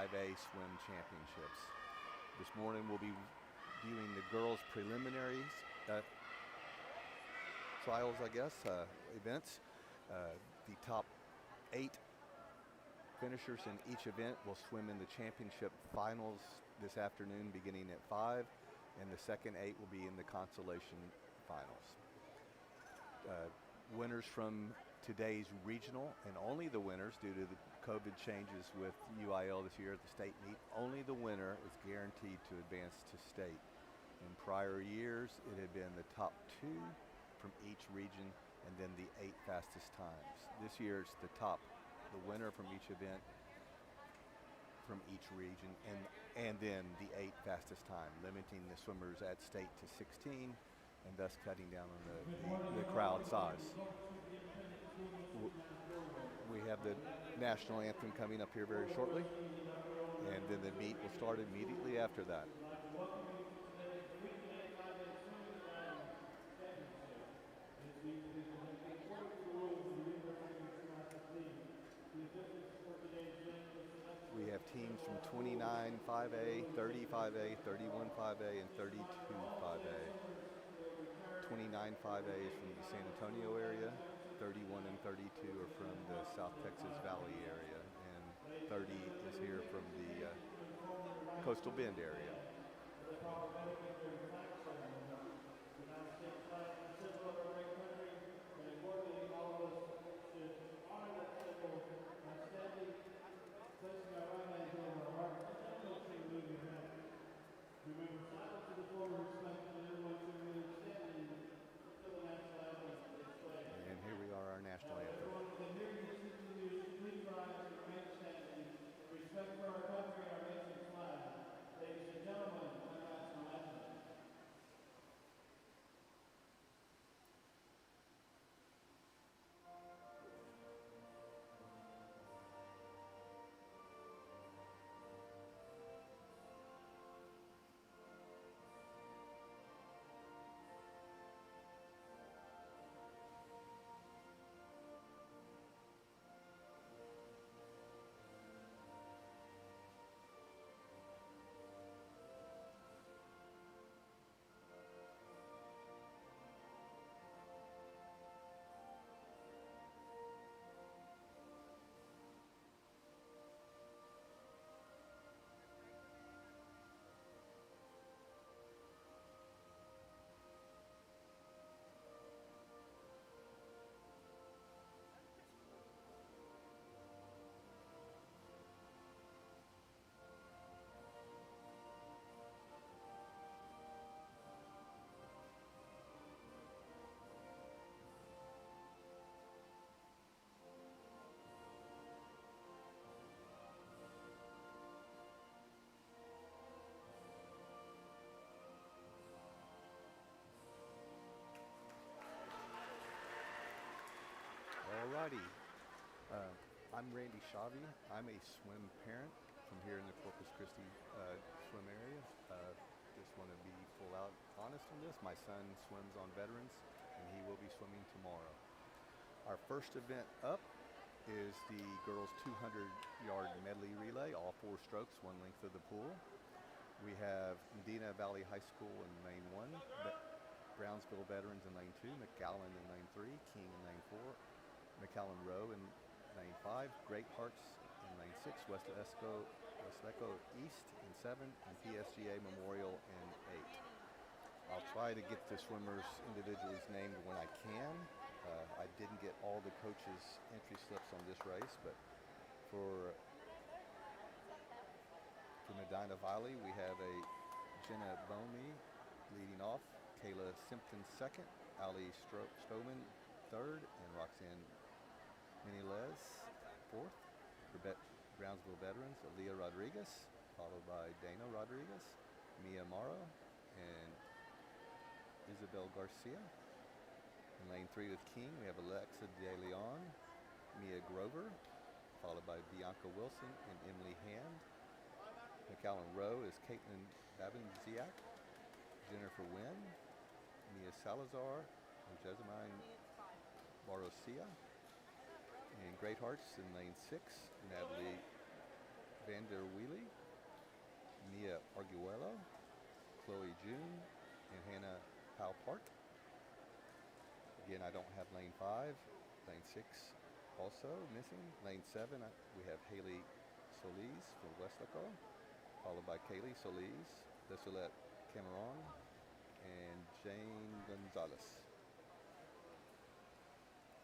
5A Swim Championships. This morning we'll be viewing the girls' preliminaries trials, I guess, events. The top 8 finishers in each event will swim in the championship finals this afternoon beginning at 5, and the second 8 will be in the consolation finals. Winners from today's regional, and only the winners due to the COVID changes with UIL this year at the state meet, only the winner is guaranteed to advance to state. In prior years, it had been the top 2 from each region and then the 8 fastest times. This year it's the winner from each event from each region and then the 8 fastest time, limiting the swimmers at state to 16 and thus cutting down on the crowd size. We have the national anthem coming up here very shortly, and then the meet will start immediately after that. We have teams from 29 5A, 30 5A, 31 5A, and 32 5A. 29 5A is from the San Antonio area, 31 and 32 are from the South Texas Valley area, and 30 is here from the Coastal Bend area. And here we are, our national anthem. Respect for our country, our nation's flag. Ladies and gentlemen, our national anthem. Alrighty, I'm Randy Shavy. I'm a swim parent from here in the Corpus Christi swim area. Just want to be full out honest on this. My son swims on veterans and he will be swimming tomorrow. Our first event up is the girls 200-yard medley relay, all 4 strokes, 1 length of the pool. We have Medina Valley High School in lane 1, Brownsville Veterans in lane 2, McAllen in lane 3, King in lane 4, McAllen Row in lane 5, Great Hearts in lane 6, West Echo East in 7, and PSGA Memorial in 8. I'll try to get the swimmers' individuals named when I can. I didn't get all the coaches' entry slips on this race, but for Medina Valley, we have a Jenna Boney leading off, Kayla Simpton second, Ali Stoneman third, and Roxanne Menilez fourth. For Brownsville Veterans, Aaliyah Rodriguez, followed by Dana Rodriguez, Mia Morrow, and Isabella Garcia. In lane 3 with King, we have Alexa De Leon, Mia Grover, followed by Bianca Wilson and Emily Hand. McAllen Row is Caitlin Babinziak, Jennifer Wynn, Mia Salazar, and Jessamine Barosia. And Great Hearts in lane 6, Natalie Van Vander Wheelie, Mia Arguello, Chloe June, and Hannah Powell Park. Again, I don't have lane 5. Lane 6 also missing. Lane 7, we have Haley Solis from Westlaco, followed by Kaylee Solis, Desolette Cameron, and Jane Gonzalez.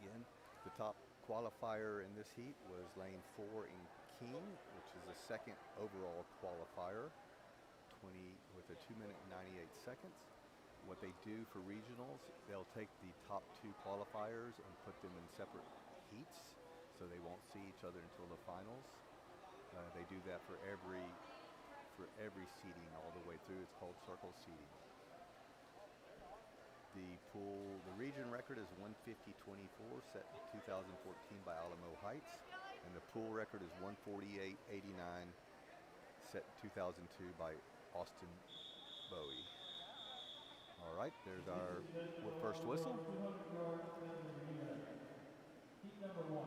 Again, the top qualifier in this heat was lane 4 in King, which is the second overall qualifier, with a 2-minute and 98 seconds. What they do for regionals, they'll take the top 2 qualifiers and put them in separate heats, so they won't see each other until the finals. They do that for every seeding all the way through. It's called circle seeding. The region record is 150.24, set in 2014 by Alamo Heights, and the pool record is 148.89, set in 2002 by Austin Bowie. All right, there's our first whistle. Heat number 1.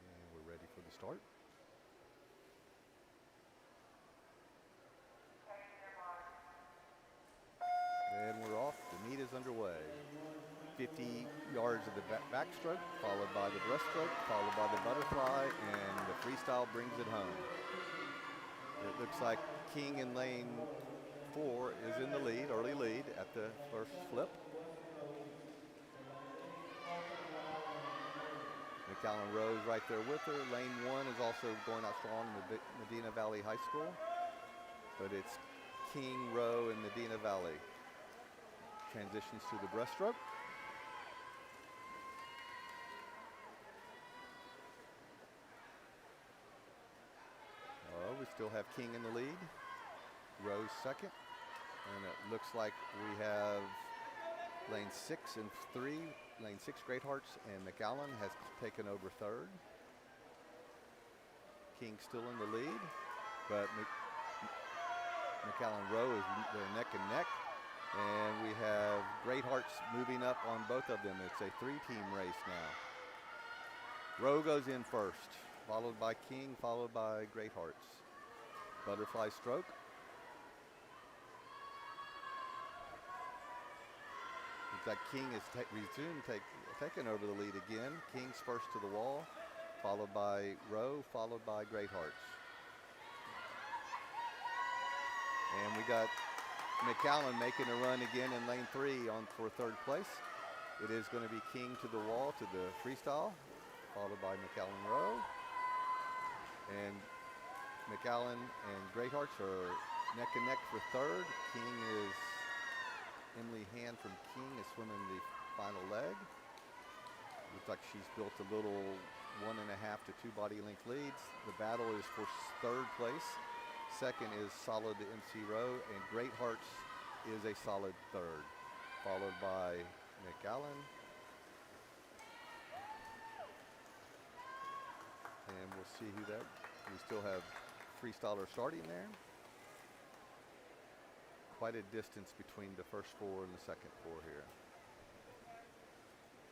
And we're ready for the start. And we're off. The meet is underway. 50 yards of the backstroke, followed by the breaststroke, followed by the butterfly, and the freestyle brings it home. It looks like King in lane 4 is in the lead, early lead at the first flip. McAllen Rose right there with her. Lane 1 is also going out strong in Medina Valley High School, but it's King, Rowe, and Medina Valley. Transitions to the breaststroke. We still have King in the lead, Rose second, and it looks like we have lane 6 and 3. Lane 6, Great Hearts, and McAllen has taken over third. King still in the lead, but McAllen Rowe is neck and neck, and we have Great Hearts moving up on both of them. It's a 3-team race now. Rowe goes in first, followed by King, followed by Great Hearts. Butterfly stroke. Looks like King is taking over the lead again. King's first to the wall, followed by Rowe, followed by Great Hearts. And we got McAllen making a run again in lane 3 for third place. It is going to be King to the wall to the freestyle, followed by McAllen Rowe. And McAllen and Great Hearts are neck and neck for third. Emily Hand from King is swimming the final leg. Looks like she's built a little 1.5 to 2 body length leads. The battle is for third place. Second is solid to MC Rowe, and Great Hearts is a solid third, followed by McAllen. And we'll see who that. We still have freestyler starting there. Quite a distance between the first 4 and the second 4 here.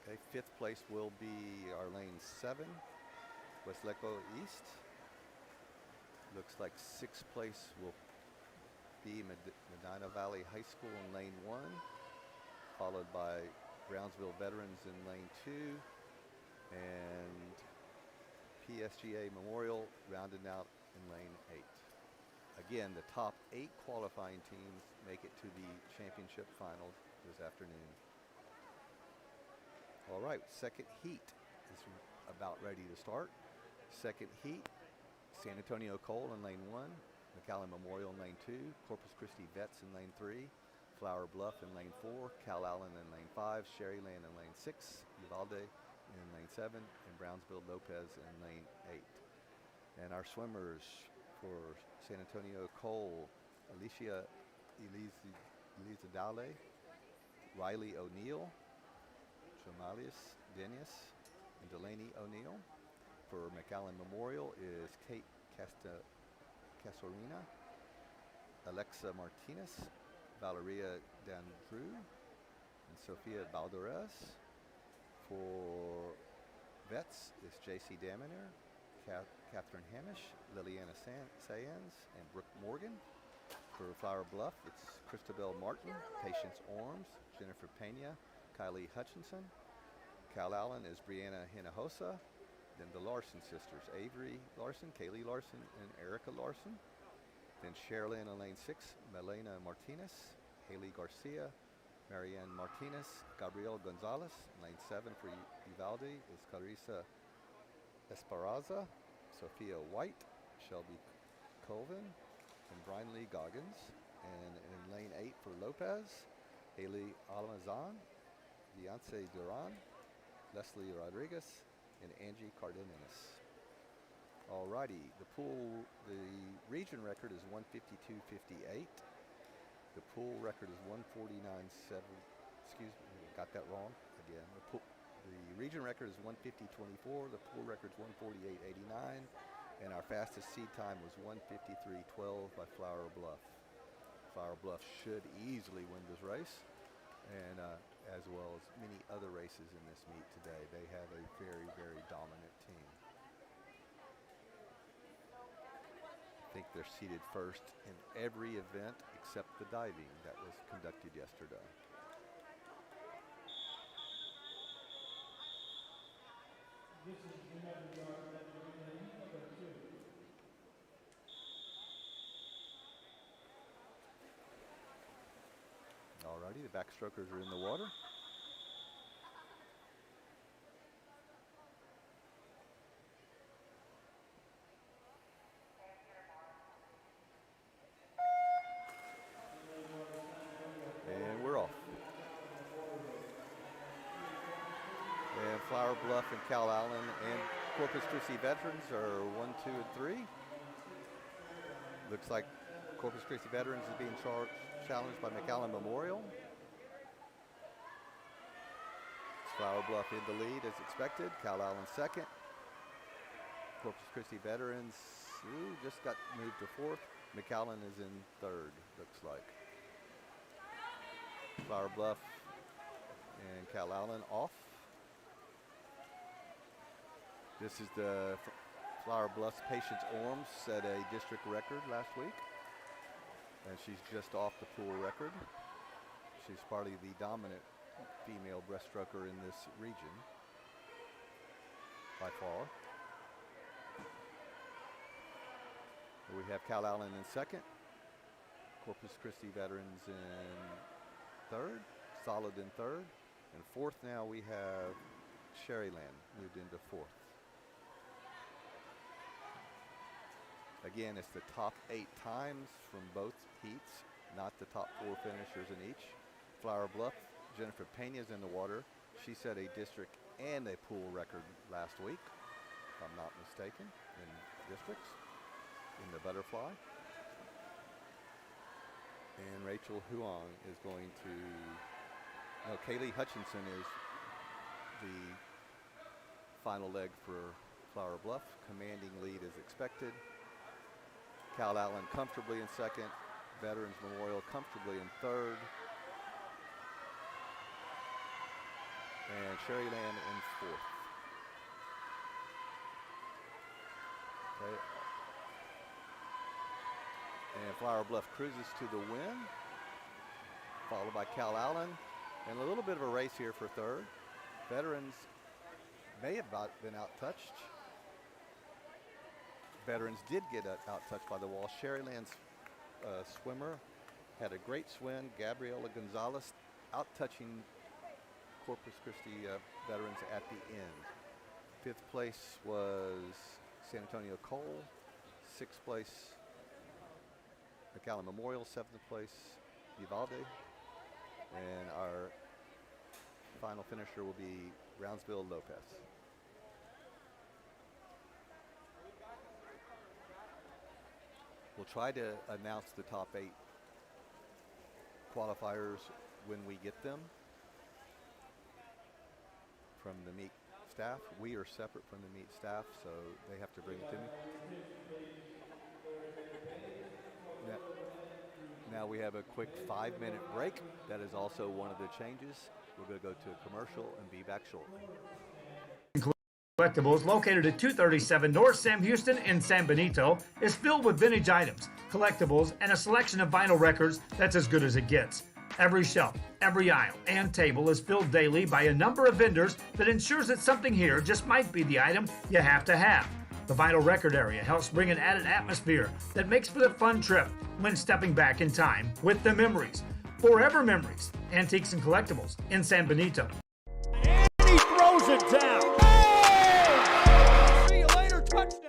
Okay, 5th place will be our lane 7, Westlaco East. Looks like 6th place will be Medina Valley High School in lane 1, followed by Brownsville Veterans in lane 2, and PSGA Memorial rounded out in lane 8. Again, the top 8 qualifying teams make it to the championship final this afternoon. All right, second heat is about ready to start. Second heat, San Antonio Cole in lane 1, McAllen Memorial in lane 2, Corpus Christi Vets in lane 3, Flower Bluff in lane 4, Cal Allen in lane 5, Sherryland in lane 6, Uvalde in lane 7, and Brownsville Lopez in lane 8. And our swimmers for San Antonio Cole, Alicia Elizadale, Riley O'Neill, Jamalius Denius, and Delaney O'Neill. For McAllen Memorial is Kate Casorina, Alexa Martinez, Valeria Dandru and Sophia Balderas. For vets is J.C. Daminer, Catherine Hamish, Liliana Sayans, and Brooke Morgan. For Flower Bluff, it's Christabel Martin, Patience Orms, Jennifer Pena, Kylie Hutchinson. Cal Allen is Brianna Hinojosa. Then the Larson sisters, Avery Larson, Kaylee Larson, and Erica Larson. Then Sherilyn Elaine 6, Melena Martinez, Haley Garcia, Marianne Martinez, Gabriel Gonzalez. Lane 7 for Uvalde is Clarissa Esparraza, Sophia White, Shelby Colvin, and Brian Lee Goggins. And in lane 8 for Lopez, Haley Almazan, Beyonce Duran, Leslie Rodriguez, and Angie Cardenas. Alrighty, the region record is 152.58. The pool record is 149.7. Excuse me, got that wrong again. The region record is 150.24. The pool record is 148.89. And our fastest seed time was 153.12 by Flower Bluff. Flower Bluff should easily win this race, and as well as many other races in this meet today. They have a very, very dominant team. I think they're seated first in every event except the diving that was conducted yesterday. This is the number yard that we're going to need, number 2. Alrighty, the backstrokers are in the water. And we're off. And Flower Bluff and Cal Allen and Corpus Christi veterans are 1, 2, and 3. Looks like Corpus Christi veterans is being challenged by McAllen Memorial. Flower Bluff in the lead as expected. Cal Allen second. Corpus Christi veterans just got moved to fourth. McAllen is in third, looks like. Flower Bluff and Cal Allen off. This is the Flower Bluff's Patience Orms set a district record last week, and she's just off the pool record. She's probably the dominant female breaststroker in this region by far. We have Cal Allen in second, Corpus Christi veterans in third, Solid in third, and fourth now we have Sherryland moved into fourth. Again, it's the top 8 times from both heats, not the top 4 finishers in each. Flower Bluff, Jennifer Pena's in the water. She set a district and a pool record last week, if I'm not mistaken, in districts, in the butterfly. And Rachel Huang is going to, no, Kaylee Hutchinson is the final leg for Flower Bluff. Commanding lead is expected. Cal Allen comfortably in second. Veterans Memorial comfortably in third. And Sherryland in fourth. Okay. And Flower Bluff cruises to the win, followed by Cal Allen. And a little bit of a race here for third. Veterans may have been out-touched. Veterans did get out-touched by the wall. Sherryland's swimmer had a great swim. Gabriela Gonzalez out-touching Corpus Christi veterans at the end. 5th place was San Antonio Cole. 6th place, McAllen Memorial. 7th place, Uvalde. And our final finisher will be Brownsville Lopez. We'll try to announce the top 8 qualifiers when we get them from the meet staff. We are separate from the meet staff, so they have to bring it to me. Now we have a quick 5-minute break. That is also one of the changes. We're going to go to a commercial and be back shortly. Collectibles, located at 237 North Sam Houston in San Benito, is filled with vintage items, collectibles, and a selection of vinyl records that's as good as it gets. Every shelf, every aisle, and table is filled daily by a number of vendors that ensures that something here just might be the item you have to have. The vinyl record area helps bring an added atmosphere that makes for the fun trip when stepping back in time with the memories. Forever Memories, Antiques and Collectibles in San Benito. And he throws it down. See you later, touchdown.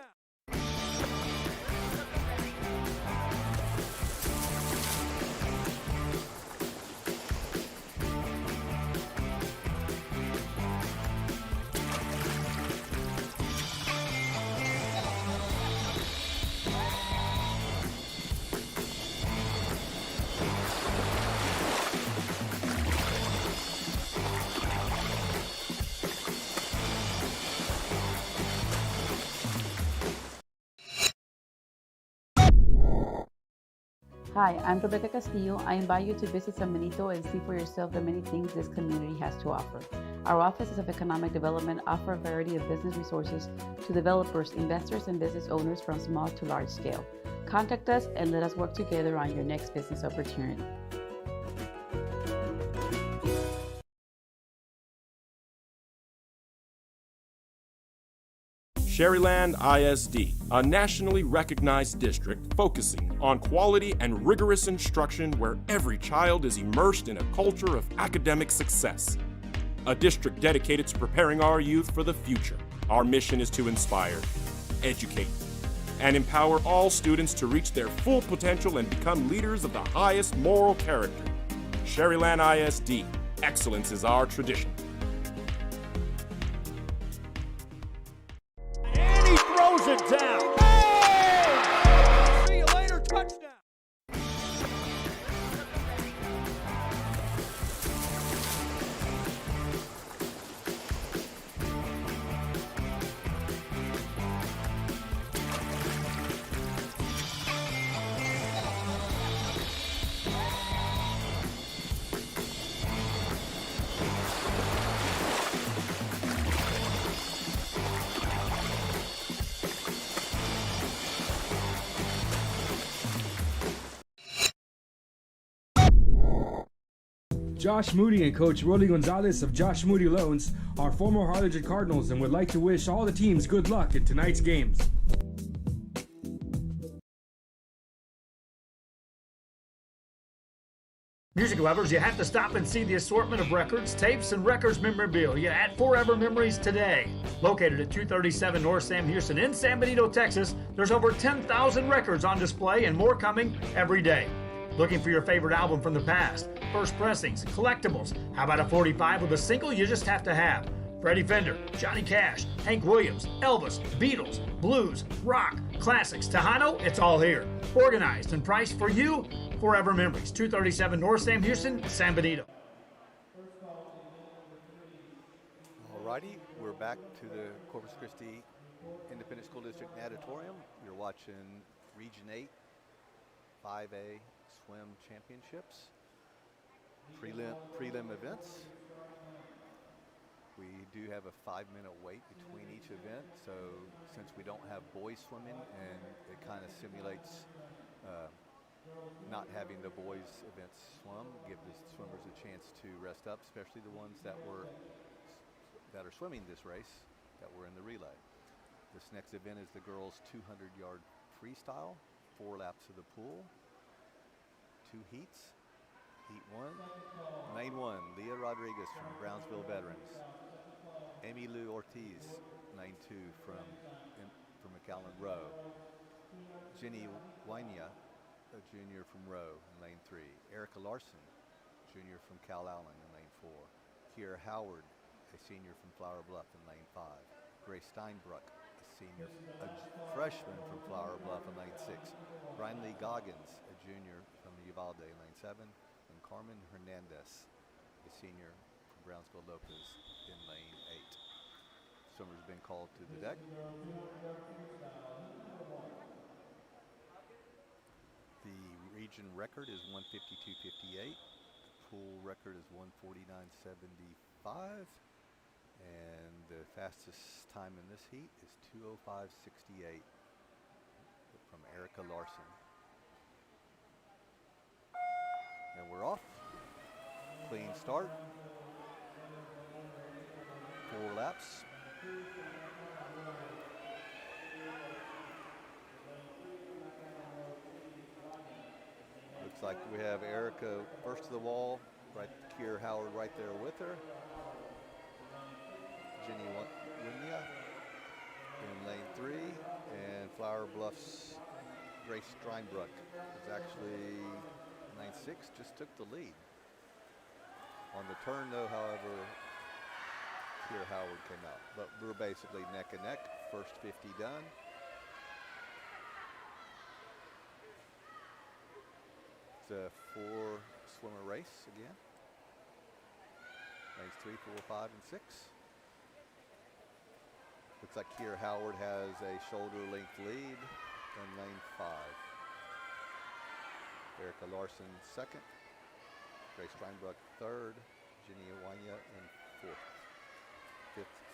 Hi, I'm Rebecca Castillo. I invite you to visit San Benito and see for yourself the many things this community has to offer. Our offices of economic development offer a variety of business resources to developers, investors, and business owners from small to large scale. Contact us and let us work together on your next business opportunity. Sherryland ISD, a nationally recognized district focusing on quality and rigorous instruction where every child is immersed in a culture of academic success. A district dedicated to preparing our youth for the future. Our mission is to inspire, educate, and empower all students to reach their full potential and become leaders of the highest moral character. Sherryland ISD, excellence is our tradition. Throws it down. See you later, touchdown. Josh Moody and Coach Rolly Gonzalez of Josh Moody Loans are former Harlingen Cardinals and would like to wish all the teams good luck in tonight's games. Music lovers, you have to stop and see the assortment of records, tapes, and records memorabilia at Forever Memories today. Located at 237 North Sam Houston in San Benito, Texas, there's over 10,000 records on display and more coming every day. Looking for your favorite album from the past, first pressings, collectibles, how about a 45 with a single you just have to have? Freddie Fender, Johnny Cash, Hank Williams, Elvis, Beatles, blues, rock, classics, Tejano, it's all here. Organized and priced for you, Forever Memories, 237 North Sam Houston, San Benito. Alrighty, we're back to the Corpus Christi Independent School District Natatorium. You're watching Region 8 5A Swim Championships, prelim events. We do have a 5-minute wait between each event, so since we don't have boys swimming and it kind of simulates not having the boys events swim, give the swimmers a chance to rest up, especially the ones that are swimming this race that were in the relay. This next event is the girls 200-yard freestyle, 4 laps of the pool. 2 heats. Heat 1, Lane 1, Leah Rodriguez from Brownsville Veterans. Amy Lou Ortiz, Lane 2 from McAllen Row. Jenny Wynia, a junior from Row in Lane 3. Erica Larson, junior from Cal Allen in Lane 4. Kiera Howard, a senior from Flower Bluff in Lane 5. Grace Steinbruck, a freshman from Flower Bluff in Lane 6. Brian Lee Goggins, a junior from Uvalde in Lane 7. And Carmen Hernandez, a senior from Brownsville Lopez in Lane 8. Swimmers have been called to the deck. The Region record is 152.58. Pool record is 149.75. And the fastest time in this heat is 2:05.68 from Erica Larson. And we're off. Clean start. 4 laps. Looks like we have Erica first to the wall, right, Kier Howard right there with her. Jenny Winya in lane 3, and Flower Bluff's Grace Steinbruck is actually lane 6, just took the lead. On the turn though, however, Kier Howard came out, but we're basically neck and neck. First 50 done. It's a 4-swimmer race again. Lanes 3, 4, 5, and 6. Looks like Kier Howard has a shoulder length lead in lane 5. Erica Larson second. Grace Steinbruck third. Jenny Iwanya in fourth.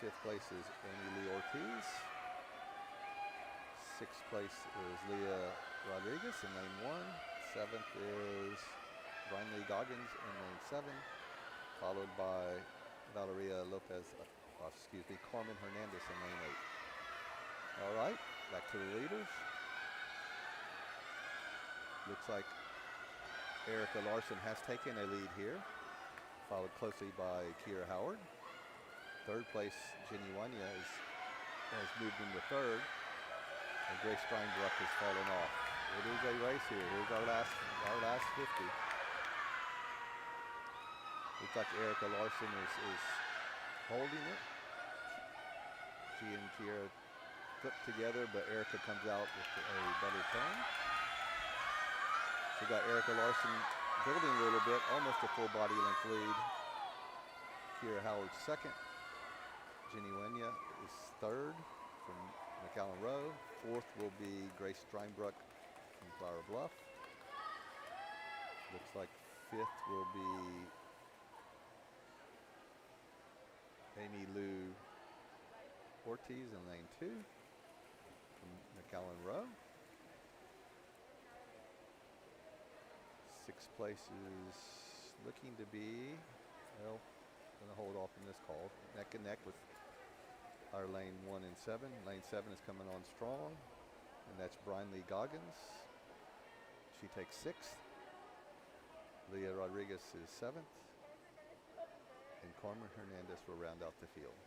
Fifth place is Amy Lee Ortiz. Sixth place is Leah Rodriguez in lane 1. Seventh is Brian Lee Goggins in lane 7, followed by Valeria Lopez, Carmen Hernandez in lane 8. All right, back to the leaders. Looks like Erica Larson has taken a lead here, followed closely by Kier Howard. Third place, Jenny Wanya has moved into third, and Grace Steinbruck has fallen off. It is a race here. Here's our last 50. Looks like Erica Larson is holding it. She and Kiera flip together, but Erica comes out with a better turn. We got Erica Larson building a little bit, almost a full body length lead. Kiera Howard second. Jenny Wenya is third from McAllen Row. Fourth will be Grace Steinbruck from Flower Bluff. Looks like fifth will be Amy Lou Ortiz in lane 2 from McAllen Row. Sixth place is looking to be, well, going to hold off in this call. Neck and neck with our lane 1 and 7. Lane 7 is coming on strong, and that's Brian Lee Goggins. She takes 6th. Leah Rodriguez is 7th. And Carmen Hernandez will round out the field.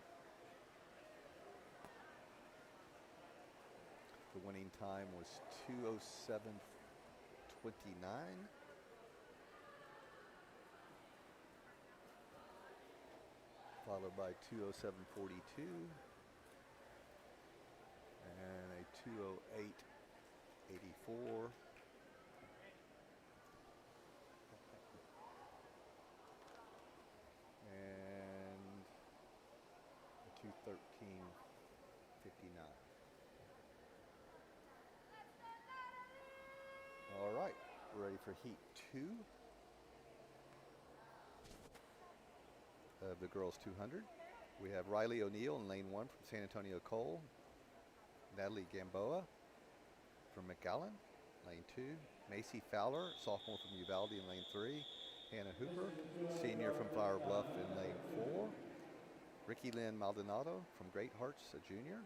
The winning time was 2:07.29. Followed by 2:07.42 and a 2:08.84. And a 2:13.59. All right, we're ready for heat 2 of the girls 200. We have Riley O'Neill in lane 1 from San Antonio Cole. Natalie Gamboa from McAllen, lane 2. Macy Fowler, sophomore from Uvalde in lane 3. Hannah Hooper, senior from Flower Bluff in lane 4. Ricky Lynn Maldonado from Great Hearts, a junior.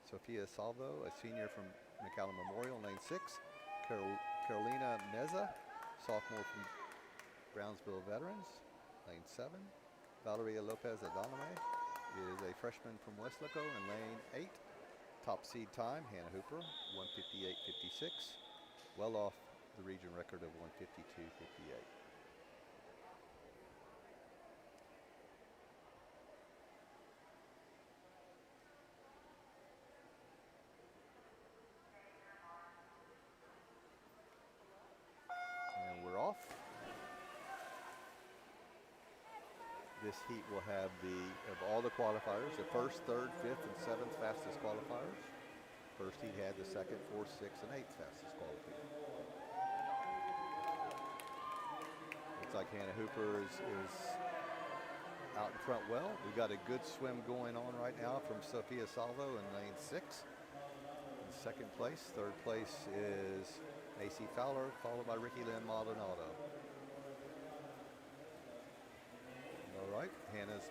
Sophia Salvo, a senior from McAllen Memorial in lane 6. Carolina Meza, sophomore from Brownsville Veterans, lane 7. Valeria Lopez Adoname is a freshman from Westlaco in lane 8. Top seed time, Hannah Hooper, 1:58.56. Well off the region record of 1:52.58. And we're off. This heat will have of all the qualifiers, the first, third, fifth, and seventh fastest qualifiers. First heat had the second, fourth, sixth, and eighth fastest qualifiers. Looks like Hannah Hooper is out in front well. We've got a good swim going on right now from Sophia Salvo in lane 6. In second place. Third place is Macy Fowler, followed by Ricky Lynn Maldonado. All right, Hannah's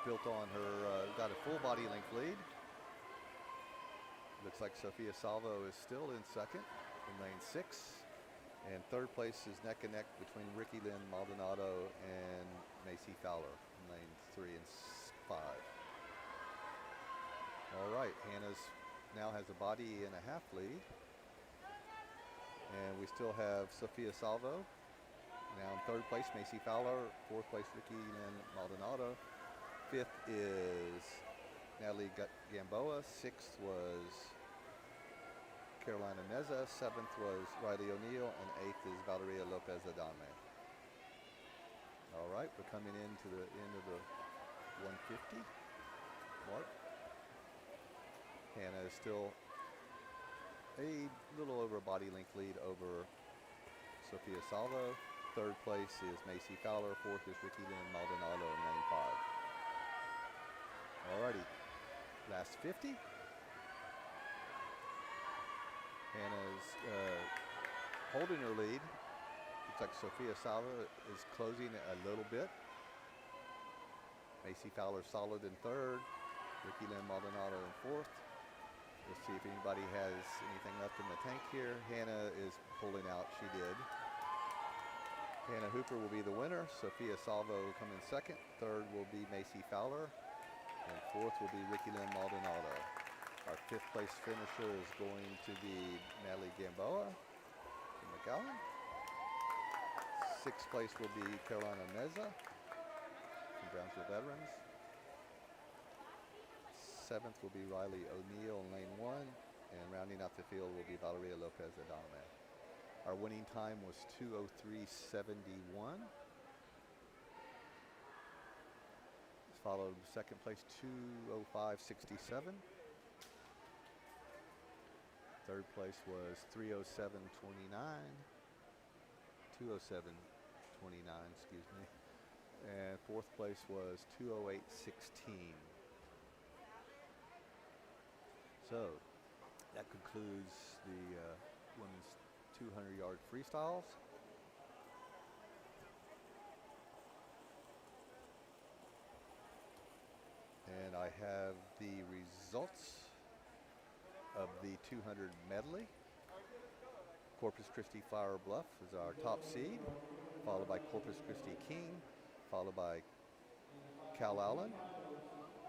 built on her, got a full body length lead. Looks like Sophia Salvo is still in second in lane 6. And third place is neck and neck between Ricky Lynn Maldonado and Macy Fowler in lane 3 and 5. All right, Hannah's now has a body and a half lead. And we still have Sophia Salvo. Now in third place, Macy Fowler. Fourth place, Ricky Lynn Maldonado. Fifth is Natalie Gamboa. Sixth was Carolina Meza. Seventh was Riley O'Neill. And eighth is Valeria Lopez Adame. All right, we're coming into the end of the 150 mark. Hannah is still a little over body length lead over Sophia Salvo. Third place is Macy Fowler. Fourth is Ricky Lynn Maldonado in lane 5. Alrighty, last 50. Hannah's holding her lead. Looks like Sophia Salvo is closing a little bit. Macy Fowler solid in third. Ricky Lynn Maldonado in fourth. We'll see if anybody has anything left in the tank here. Hannah is pulling out. She did. Hannah Hooper will be the winner. Sophia Salvo will come in second. Third will be Macy Fowler. And fourth will be Ricky Lynn Maldonado. Our fifth place finisher is going to be Natalie Gamboa from McAllen. Sixth place will be Carolina Meza from Brownsville Veterans. Seventh will be Riley O'Neill in lane 1, and rounding out the field will be Valeria Lopez Adame. Our winning time was 2:03.71. Followed second place 2:05.67. Third place was 3:07.29. 2:07.29, excuse me. And fourth place was 2:08.16. So that concludes the women's 200-yard freestyles. And I have the results of the 200 medley. Corpus Christi Flower Bluff is our top seed, followed by Corpus Christi King, followed by Cal Allen.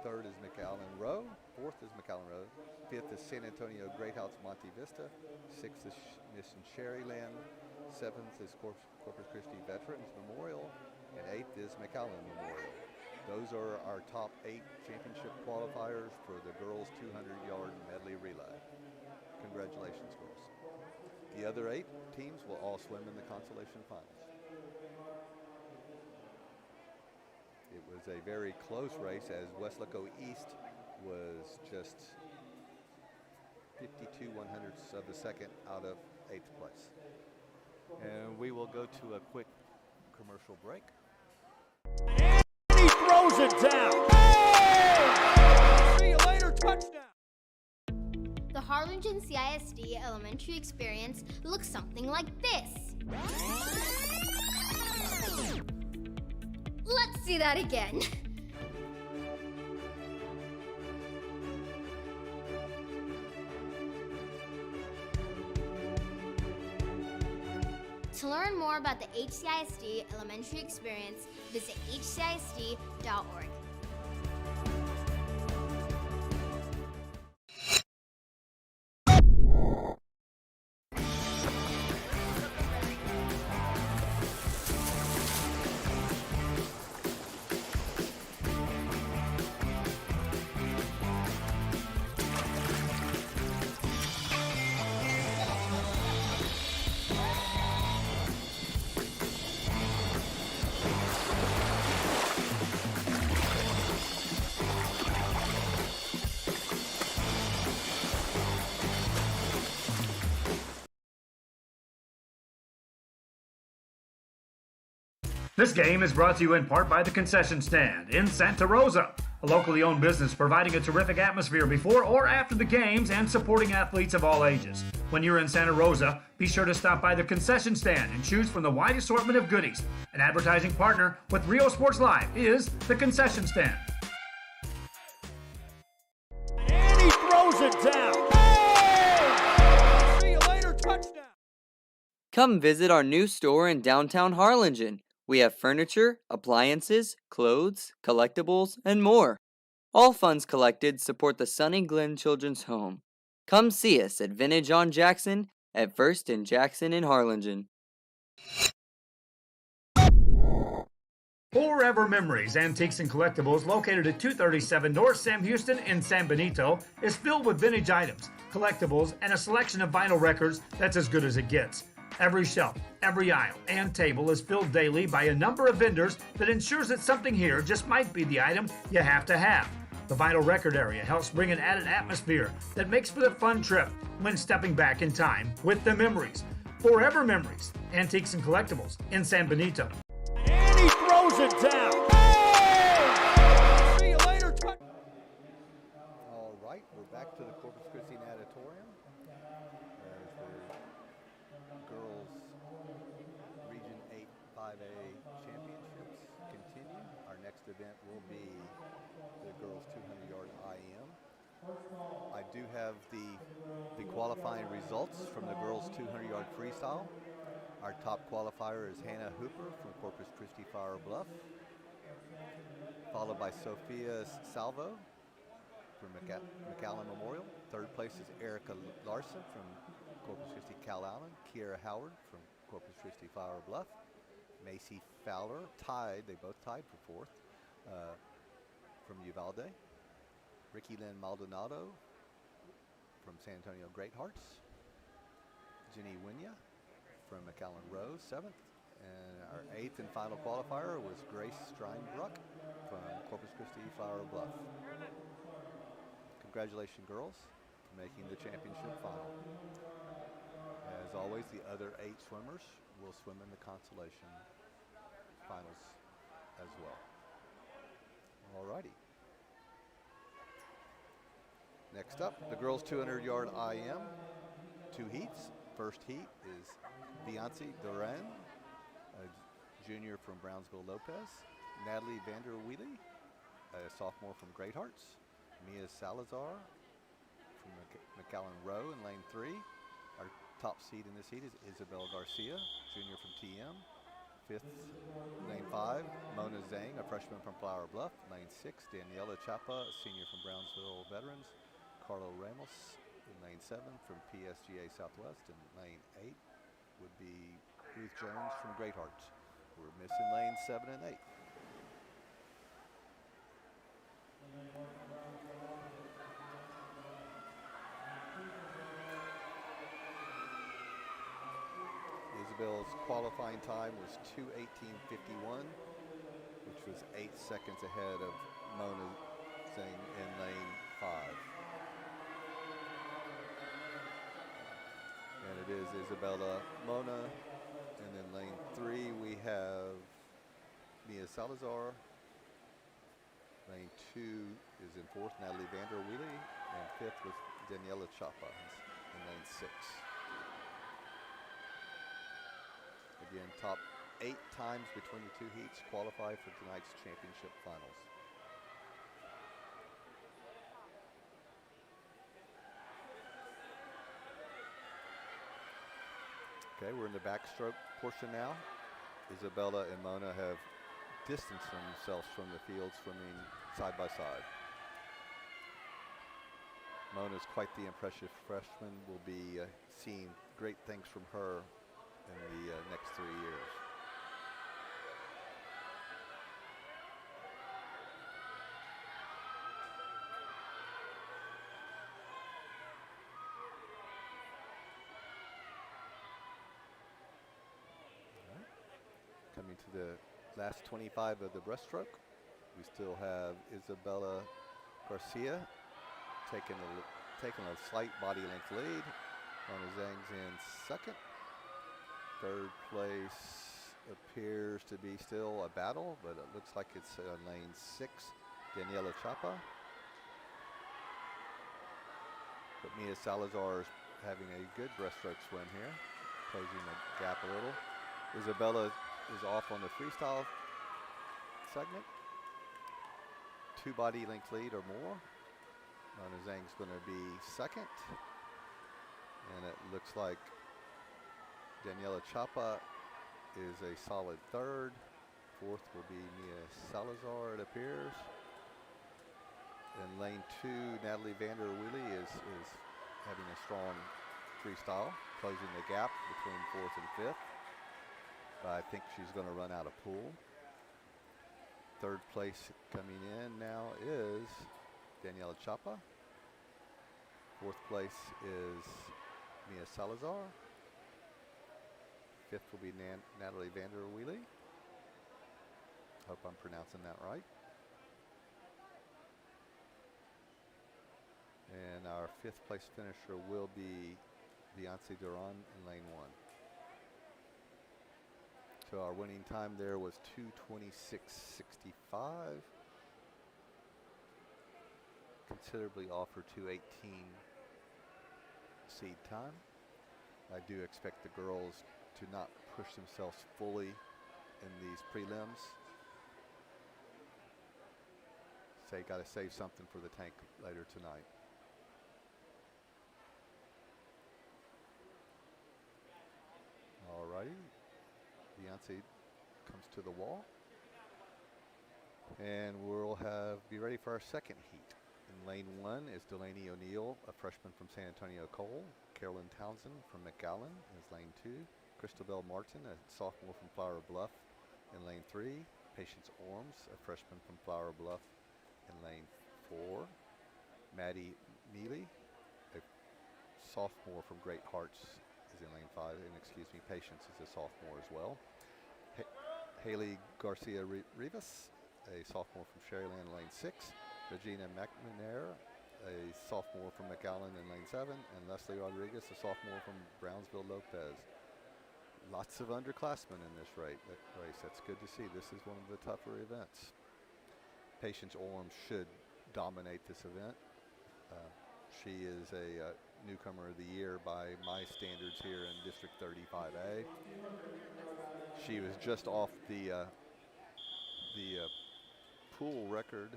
Third is McAllen Row. Fourth is McAllen Row. Fifth is San Antonio Great House Monte Vista. Sixth is Mission Sherryland. Seventh is Corpus Christi Veterans Memorial. And eighth is McAllen Memorial. Those are our top 8 championship qualifiers for the girls 200-yard medley relay. Congratulations, girls. The other 8 teams will all swim in the consolation finals. It was a very close race as Westlaco East was just 52/100ths of a second out of 8th place. And we will go to a quick commercial break. And he throws it down. Hey! See you later, touchdown. The Harlingen CISD elementary experience looks something like this. Let's see that again. To learn more about the HCISD elementary experience, visit hcisd.org. This game is brought to you in part by the Concession Stand in Santa Rosa, a locally owned business providing a terrific atmosphere before or after the games and supporting athletes of all ages. When you're in Santa Rosa, be sure to stop by the Concession Stand and choose from the wide assortment of goodies. An advertising partner with Rio Sports Live is the Concession Stand. And he throws it down. Hey! See you later, touchdown. Come visit our new store in downtown Harlingen. We have furniture, appliances, clothes, collectibles, and more. All funds collected support the Sunny Glen Children's Home. Come see us at Vintage on Jackson at First and Jackson in Harlingen. Forever Memories, Antiques and Collectibles, located at 237 North Sam Houston in San Benito, is filled with vintage items, collectibles, and a selection of vinyl records that's as good as it gets. Every shelf, every aisle, and table is filled daily by a number of vendors that ensures that something here just might be the item you have to have. The vinyl record area helps bring an added atmosphere that makes for the fun trip when stepping back in time with the memories. Forever Memories, Antiques and Collectibles in San Benito. And he throws it down. Hey! See you later, touchdown. All right, we're back to the Corpus Christi Natatorium as the girls Region 8 5A championships continue. Our next event will be the girls 200-yard IM. I do have the qualifying results from the girls 200-yard freestyle. Our top qualifier is Hannah Hooper from Corpus Christi Flower Bluff, followed by Sophia Salvo from McAllen Memorial. Third place is Erica Larson from Corpus Christi Calallen, Kiera Howard from Corpus Christi Flower Bluff, Macy Fowler they both tied for fourth from Uvalde, Ricky Lynn Maldonado from San Antonio Great Hearts, Jenny Winya from McAllen Rose, seventh, and our eighth and final qualifier was Grace Steinbruck from Corpus Christi Flower Bluff. Congratulations, girls, for making the championship final. As always, the other 8 swimmers will swim in the consolation finals as well. Alrighty. Next up, the girls 200-yard IM, 2 heats. First heat is Beyonce Duran, a junior from Brownsville Lopez, Natalie Vanderweely, a sophomore from Great Hearts, Mia Salazar from McAllen Row in lane 3. Our top seed in this heat is Isabella Garcia, junior from TM. Fifth, lane 5, Mona Zhang, a freshman from Flower Bluff. Lane 6, Daniela Chapa, a senior from Brownsville Veterans. Carlo Ramos in lane 7 from PSGA Southwest. And lane 8 would be Ruth Jones from Great Hearts. We're missing lanes 7 and 8. Isabella's qualifying time was 2:18:51, which was 8 seconds ahead of Mona Zhang in lane 5. And it is Isabella, Mona, and then lane 3 we have Mia Salazar. Lane 2 is in 4th, Natalie Vanderweely, and 5th was Daniela Chapa in lane 6. Again, top 8 times between the 2 heats qualify for tonight's championship finals. Okay, we're in the backstroke portion now. Isabella and Mona have distanced themselves from the field, swimming side by side. Mona's quite the impressive freshman. We'll be seeing great things from her in the next 3 years. Coming to the last 25 of the breaststroke, we still have Isabella Garcia taking a slight body length lead. Mona Zhang's in second. Third place appears to be still a battle, but it looks like it's lane 6, Daniela Chapa. But Mia Salazar is having a good breaststroke swim here, closing the gap a little. Isabella is off on the freestyle segment. 2 body length lead or more. Mona Zhang's going to be second. And it looks like Daniela Chapa is a solid third. Fourth will be Mia Salazar, it appears. In lane 2, Natalie Vander Wheelie is having a strong freestyle, closing the gap between 4th and 5th. But I think she's going to run out of pool. Third place coming in now is Daniela Chapa. 4th place is Mia Salazar. 5th will be Natalie Vander Wheelie. Hope I'm pronouncing that right. And our 5th place finisher will be Beyonce Duran in lane 1. So our winning time there was 2:26.65. Considerably off her 2:18 seed time. I do expect the girls to not push themselves fully in these prelims. Say, got to save something for the tank later tonight. Alrighty, Beyonce comes to the wall, and we'll be ready for our second heat. In lane 1 is Delaney O'Neill, a freshman from San Antonio Cole. Carolyn Townsend from McAllen is lane 2. Christabel Martin, a sophomore from Flower Bluff, in lane 3. Patience Orms, a freshman from Flower Bluff, in lane 4. Maddie Mealy, a sophomore from Great Hearts, is in lane 5. And excuse me, Patience is a sophomore as well. Haley Garcia Rivas, a sophomore from Sherryland, in lane 6. Regina McNair, a sophomore from McAllen, in lane 7. And Leslie Rodriguez, a sophomore from Brownsville Lopez. Lots of underclassmen in this race. That's good to see. This is one of the tougher events. Patience Orms should dominate this event. She is a newcomer of the year by my standards here in District 35A. She was just off the pool record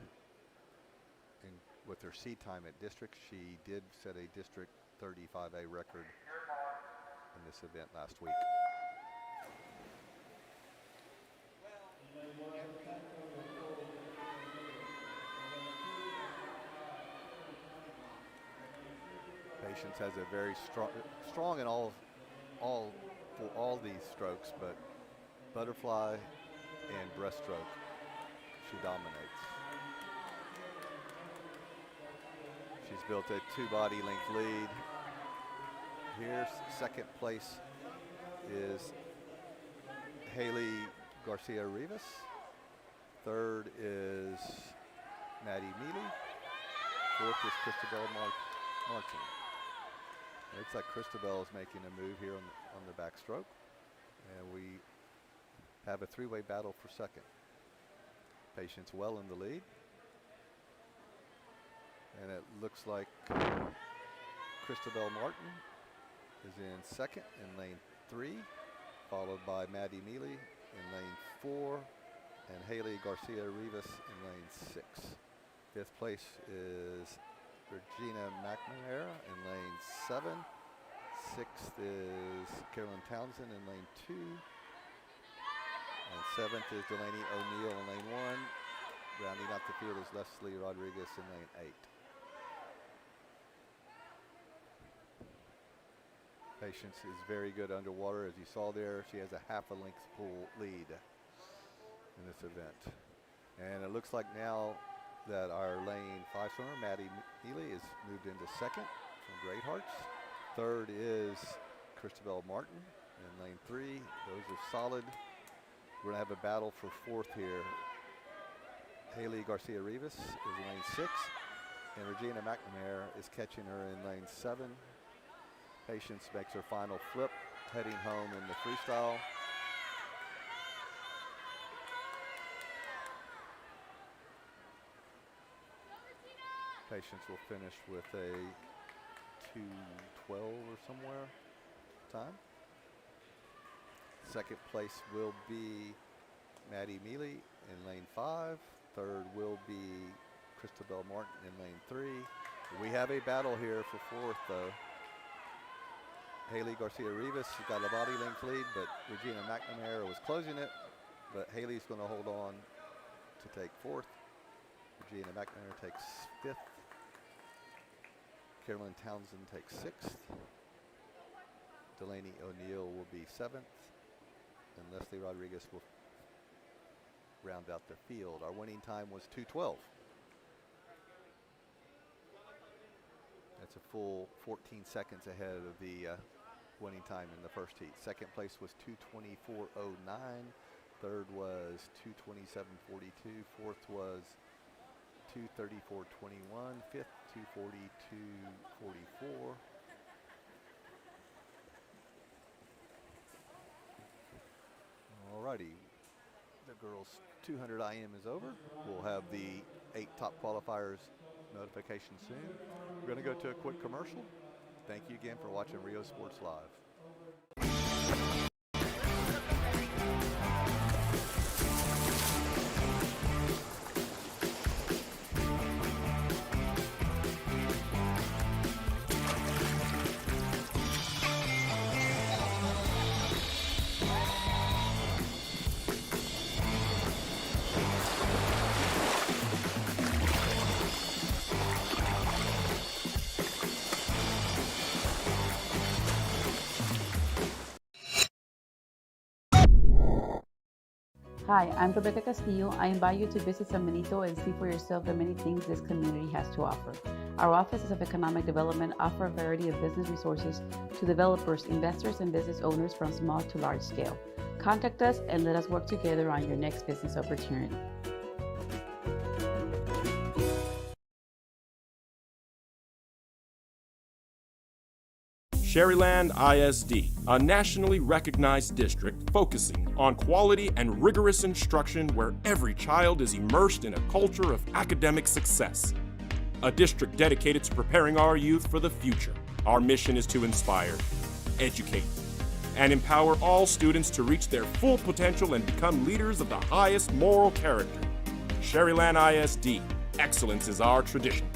with her seed time at district. She did set a District 35A record in this event last week. Patience has a very strong in all for all these strokes, but butterfly and breaststroke, she dominates. She's built a 2-body length lead. Here's second place is Haley Garcia Rivas. Third is Maddie Mealy. Fourth is Christabel Martin. It looks like Christabel is making a move here on the backstroke. And we have a 3-way battle for second. Patience well in the lead. And it looks like Christabel Martin is in second in lane 3, followed by Maddie Mealy in lane 4, and Haley Garcia Rivas in lane 6. 5th place is Regina McNamara in lane 7. 6th is Carolyn Townsend in lane 2. And 7th is Delaney O'Neill in lane 1. Rounding out the field is Leslie Rodriguez in lane 8. Patience is very good underwater. As you saw there, she has a half a length pool lead in this event. And it looks like now that our lane 5 swimmer, Maddie Mealy, is moved into second from Great Hearts. Third is Christabel Martin in lane 3. Those are solid. We're gonna have a battle for fourth here. Haley Garcia Rivas is in lane 6, and Regina McNamara is catching her in lane 7. Patience makes her final flip, heading home in the freestyle. Patience will finish with a 2:12 or somewhere time. Second place will be Maddie Mealy in lane 5. Third will be Christabel Martin in lane 3. We have a battle here for fourth, though. Haley Garcia Rivas got a body length lead, but Regina McNamara was closing it. But Haley's going to hold on to take fourth. Regina McNamara takes fifth. Carolyn Townsend takes sixth. Delaney O'Neill will be seventh. And Leslie Rodriguez will round out the field. Our winning time was 2:12. That's a full 14 seconds ahead of the winning time in the first heat. Second place was 2:24.09. Third was 2:27.42. Fourth was 2:34.21. Fifth, 2:42.44. Alrighty, the girls' 200 IM is over. We'll have the 8 top qualifiers notification soon. We're going to go to a quick commercial. Thank you again for watching Rio Sports Live. Hi, I'm Rebecca Castillo. I invite you to visit San Benito and see for yourself the many things this community has to offer. Our offices of economic development offer a variety of business resources to developers, investors, and business owners from small to large scale. Contact us and let us work together on your next business opportunity. Sherryland ISD, a nationally recognized district focusing on quality and rigorous instruction where every child is immersed in a culture of academic success. A district dedicated to preparing our youth for the future. Our mission is to inspire, educate, and empower all students to reach their full potential and become leaders of the highest moral character. Sherryland ISD, excellence is our tradition.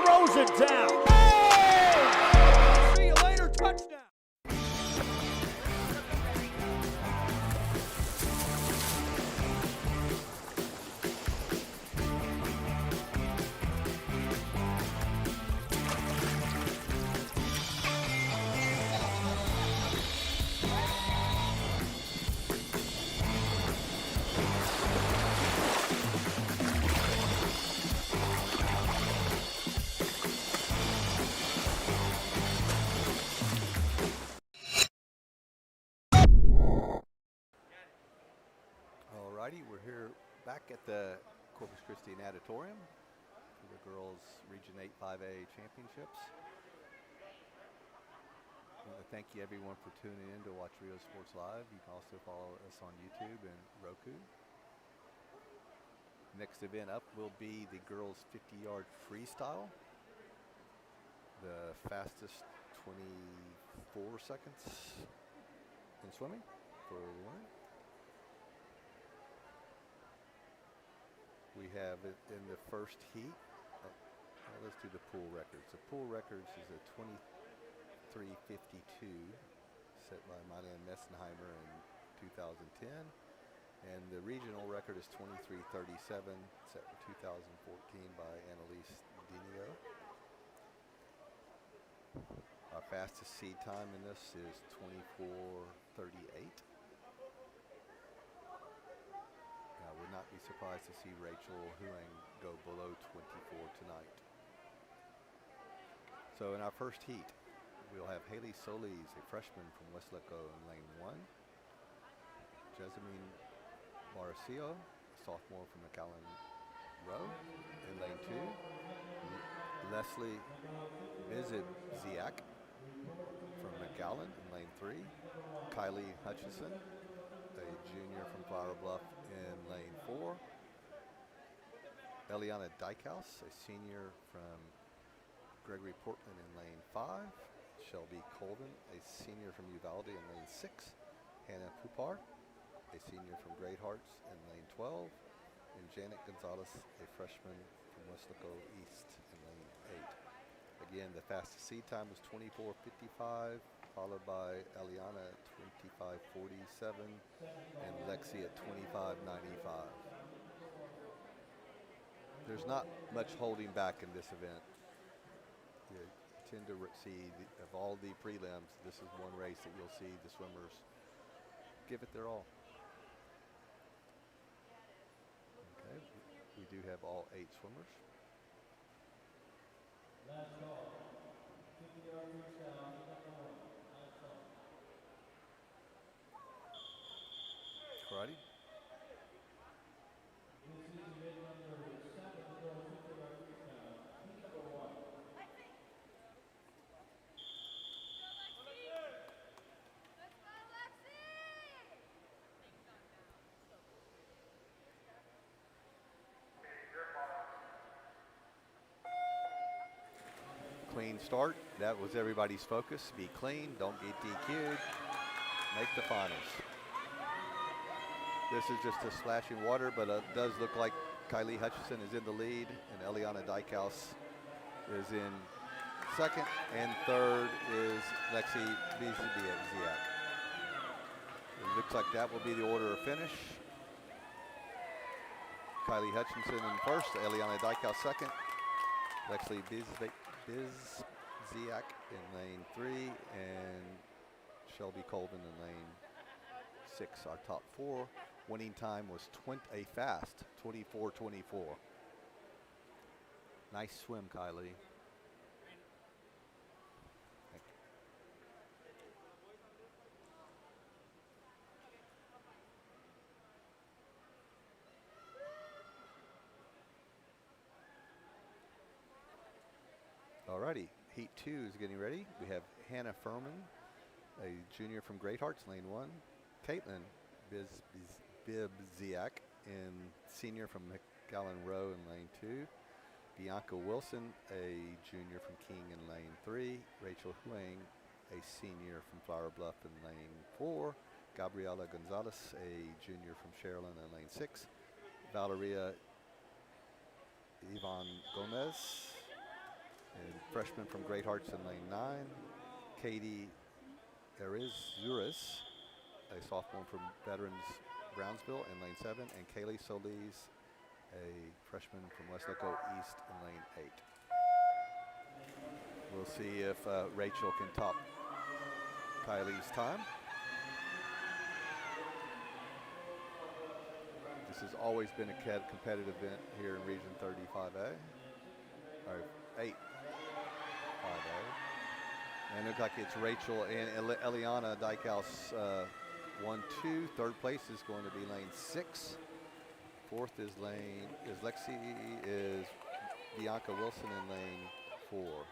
Throws it down. Oh! See you later, touchdown. We're here back at the Corpus Christi Natatorium for the girls' Region 8 5A championships. I want to thank you everyone for tuning in to watch Rio Sports Live. You can also follow us on YouTube and Roku. Next event up will be the girls' 50-yard freestyle. The fastest 24 seconds in swimming for the winner. We have it in the first heat. Let's do the pool records. The pool records is a 23:52 set by Marianne Messenheimer in 2010. And the regional record is 23:37 set in 2014 by Annalise Dinio. Our fastest seed time in this is 24:38. I would not be surprised to see Rachel Huang go below 24 tonight. So in our first heat, we'll have Haley Solis, a freshman from Westlake in lane 1. Jessamine Mauricio, a sophomore from McAllen Row in lane 2. Leslie Bizibziak from McAllen in lane 3. Kylie Hutchison, a junior from Flower Bluff in lane 4. Eliana Dykehouse, a senior from Gregory Portland in lane 5. Shelby Colvin, a senior from Uvalde in lane 6. Hannah Pupar, a senior from Great Hearts in lane 12. And Janet Gonzalez, a freshman from Westlaco East in lane 8. Again, the fastest seed time was 24:55, followed by Eliana at 25:47 and Lexi at 25:95. There's not much holding back in this event. You tend to see, of all the prelims, this is one race that you'll see the swimmers give it their all. Okay, we do have all 8 swimmers. Last call. 50-yard freestyle, number 1. Last call. Karate. This is event number 7, the girls 50-yard freestyle. Heat number 1. Clean start. That was everybody's focus. Be clean. Don't get DQ'd. Make the finals. This is just a splashing water, but it does look like Kylie Hutchison is in the lead, and Eliana Dykehouse is in second, and third is Lexi Ziak. It looks like that will be the order of finish. Kylie Hutchinson in first, Eliana Dykehouse second, Lexi Ziak in lane 3, and Shelby Colvin in lane 6. Our top 4. Winning time was a fast 24:24. Nice swim, Kylie. Thank you. Alrighty, heat 2 is getting ready. We have Hannah Furman, a junior from Great Hearts, lane 1. Caitlin Bibziak, in senior from McAllen Row in lane 2. Bianca Wilson, a junior from King in lane 3. Rachel Huang, a senior from Flower Bluff in lane 4. Gabriela Gonzalez, a junior from Sherilyn in lane 6. Valeria Yvonne Gomez, a freshman from Great Hearts in lane 9. Katie Arizuris, a sophomore from Veterans Brownsville in lane 7, and Kaylee Solis, a freshman from Westlaco East in lane 8. We'll see if Rachel can top Kylie's time. This has always been a competitive event here in Region 35A, or 8. 5A. And it looks like it's Rachel and Eliana Dykehouse 1-2. Third place is going to be lane 6. Fourth is Lexi, is Bianca Wilson in lane 4.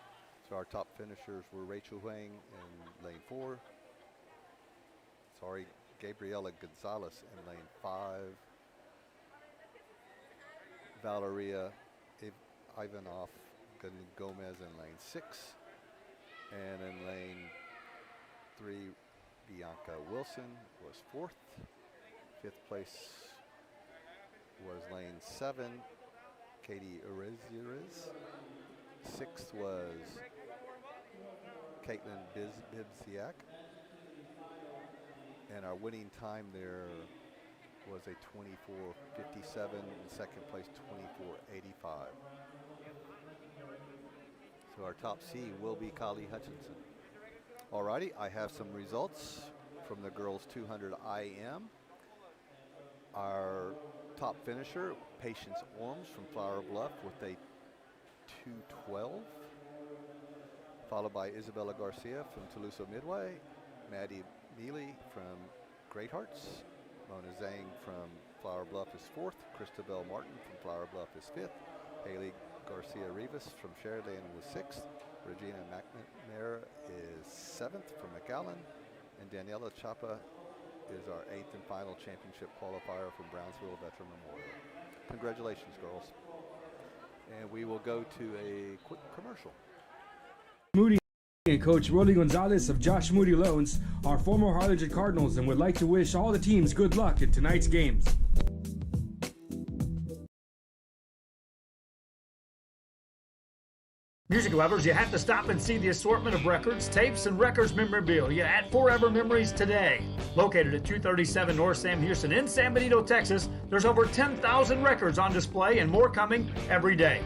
So our top finishers were Rachel Huang in lane 4. Gabriela Gonzalez in lane 5. Valeria Ivanov Gomez in lane 6. And in lane 3, Bianca Wilson was 4th. 5th place was lane 7, Katie Arizuris. 6th was Caitlin Bibziak. And our winning time there was a 24:57, and second place 24:85. So our top seed will be Kylie Hutchinson. Alrighty, I have some results from the girls 200 IM. Our top finisher, Patience Orms from Flower Bluff with a 2:12, followed by Isabella Garcia from Toulouse Midway, Maddie Mealy from Great Hearts, Mona Zhang from Flower Bluff is 4th, Christabel Martin from Flower Bluff is 5th, Haley Garcia Rivas from Sheridan was 6th, Regina McNamara is 7th from McAllen, and Daniela Chapa is our 8th and final championship qualifier from Brownsville Veteran Memorial. Congratulations, girls. and we will go to a quick commercial. Moody and Coach Rolly Gonzalez of Josh Moody Loans are former Harlingen Cardinals and would like to wish all the teams good luck in tonight's games. Music lovers, you have to stop and see the assortment of records, tapes, and records memorabilia at Forever Memories today. Located at 237 North Sam Houston in San Benito, Texas, there's over 10,000 records on display and more coming every day.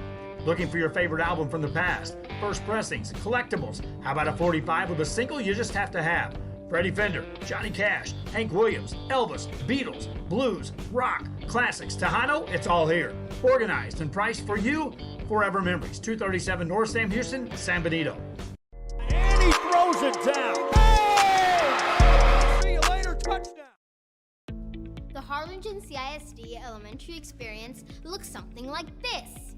Looking for your favorite album from the past, first pressings, collectibles? How about a 45 with a single you just have to have? Freddie Fender, Johnny Cash, Hank Williams, Elvis, Beatles, blues, rock, classics, Tejano, it's all here. Organized and priced for you. Forever Memories, 237 North Sam Houston, San Benito. And he throws it down. Oh! See you later, touchdown. The Harlingen CISD elementary experience looks something like this.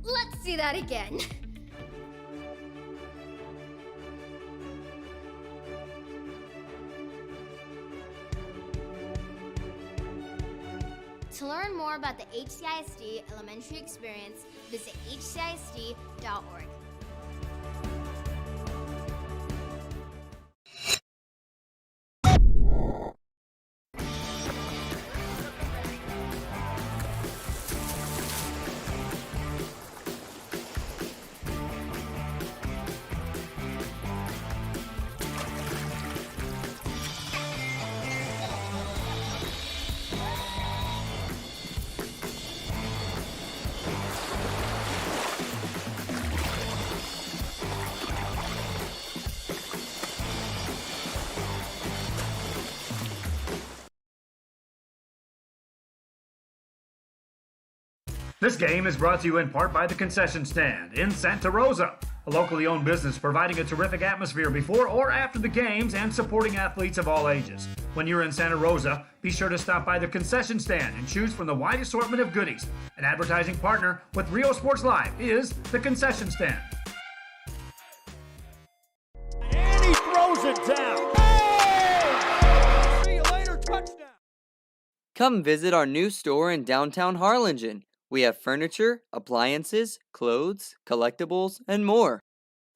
Let's see that again. To learn more about the HCISD elementary experience, visit hcisd.org. This game is brought to you in part by the Concession Stand in Santa Rosa, a locally owned business providing a terrific atmosphere before or after the games and supporting athletes of all ages. When you're in Santa Rosa, be sure to stop by the Concession Stand and choose from the wide assortment of goodies. An advertising partner with Rio Sports Live is the Concession Stand. And he throws it down. Oh! See you later, touchdown. Come visit our new store in downtown Harlingen. We have furniture, appliances, clothes, collectibles, and more.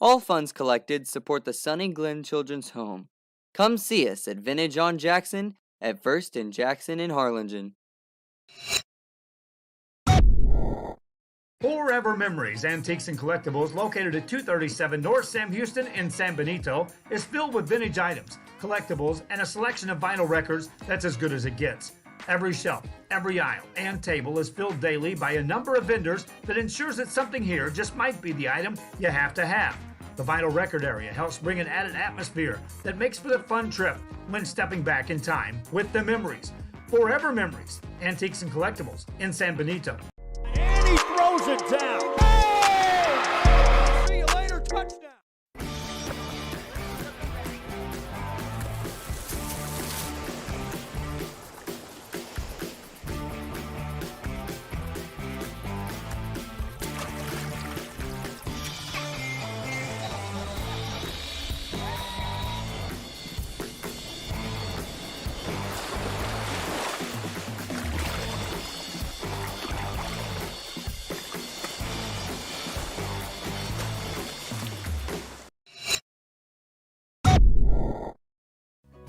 All funds collected support the Sunny Glen Children's Home. Come see us at Vintage on Jackson at First and Jackson in Harlingen. Forever Memories, Antiques and Collectibles, located at 237 North Sam Houston in San Benito, is filled with vintage items, collectibles, and a selection of vinyl records that's as good as it gets. Every shelf, every aisle, and table is filled daily by a number of vendors that ensures that something here just might be the item you have to have. The vinyl record area helps bring an added atmosphere that makes for the fun trip when stepping back in time with the memories. Forever Memories, Antiques and Collectibles in San Benito. And he throws it down. Oh! See you later, touchdown.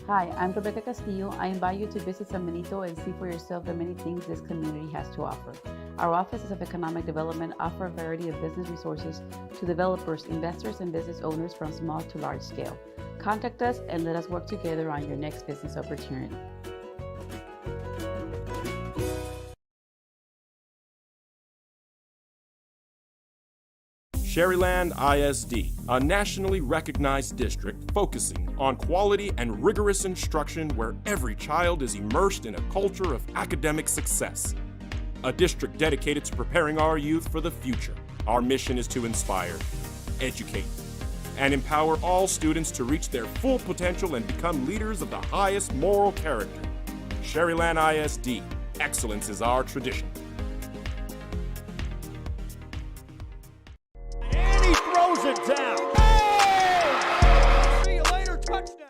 Hi, I'm Rebecca Castillo. I invite you to visit San Benito and see for yourself the many things this community has to offer. Our offices of economic development offer a variety of business resources to developers, investors, and business owners from small to large scale. Contact us and let us work together on your next business opportunity. Sherryland ISD, a nationally recognized district focusing on quality and rigorous instruction where every child is immersed in a culture of academic success. A district dedicated to preparing our youth for the future. Our mission is to inspire, educate, and empower all students to reach their full potential and become leaders of the highest moral character. Sherryland ISD, excellence is our tradition. Throws it down. Oh! See you later, touchdown.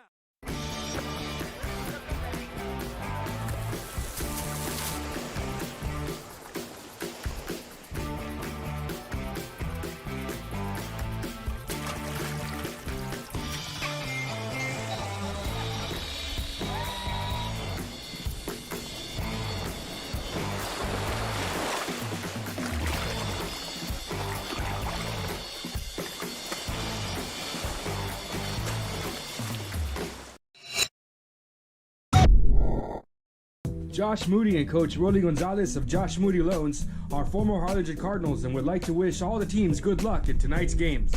Josh Moody and Coach Rolly Gonzalez of Josh Moody Loans are former Harlingen Cardinals and would like to wish all the teams good luck in tonight's games.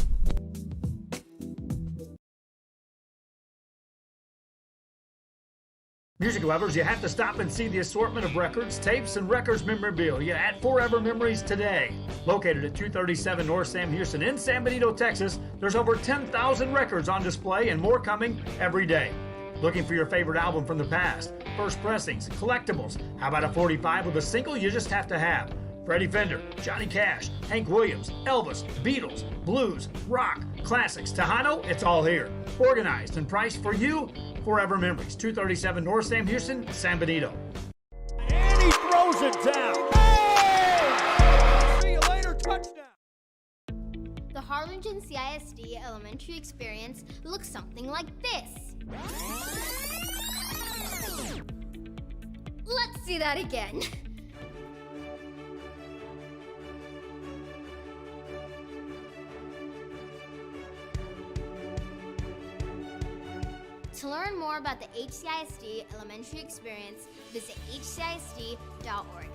Music lovers, you have to stop and see the assortment of records, tapes, and records memorabilia at Forever Memories today. Located at 237 North Sam Houston in San Benito, Texas, there's over 10,000 records on display and more coming every day. Looking for your favorite album from the past, first pressings, collectibles? How about a 45 with a single you just have to have? Freddie Fender, Johnny Cash, Hank Williams, Elvis, Beatles, blues, rock, classics, Tejano, it's all here. Organized and priced for you. Forever Memories, 237 North Sam Houston, San Benito. And he throws it down. Hey! See you later, touchdown. The Harlingen CISD elementary experience looks something like this. Let's see that again. To learn more about the HCISD elementary experience, visit hcisd.org.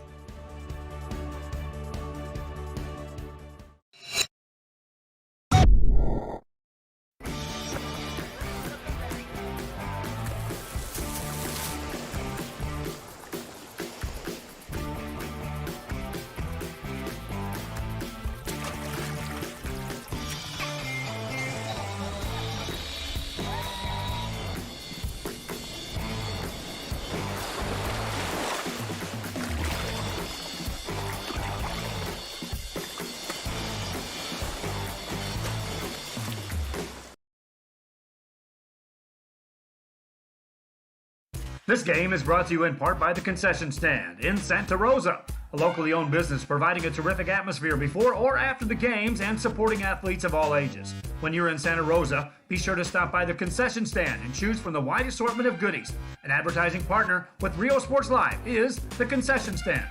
This game is brought to you in part by the Concession Stand in Santa Rosa, a locally owned business providing a terrific atmosphere before or after the games and supporting athletes of all ages. When you're in Santa Rosa, be sure to stop by the Concession Stand and choose from the wide assortment of goodies. An advertising partner with Rio Sports Live is the Concession Stand.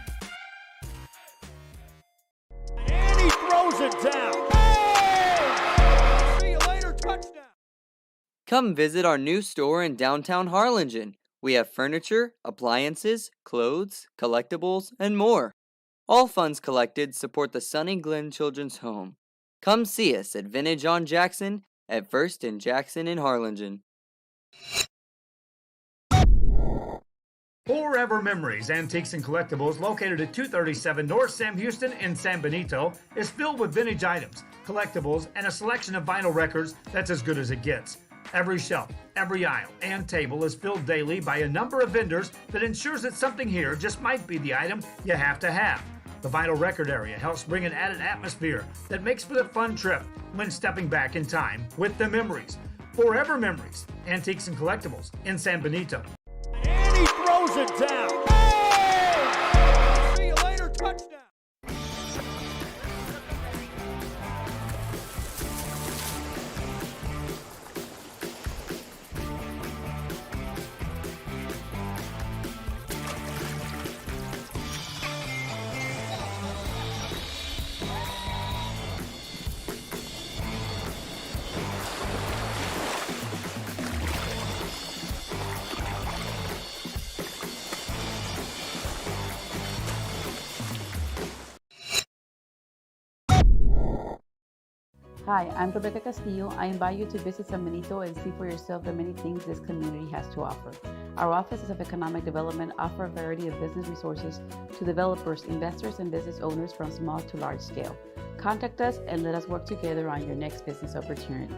And he throws it down. Hey! See you later, touchdown. Come visit our new store in downtown Harlingen. We have furniture, appliances, clothes, collectibles, and more. All funds collected support the Sunny Glen Children's Home. Come see us at Vintage on Jackson at First and Jackson in Harlingen. Forever Memories, Antiques and Collectibles, located at 237 North Sam Houston in San Benito, is filled with vintage items, collectibles, and a selection of vinyl records that's as good as it gets. Every shelf, every aisle, and table is filled daily by a number of vendors that ensures that something here just might be the item you have to have. The vinyl record area helps bring an added atmosphere that makes for the fun trip when stepping back in time with the memories. Forever Memories, Antiques and Collectibles in San Benito. And he throws it down. Hey! See you later, touchdown. Hi, I'm Rebecca Castillo. I invite you to visit San Benito and see for yourself the many things this community has to offer. Our offices of economic development offer a variety of business resources to developers, investors, and business owners from small to large scale. Contact us and let us work together on your next business opportunity.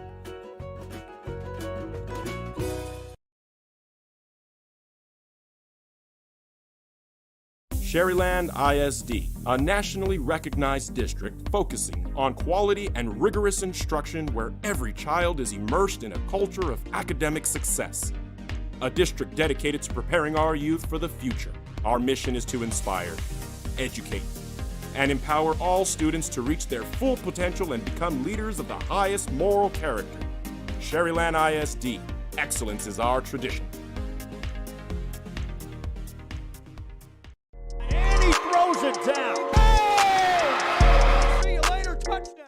Sherryland ISD, a nationally recognized district focusing on quality and rigorous instruction where every child is immersed in a culture of academic success. A district dedicated to preparing our youth for the future. Our mission is to inspire, educate, and empower all students to reach their full potential and become leaders of the highest moral character. Sherryland ISD, excellence is our tradition. Throws it down. Hey! See you later, touchdown.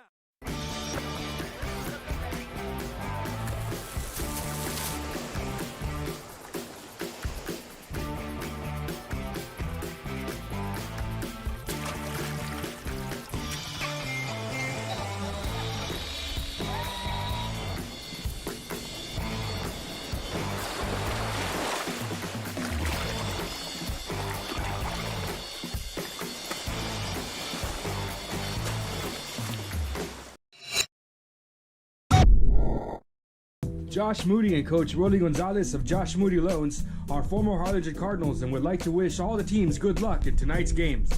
Josh Moody and Coach Rolly Gonzalez of Josh Moody Loans are former Harlingen Cardinals and would like to wish all the teams good luck in tonight's games.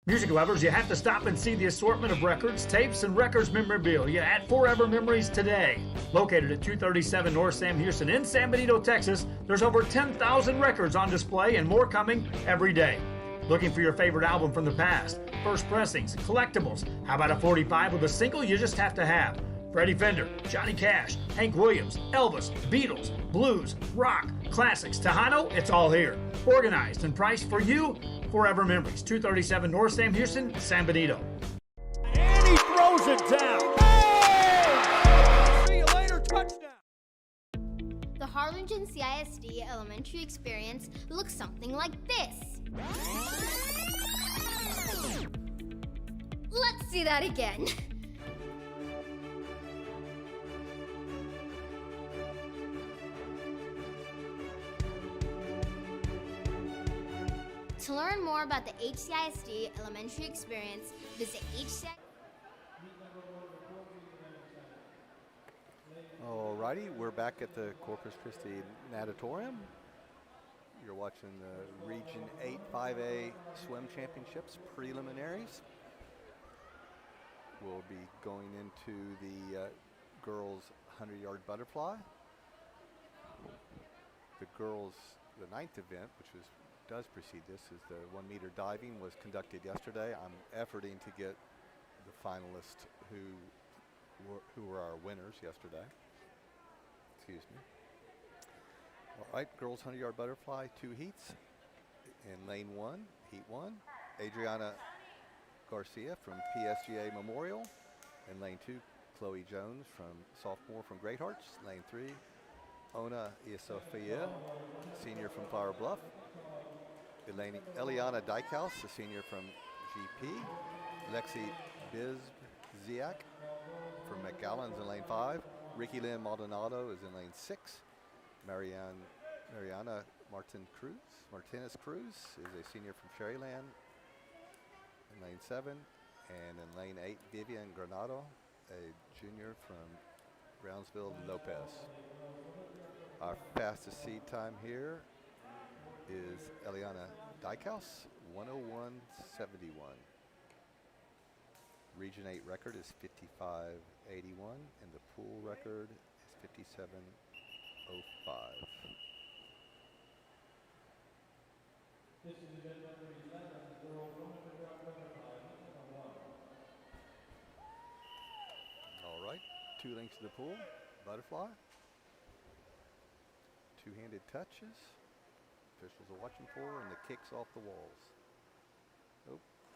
Music lovers, you have to stop and see the assortment of records, tapes, and records memorabilia at Forever Memories today. Located at 237 North Sam Houston in San Benito, Texas, there's over 10,000 records on display and more coming every day. Looking for your favorite album from the past, first pressings, collectibles, how about a 45 with a single you just have to have? Freddie Fender, Johnny Cash, Hank Williams, Elvis, Beatles, blues, rock, classics, Tejano, it's all here. Organized and priced for you. Forever Memories, 237 North Sam Houston, San Benito. And he throws it down. Oh! See you later, touchdown. The Harlingen CISD elementary experience looks something like this. Let's see that again. To learn more about the HCISD elementary experience, visit HCISD. Alrighty, we're back at the Corpus Christi Natatorium. You're watching the Region 8 5A Swim Championships preliminaries. We'll be going into the girls 100-yard butterfly. The girls, the ninth event, which does precede this, is the 1 meter diving, was conducted yesterday. I'm efforting to get the finalists who were our winners yesterday. Excuse me. All right, girls 100-yard butterfly, 2 heats. In lane 1, heat 1, Adriana Garcia from PSGA Memorial. In lane 2, Chloe Jones, sophomore from Great Hearts. Lane 3, Ona Isofia, senior from Flower Bluff. Eliana Dykhouse, a senior from GP. Lexi Bizziak from McGowan's in lane 5. Ricky Lynn Maldonado is in lane 6. Mariana Martinez Cruz is a senior from Cherryland in lane 7. And in lane 8, Vivian Granado, a junior from Brownsville Lopez. Our fastest seed time here is Eliana Dykhouse, 101.71. Region 8 record is 55.81, and the pool record is 57.05. This is event number 11, girl 100-yard butterfly, number 1. All right, 2 links to the pool, butterfly. 2-handed touches. Officials are watching for, and the kicks off the walls.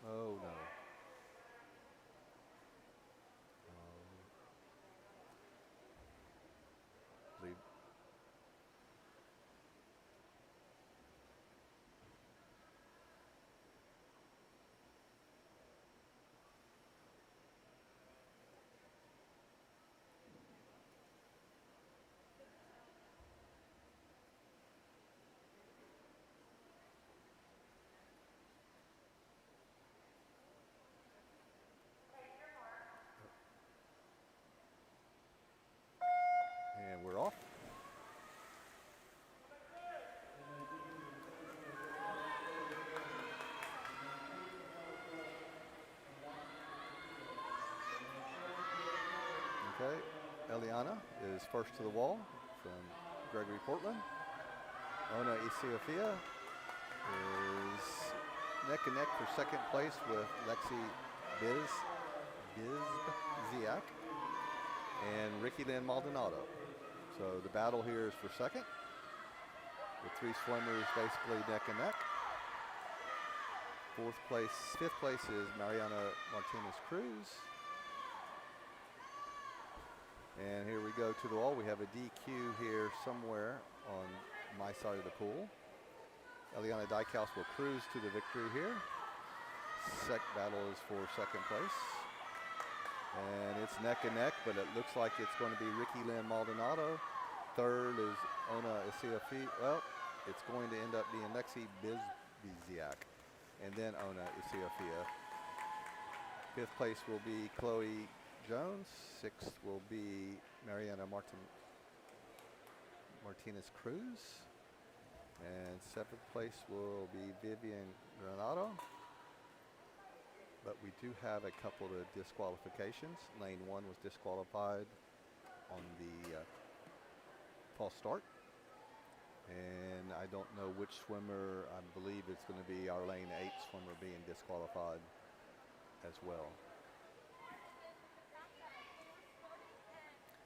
Oh no. Lead. And we're off. Okay, Eliana is first to the wall from Gregory Portland. Ona Isiofia is neck and neck for second place with Lexi Bizziak and Ricky Lynn Maldonado. So the battle here is for second, with 3 swimmers basically neck and neck. Fifth place is Mariana Martinez Cruz. And here we go to the wall. We have a DQ here somewhere on my side of the pool. Eliana Dykhouse will cruise to the victory here. Battle is for second place. And it's neck and neck, but it looks like it's going to be Ricky Lynn Maldonado. Third is Ona Isiofia. Well, it's going to end up being Lexi Bizziak, and then Ona Isiofia. Fifth place will be Chloe Jones. Sixth will be Mariana Martinez Cruz. And seventh place will be Vivian Granado. But we do have a couple of disqualifications. Lane 1 was disqualified on the false start. And I don't know which swimmer. I believe it's going to be our lane 8 swimmer being disqualified as well.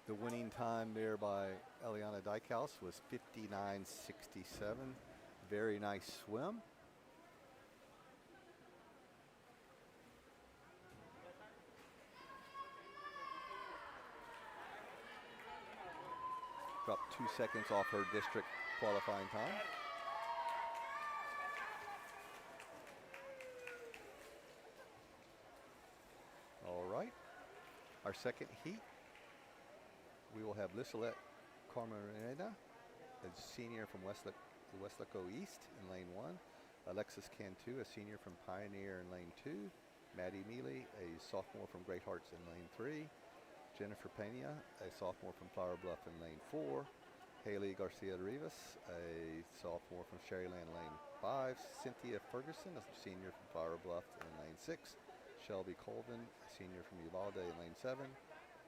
The winning time there by Eliana Dykhouse was 59.67. Very nice swim. Dropped 2 seconds off her district qualifying time. All right. Our second heat, we will have Lissalette Carmarena, a senior from Westlaco East in lane 1. Alexis Cantu, a senior from Pioneer in lane 2. Maddie Mealy, a sophomore from Great Hearts in lane 3. Jennifer Pena, a sophomore from Flower Bluff in lane 4. Haley Garcia Rivas, a sophomore from Sherryland lane 5. Cynthia Ferguson, a senior from Flower Bluff in lane 6. Shelby Colvin, a senior from Uvalde in lane 7.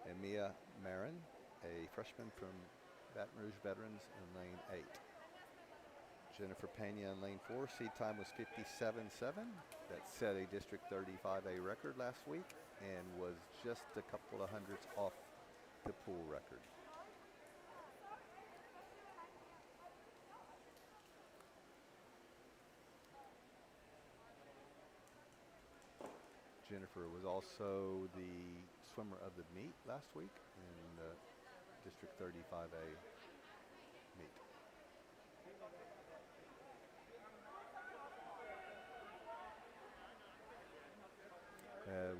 And Mia Marin, a freshman from Baton Rouge Veterans in lane 8. Jennifer Pena in lane 4, seed time was 57.7. That set a District 35A record last week and was just a couple of hundredths off the pool record. Jennifer was also the swimmer of the meet last week in the District 35A meet.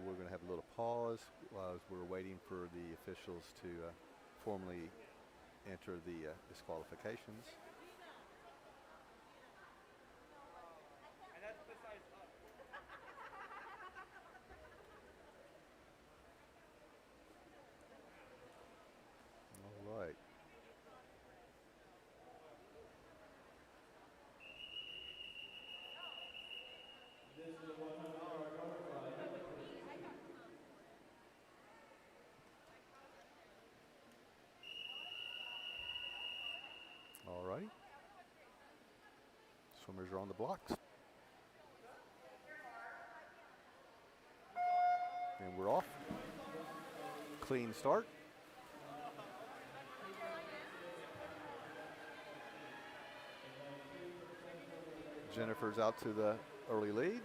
We're going to have a little pause as we're waiting for the officials to formally enter the disqualifications. All right. All right. Swimmers are on the blocks. And we're off. Clean start. Jennifer's out to the early lead.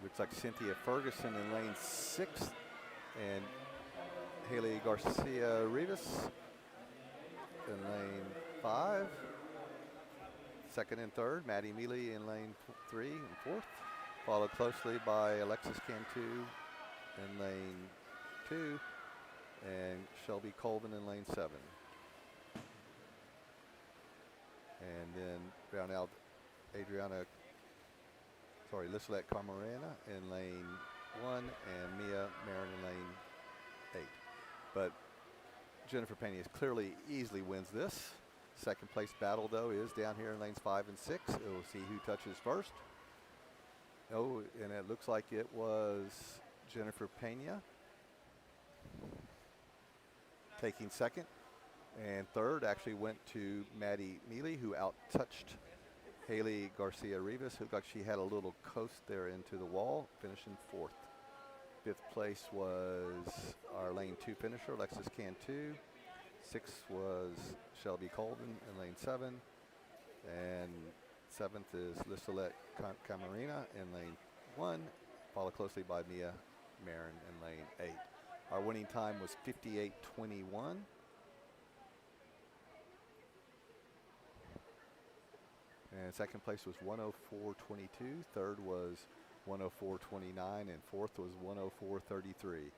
Looks like Cynthia Ferguson in lane 6 and Haley Garcia Rivas in lane 5. Second and third, Maddie Mealy in lane 3 and 4th. Followed closely by Alexis Cantu in lane 2 and Shelby Colvin in lane 7. And then round out Lissalette Camarena in lane 1 and Mia Marin in lane 8. But Jennifer Pena clearly easily wins this. Second place battle though is down here in lanes 5 and 6. We'll see who touches first. Oh, and it looks like it was Jennifer Pena taking second. And third actually went to Maddie Mealy, who out-touched Haley Garcia Rivas, who looked like she had a little coast there into the wall, finishing 4th. 5th place was our lane 2 finisher, Alexis Cantu. 6th was Shelby Colvin in lane 7. And 7th is Lissalette Camarena in lane 1, followed closely by Mia Marin in lane 8. Our winning time was 58.21. And second place was 104.22. Third was 104.29, and fourth was 104.33.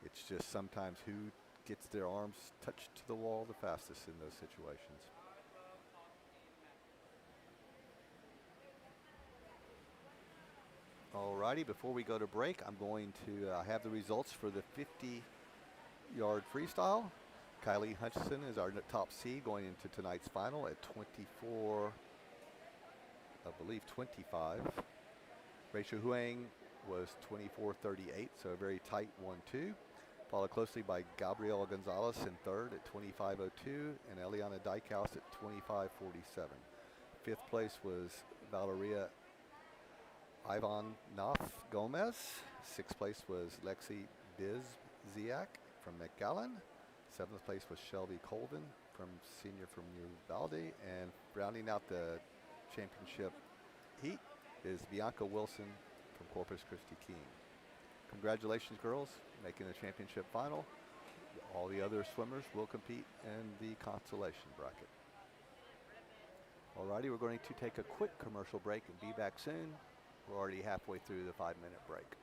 It's just sometimes who gets their arms touched to the wall the fastest in those situations. Alrighty, before we go to break, I'm going to have the results for the 50-yard freestyle. Kylie Hutchison is our top seed going into tonight's final at 24, I believe 25. Rachel Huang was 24:38, so a very tight 1-2. Followed closely by Gabriela Gonzalez in third at 25:02 and Eliana Dykhouse at 25:47. Fifth place was Valeria Ivanov Gomez. Sixth place was Lexi Bizziak from McAllen. Seventh place was Shelby Colvin senior from Uvalde. And rounding out the championship heat is Bianca Wilson from Corpus Christi King. Congratulations, girls, making the championship final. All the other swimmers will compete in the consolation bracket. Alrighty, we're going to take a quick commercial break and be back soon. We're already halfway through the 5-minute break.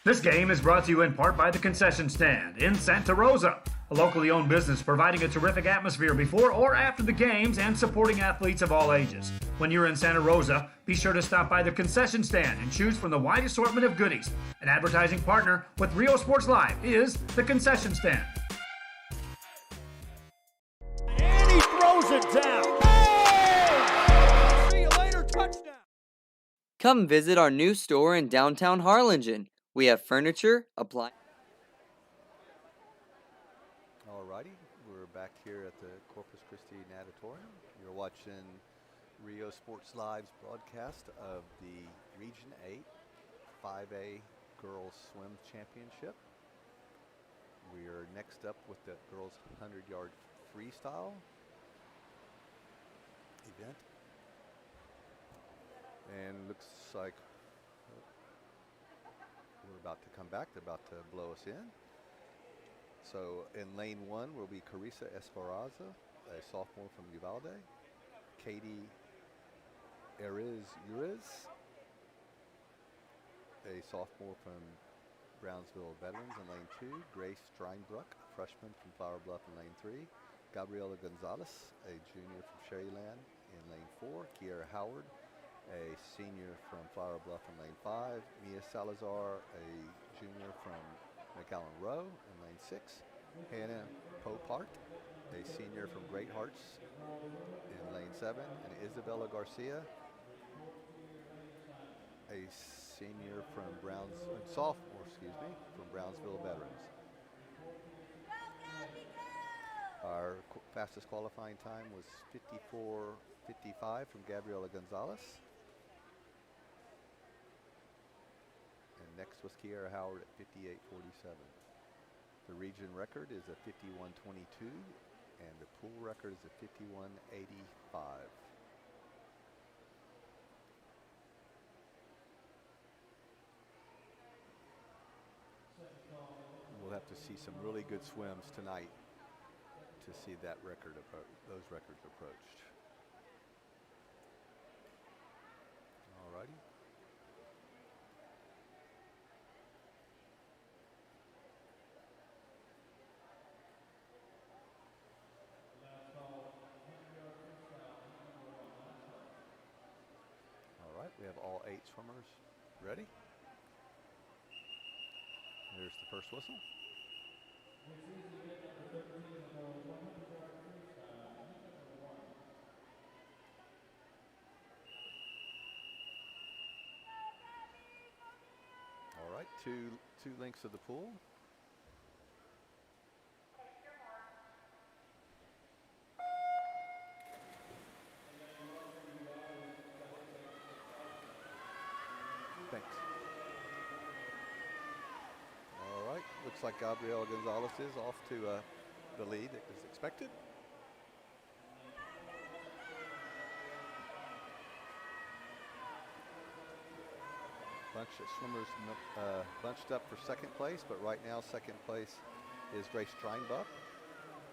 This game is brought to you in part by the Concession Stand in Santa Rosa, a locally owned business providing a terrific atmosphere before or after the games and supporting athletes of all ages. When you're in Santa Rosa, be sure to stop by the Concession Stand and choose from the wide assortment of goodies. An advertising partner with Rio Sports Live is the Concession Stand. And he throws it down. Oh! See you later, touchdown. Come visit our new store in downtown Harlingen. We have furniture, appliances. Alrighty, we're back here at the Corpus Christi Natatorium. You're watching Rio Sports Live's broadcast of the Region 8 5A Girls Swim Championship. We are next up with the girls 100-yard freestyle event. And looks like we're about to come back. They're about to blow us in. So in lane 1 will be Carissa Esperanza, a sophomore from Uvalde. Katie Uriz, a sophomore from Brownsville Veterans in lane 2. Grace Steinbruck, a freshman from Flower Bluff in lane 3. Gabriela Gonzalez, a junior from Sherryland in lane 4. Kiera Howard, a senior from Flower Bluff in lane 5. Mia Salazar, a junior from McAllen Row in lane 6. Hannah Popart, a senior from Great Hearts in lane 7. And Isabella Garcia, a senior from sophomore, from Brownsville Veterans. Our fastest qualifying time was 54:55 from Gabriela Gonzalez. And next was Kiera Howard at 58:47. The region record is a 51:22, and the pool record is a 51:85. We'll have to see some really good swims tonight to see that record those records approached. Alrighty. All right, we have all 8 swimmers ready. Here's the first whistle. All right, two lengths of the pool. Thanks. looks like Gabriela Gonzalez is off to the lead as expected. Bunch of swimmers bunched up for second place, but right now second place is Grace Steinbuck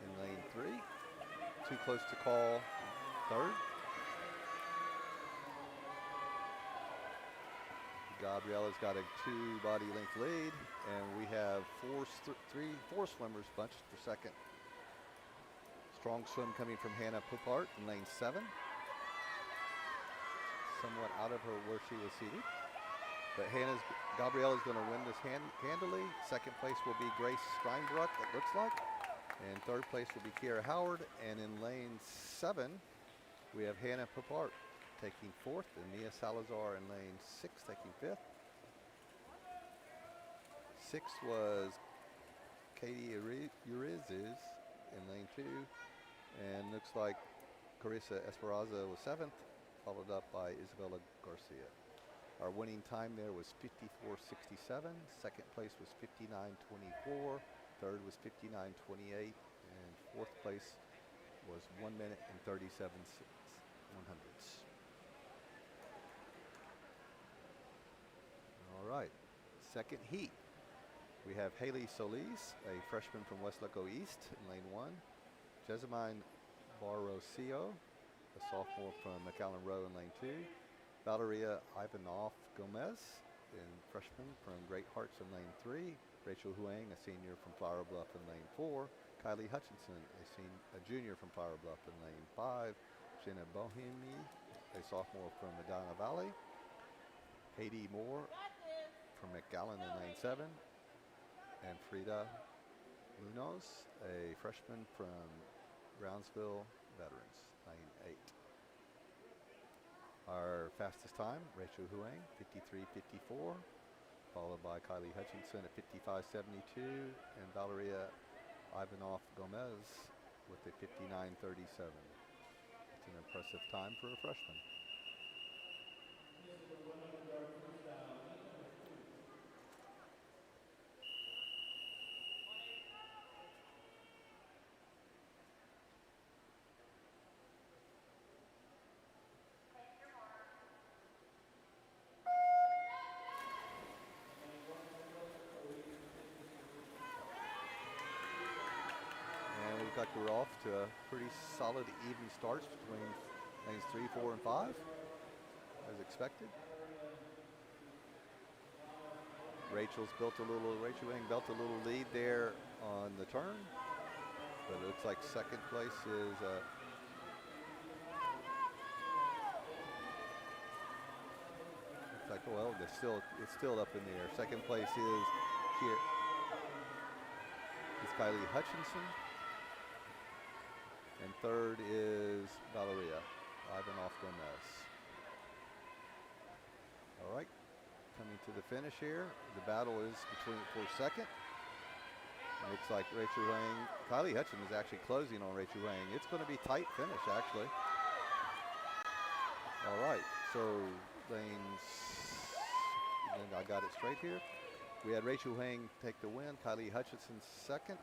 in lane 3. Too close to call third. Gabriella's got a 2 body length lead, and we have four swimmers bunched for second. Strong swim coming from Hannah Popart in lane 7. Somewhat out of her where she was seated. But Gabriella's going to win this handily. Second place will be Grace Steinbruck, it looks like. And third place will be Kiera Howard. And in lane 7, we have Hannah Popart taking 4th, and Mia Salazar in lane 6 taking 5th. 6th was Katie Urizes in lane 2. And looks like Carissa Esperanza was 7th, followed up by Isabella Garcia. Our winning time there was 54.67. Second place was 59.24. Third was 59.28. And fourth place was 1 minute and 37 100ths. All right, second heat. We have Haley Solis, a freshman from Westlaco East in lane 1. Jessamine Barrocio, a sophomore from McAllen Row in lane 2. Valeria Ivanov Gomez, a freshman from Great Hearts in lane 3. Rachel Huang, a senior from Flower Bluff in lane 4. Kylie Hutchinson, a junior from Flower Bluff in lane 5. Jenna Bohemi, a sophomore from Medina Valley. Haiti Moore from McAllen in lane 7. And Frida Munoz, a freshman from Brownsville Veterans, lane 8. Our fastest time, Rachel Huang, 53.54, followed by Kylie Hutchinson at 55.72, and Valeria Ivanov Gomez with a 59.37. It's an impressive time for a freshman. Looks like we're off to a pretty solid even starts between lanes 3, 4, and 5, as expected. Rachel Huang built a little lead there on the turn, but it looks like second place is looks like, well, it's still up in the air. Second place is here. It's Kylie Hutchinson. And third is Valeria Ivanov Gomez. All right, coming to the finish here. The battle is for second. It looks like Rachel Huang, Kylie Hutchinson is actually closing on Rachel Huang. It's going to be tight finish, actually. All right, so lanes, I got it straight here. We had Rachel Huang take the win, Kylie Hutchinson second.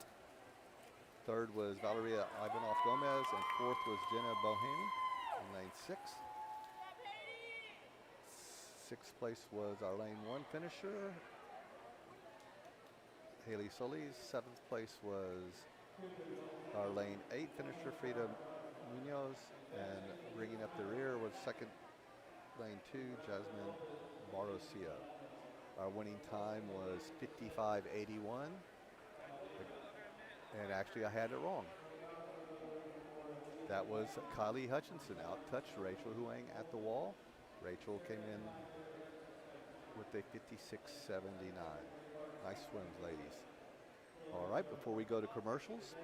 Third was Valeria Ivanov Gomez, and fourth was Jenna Bohemi in lane 6. Sixth place was our lane 1 finisher, Haley Solis. Seventh place was our lane 8 finisher, Frida Munoz. And bringing up the rear was second lane 2, Jasmine Barrocio. Our winning time was 55.81. And actually, I had it wrong. That was Kylie Hutchinson out-touched Rachel Huang at the wall. Rachel came in with a 56.79. Nice swims, ladies. All right, before we go to commercials,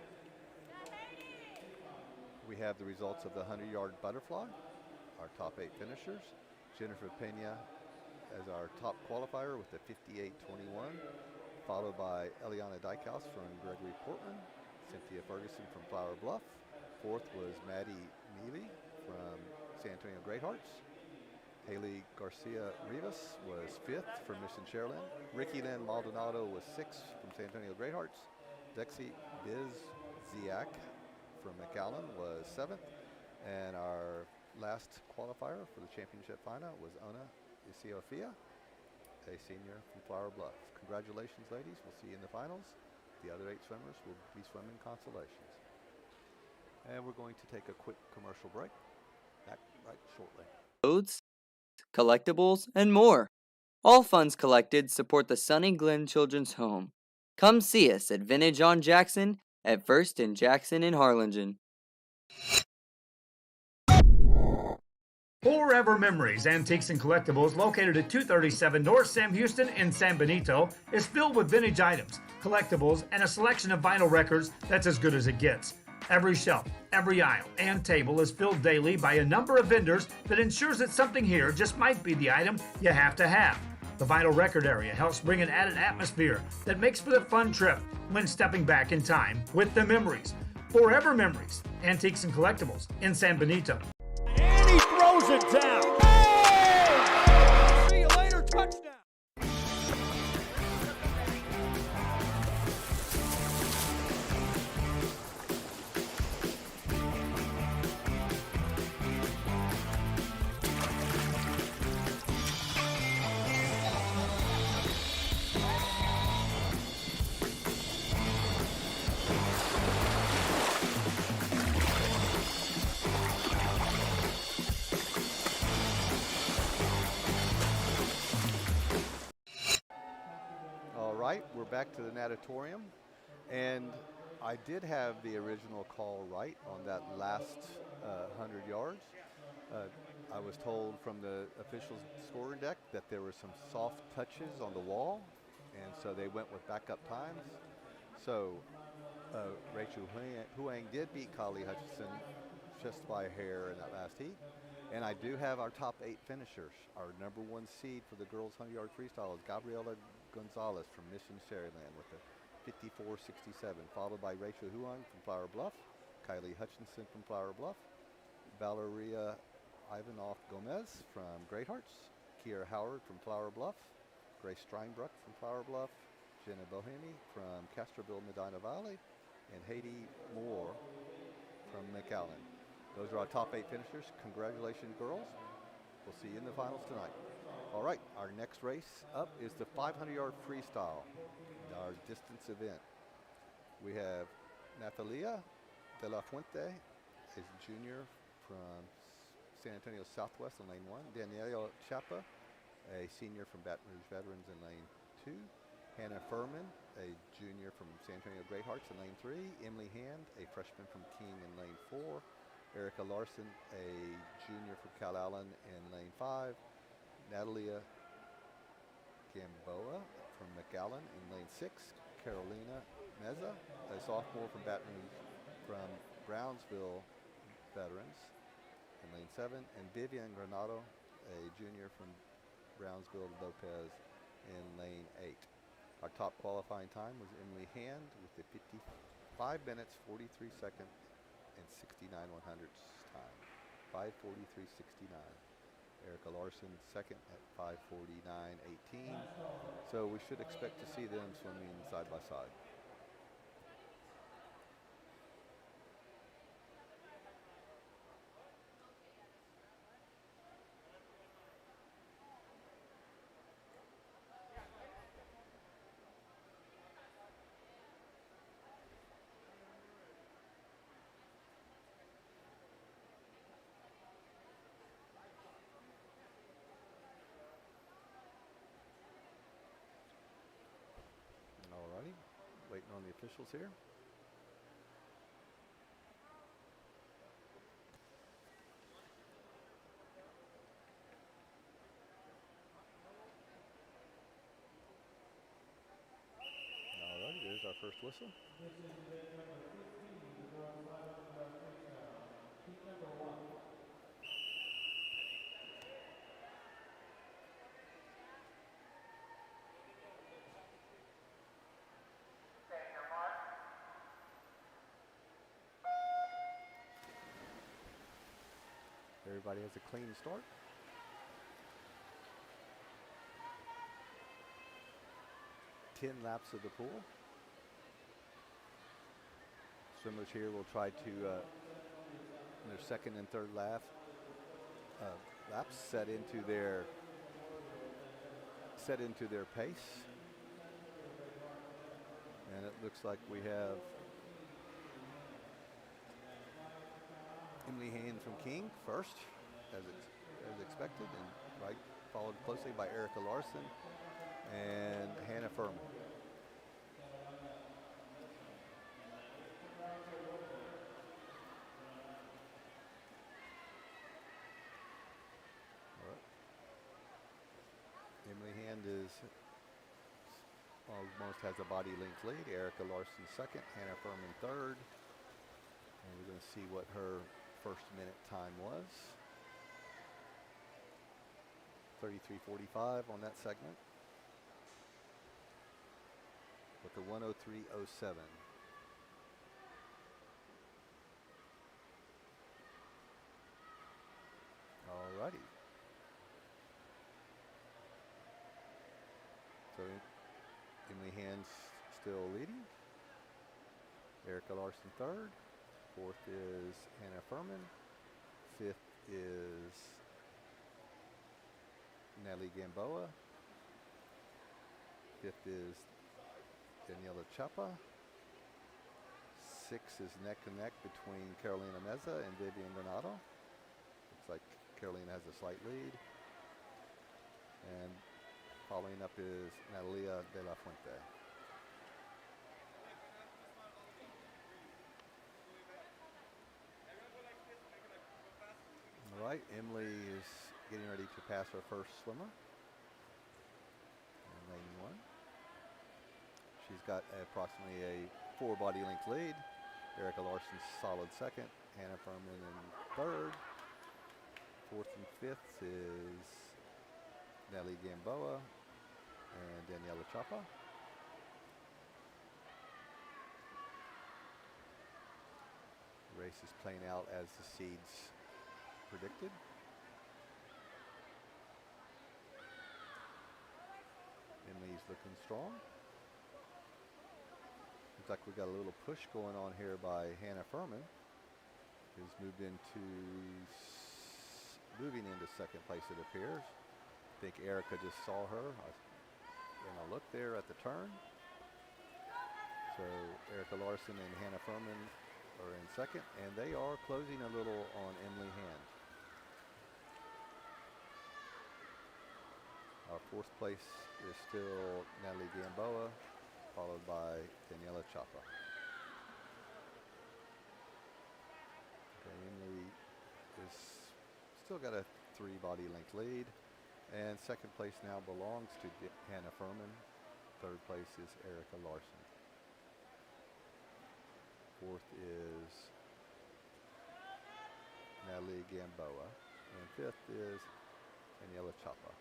we have the results of the 100-yard butterfly, our top 8 finishers. Jennifer Pena as our top qualifier with a 58.21. Followed by Eliana Dykehouse from Gregory Portland, Cynthia Ferguson from Flower Bluff. Fourth was Maddie Neely from San Antonio Great Hearts. Haley Garcia Rivas was 5th from Mission Sharyland. Ricky Lynn Maldonado was 6th from San Antonio Greathearts. Dexy Bizziak from McAllen was 7th. And our last qualifier for the championship final was Ona Isiofia, a senior from Flower Bluff. Congratulations, ladies. We'll see you in the finals. The other 8 swimmers will be swimming consolations. And we're going to take a quick commercial break. Back right shortly. Clothes, collectibles, and more. All funds collected support the Sunny Glen Children's Home. Come see us at Vintage on Jackson at First and Jackson in Harlingen. Forever Memories, Antiques and Collectibles, located at 237 North Sam Houston in San Benito, is filled with vintage items, collectibles, and a selection of vinyl records that's as good as it gets. Every shelf, every aisle, and table is filled daily by a number of vendors that ensures that something here just might be the item you have to have. The vinyl record area helps bring an added atmosphere that makes for the fun trip when stepping back in time with the memories. Forever Memories, Antiques and Collectibles in San Benito. And he throws it down. Oh! See you later, touchdown. We're back to the natatorium, and I did have the original call right on that last 100 yards. I was told from the official scoring deck that there were some soft touches on the wall, and so they went with backup times. So Rachel Huang did beat Kali Hutchinson just by a hair in that last heat. And I do have our top 8 finishers. Our number 1 seed for the girls 100-yard freestyle is Gabriela Gonzalez from Mission Sharyland with a 54.67, followed by Rachel Huang from Flower Bluff, Kylie Hutchinson from Flower Bluff, Valeria Ivanoff Gomez from Greathearts, Kiera Howard from Flower Bluff, Grace Steinbruck from Flower Bluff, Jenna Bohemi from Castroville, Medina Valley, and Haiti Moore from McAllen. Those are our top 8 finishers. Congratulations, girls. We'll see you in the finals tonight. All right, our next race up is the 500-yard freestyle, our distance event. We have Natalia De La Fuente, a junior from San Antonio Southwest in lane 1. Daniela Chapa, a senior from Baton Rouge Veterans in lane 2. Hannah Furman, a junior from San Antonio Greathearts in lane 3. Emily Hand, a freshman from King in lane 4. Erica Larson, a junior from Cal Allen in lane 5. Natalia Gamboa from McAllen in lane 6. Carolina Meza, a sophomore from Baton Rouge from Brownsville Veterans in lane 7. And Vivian Granado, a junior from Brownsville Lopez in lane 8. Our top qualifying time was Emily Hand with a 55 minutes, 43 seconds, and 69/100 time. 5:43.69. Erica Larson second at 5:49.18. So we should expect to see them swimming side by side. Waiting on the officials here. Alrighty, there's our first whistle. Everybody has a clean start. 10 laps of the pool. Swimmers here will try to, in their second and third laps, set into their pace. And it looks like we have Emily Hand from King first, as expected, and right followed closely by Erica Larson and Hannah Furman. Emily Hand almost has a body length lead. Erica Larson second, Hannah Furman third. And we're going to see what her first minute time was. 33:45 on that segment. With the 1:03:07. Alrighty. So Emily Hand's still leading. Erica Larson third. Fourth is Hannah Furman. Fifth is Natalie Gamboa. Fifth is Daniela Chapa. Sixth is neck and neck between Carolina Meza and Vivian Donato. Looks like Carolina has a slight lead. And following up is Natalia de la Fuente. All right, Emily is getting ready to pass her first swimmer in lane one. She's got approximately a 4 body length lead. Erica Larson solid second. Hannah Furman in third. Fourth and fifth is Nelly Gamboa and Daniela Chapa. The race is playing out as the seeds predicted. Emily's looking strong. Looks like we got a little push going on here by Hannah Furman, who's moving into second place, it appears. I think Erica just saw her in a look there at the turn. So Erica Larson and Hannah Furman are in second, and they are closing a little on Emily Hand. Our fourth place is still Natalie Gamboa, followed by Daniela Chapa. Okay, Emily is still got a 3 body length lead, and second place now belongs to Hannah Furman. Third place is Erica Larson. Fourth is Natalie Gamboa, and fifth is Daniela Chapa.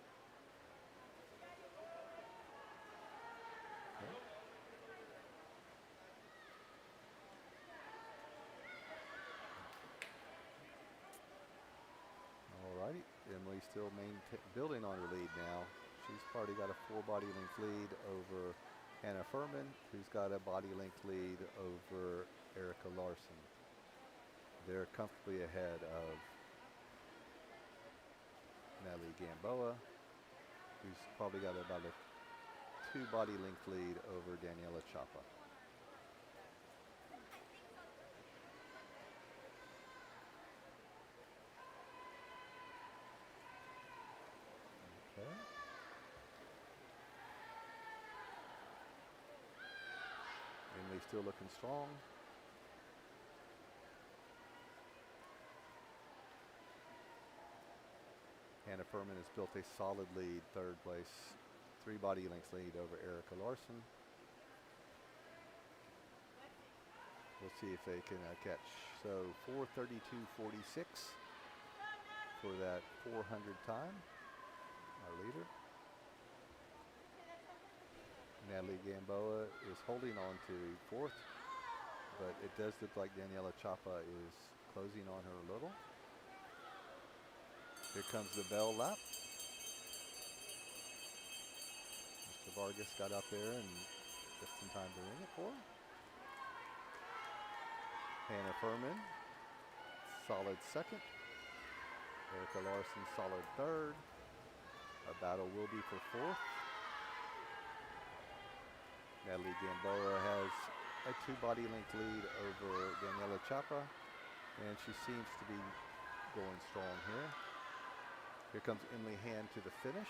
Alrighty, Emily's still building on her lead now. She's already got a 4 body length lead over Hannah Furman, who's got a body length lead over Erica Larson. They're comfortably ahead of Natalie Gamboa, who's probably got about a 2 body length lead over Daniela Chapa. Okay. Emily still looking strong. Hannah Furman has built a solid lead, third place, 3 body lengths lead over Erica Larson. We'll see if they can catch. So 4:32:46 for that 400 time. Our leader. Natalie Gamboa is holding on to fourth, but it does look like Daniela Chapa is closing on her a little. Here comes the bell lap. Mr. Vargas got out there and just in time to ring it for her. Hannah Furman, solid second. Erica Larson, solid third. Our battle will be for fourth. Natalie Gamboa has a 2 body length lead over Daniela Chapa, and she seems to be going strong here. Here comes Emily Hand to the finish.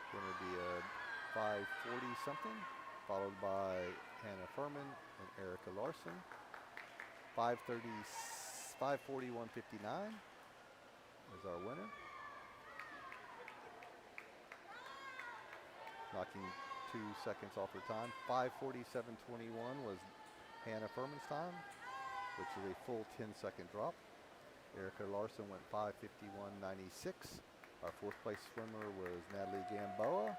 Going to be a 5:40 something, followed by Hannah Furman and Erica Larson. 5:41.59 is our winner. Knocking 2 seconds off her time. 5:47.21 was Hannah Furman's time, which is a full 10-second drop. Erica Larson went 5:51.96. Our 4th place swimmer was Natalie Gamboa.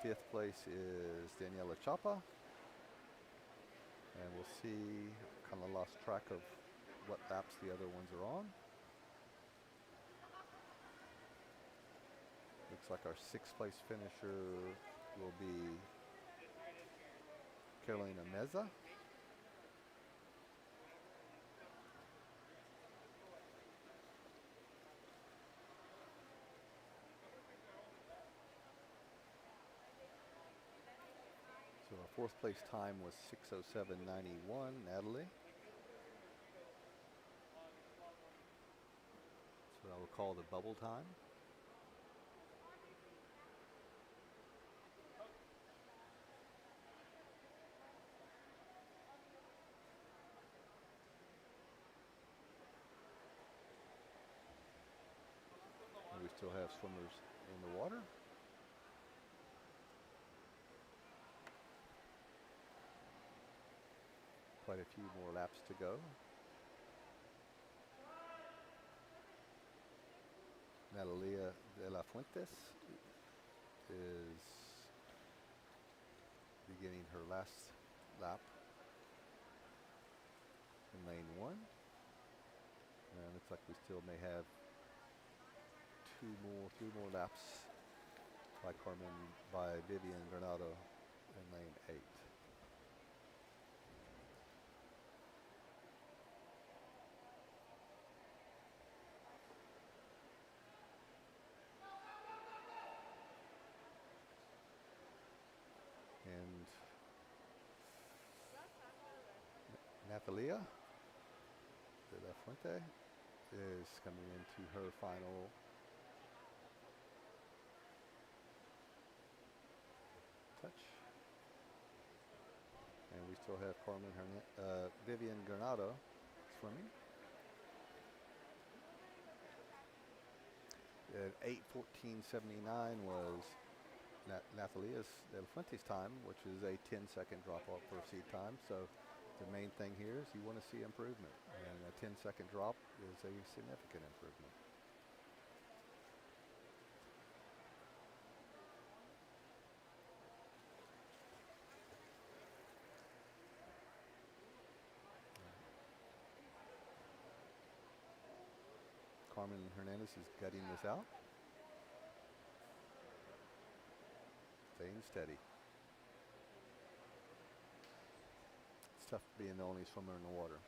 5th place is Daniela Chapa. And we'll see, kind of lost track of what laps the other ones are on. Looks like our 6th place finisher will be Carolina Meza. So our 4th place time was 6:07.91, Natalie. That's what I would call the bubble time. And we still have swimmers in the water. Quite a few more laps to go. Natalia de la Fuentes is beginning her last lap in lane 1. And it looks like we still may have 3 more laps by Vivian Granado in lane 8. And Natalia de la Fuente is coming into her final touch. And we still have Vivian Granado swimming. At 8:14.79 was Natalia's de la Fuente's time, which is a 10-second drop off for seed time. So the main thing here is you want to see improvement, and a 10-second drop is a significant improvement. Carmen Hernandez is gutting this out. Staying steady. It's tough being the only swimmer in the water.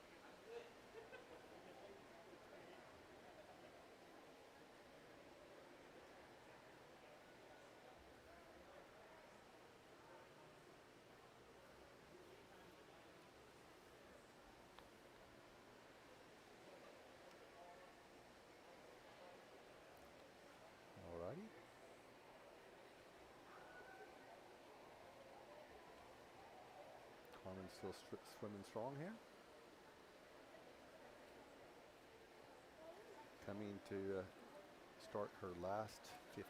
Alrighty. Carmen's still swimming strong here. Coming to start her last 50.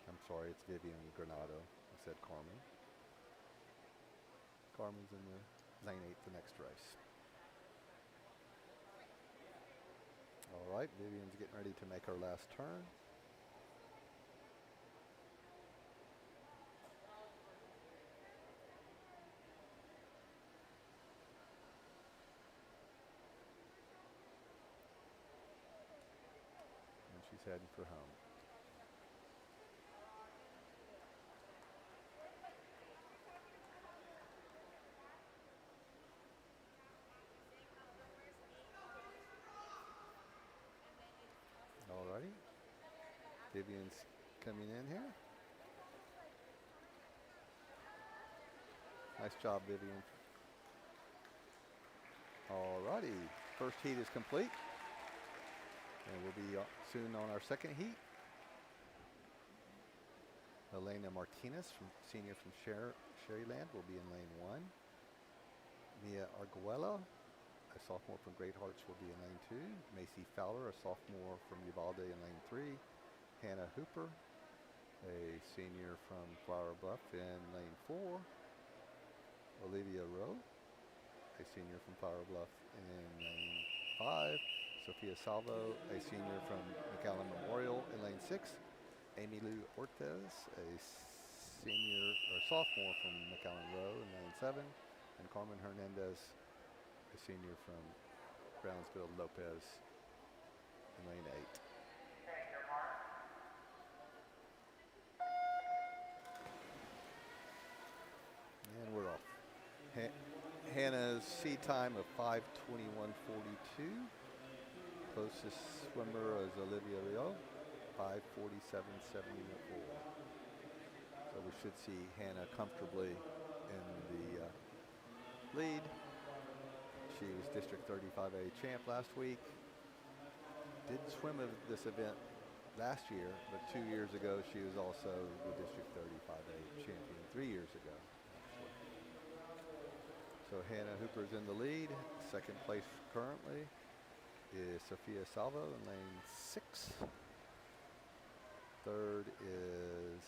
I'm sorry, it's Vivian Granado. I said Carmen. Carmen's in the lane 8 the next race. All right, Vivian's getting ready to make her last turn. And she's heading for home. Alrighty, Vivian's coming in here. Nice job, Vivian. Alrighty, first heat is complete. And we'll be soon on our second heat. Elena Martinez, senior from Sherryland, will be in lane 1. Mia Arguello, a sophomore from Great Hearts, will be in lane 2. Macy Fowler, a sophomore from Uvalde, in lane 3. Hannah Hooper, a senior from Flower Bluff, in lane 4. Olivia Rowe, a senior from Flower Bluff, in lane 5. Sophia Salvo, a senior from McAllen Memorial, in lane 6. Amy Lou Ortez, a sophomore from McAllen Row, in lane 7. And Carmen Hernandez, a senior from Brownsville Lopez, in lane 8. And we're off. Hannah's seed time of 5:21.42. Closest swimmer is Olivia Rio, 5:47.74. So we should see Hannah comfortably in the lead. She was District 35A champ last week. Did swim of this event last year, but 2 years ago she was also the District 35A champion 3 years ago. So Hannah Hooper's in the lead. Second place currently is Sophia Salvo in lane 6. Third is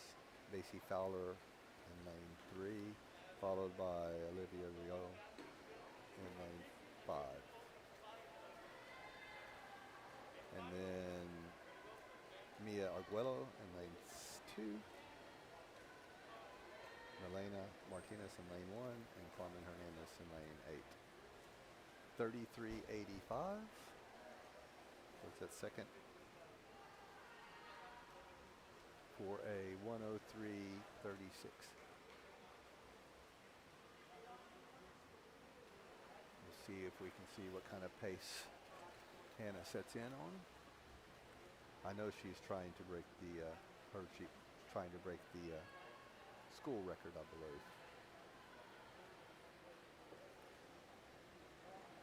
Macy Fowler in lane 3, followed by Olivia Rio in lane 5. And then Mia Arguello in lane 2. Elena Martinez in lane 1 and Carmen Hernandez in lane 8. 33.85. What's that second? For a 103.36. We'll see if we can see what kind of pace Hannah sets in on. I know she's trying to break the school record, I believe.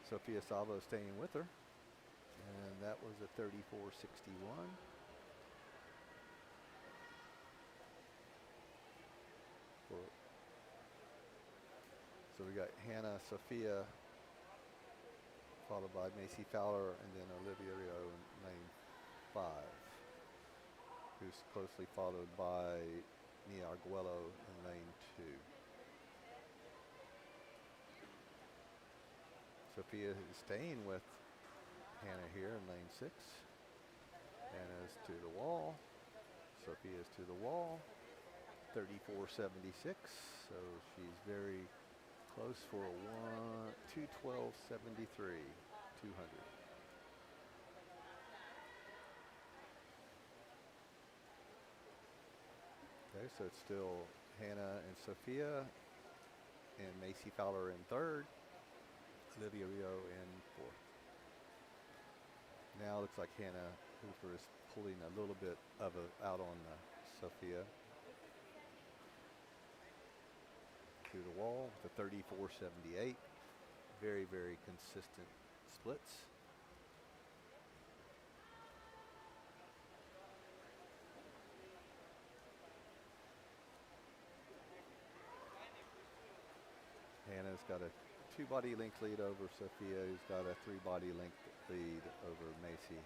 Sophia Salvo staying with her, and that was a 34.61. So we got Hannah, Sophia, followed by Macy Fowler, and then Olivia Rio in lane 5, who's closely followed by Mia Arguello in lane 2. Sophia is staying with Hannah here in lane 6. Hannah's to the wall. Sophia's to the wall. 34.76. So she's very close for a 2:12.73. 200. Okay, so it's still Hannah and Sophia and Macy Fowler in 3rd. Olivia Rio in 4th. Now it looks like Hannah Hooper is pulling a little bit of out on Sophia. To the wall with a 34.78. Very, very consistent splits. Hannah's got a 2 body length lead over Sophia, who's got a 3 body length lead over Macy.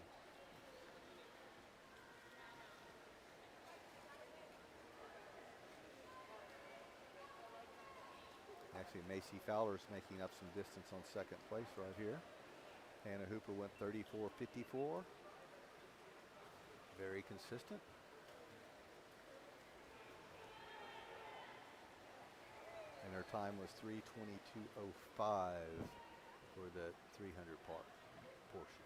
Actually, Macy Fowler's making up some distance on 2nd place right here. Hannah Hooper went 34.54. Very consistent. And her time was 3:22.05 for the 300 part portion.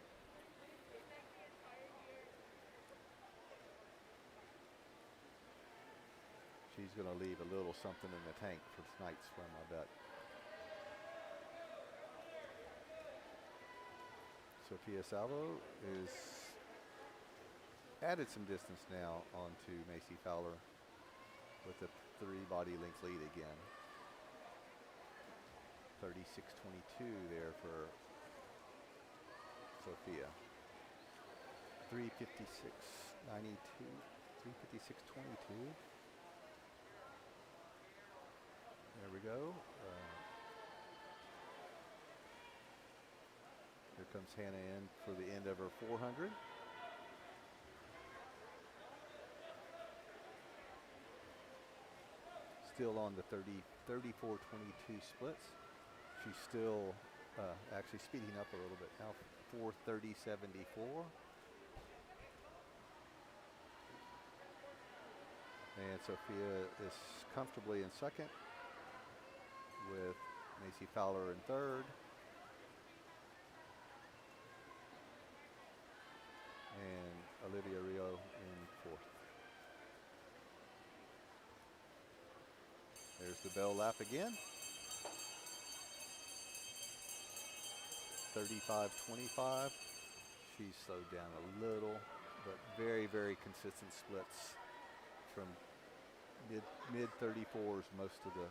She's going to leave a little something in the tank for tonight's swim, I bet. Sophia Salvo is added some distance now onto Macy Fowler with a 3 body length lead again. 36.22 there for Sophia. 3:56.92, 3:56.22. There we go. Here comes Hannah in for the end of her 400. Still on the 34.22 splits. She's still actually speeding up a little bit now. 4:30.74. And Sophia is comfortably in second, with Macy Fowler in third. And Olivia Rio in fourth. There's the bell lap again. 35.25. She's slowed down a little, but very, very consistent splits from mid 34s most of the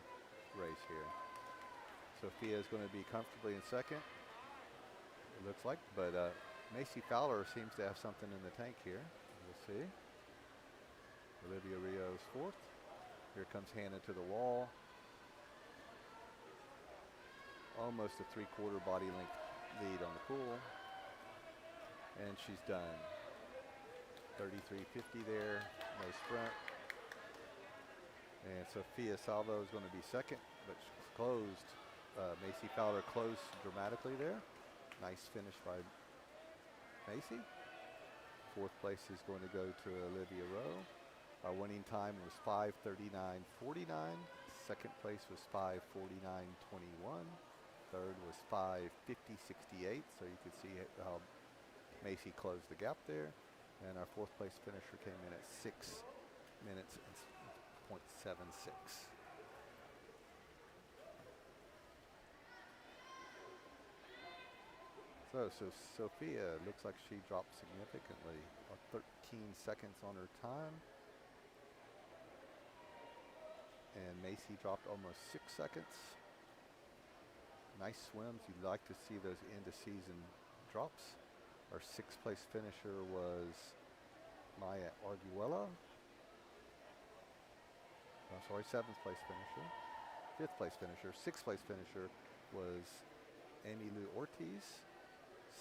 race here. Sophia is going to be comfortably in second, it looks like, but Macy Fowler seems to have something in the tank here. We'll see. Olivia Rio's fourth. Here comes Hannah to the wall. Almost a 3/4 body length lead on the pool. And she's done. 33.50 there, no sprint. And Sophia Salvo is going to be second, but she's closed. Macy Fowler closed dramatically there. Nice finish by Macy. Fourth place is going to go to Olivia Rowe. Our winning time was 5:39.49. Second place was 5:49.21. Third was 5:50.68. So you can see how Macy closed the gap there. And our fourth place finisher came in at 6 minutes and 0.76. So Sophia looks like she dropped significantly, 13 seconds on her time. And Macy dropped almost 6 seconds. Nice swims. You'd like to see those end of season drops. Our sixth place finisher was Maya Arguello. I'm sorry, seventh place finisher. Fifth place finisher. Sixth place finisher was Amy Lou Ortiz.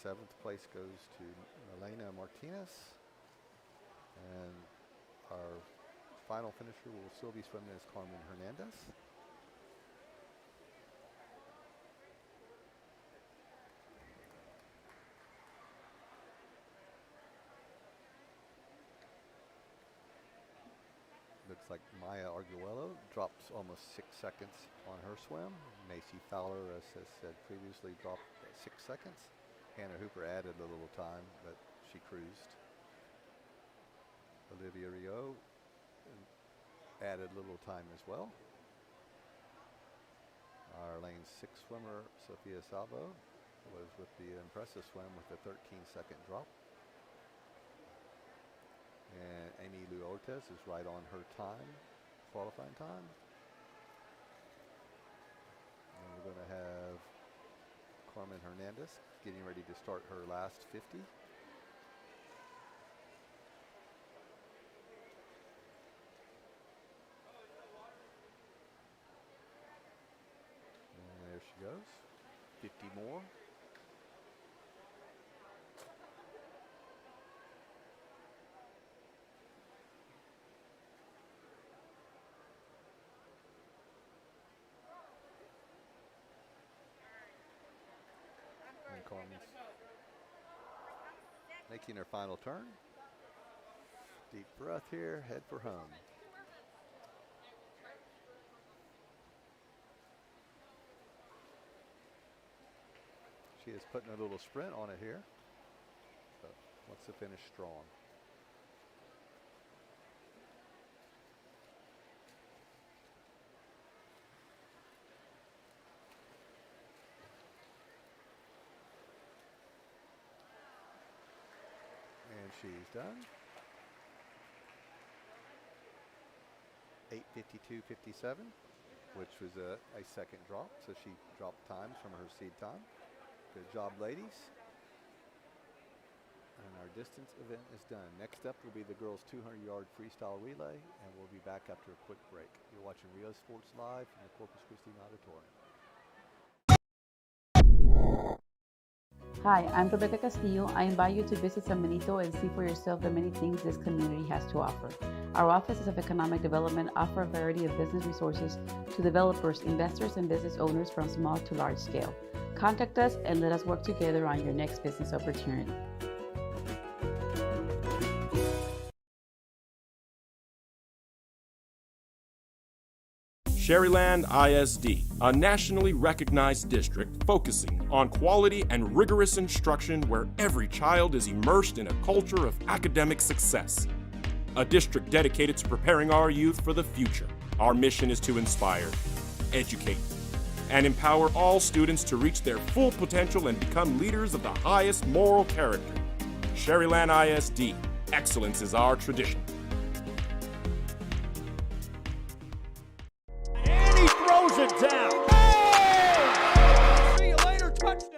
Seventh place goes to Elena Martinez. And our final finisher will still be swimming as Carmen Hernandez. Looks like Maya Arguello drops almost 6 seconds on her swim. Macy Fowler, as I said previously, dropped 6 seconds. Hannah Hooper added a little time, but she cruised. Olivia Rio added little time as well. Our lane 6 swimmer, Sophia Salvo, was with the impressive swim with a 13-second drop. And Amy Lou Ortiz is right on her time, qualifying time. And we're going to have Carmen Hernandez getting ready to start her last 50. And there she goes, 50 more. Carmen's making her final turn. Deep breath here, head for home. She is putting a little sprint on it here. So wants to finish strong. And she's done. 8:52.57, which was a second drop, so she dropped times from her seed time. Good job, ladies. And our distance event is done. Next up will be the girls' 200-yard freestyle relay, and we'll be back after a quick break. You're watching Rio Sports Live from the Corpus Christi Auditorium. Hi, I'm Rebecca Castillo. I invite you to visit San Benito and see for yourself the many things this community has to offer. Our offices of economic development offer a variety of business resources to developers, investors, and business owners from small to large scale. Contact us and let us work together on your next business opportunity. Sherryland ISD, a nationally recognized district focusing on quality and rigorous instruction where every child is immersed in a culture of academic success. A district dedicated to preparing our youth for the future. Our mission is to inspire, educate, and empower all students to reach their full potential and become leaders of the highest moral character. Sherryland ISD, excellence is our tradition. And he throws it down. Oh! See you later, touchdown.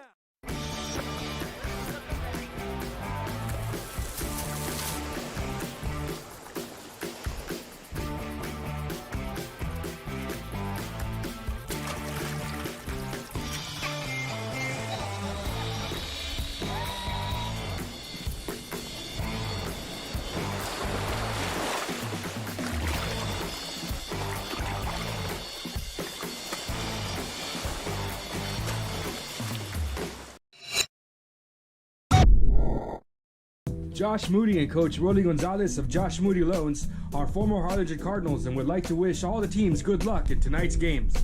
Josh Moody and Coach Rolly Gonzalez of Josh Moody Loans are former Harlingen Cardinals and would like to wish all the teams good luck in tonight's games.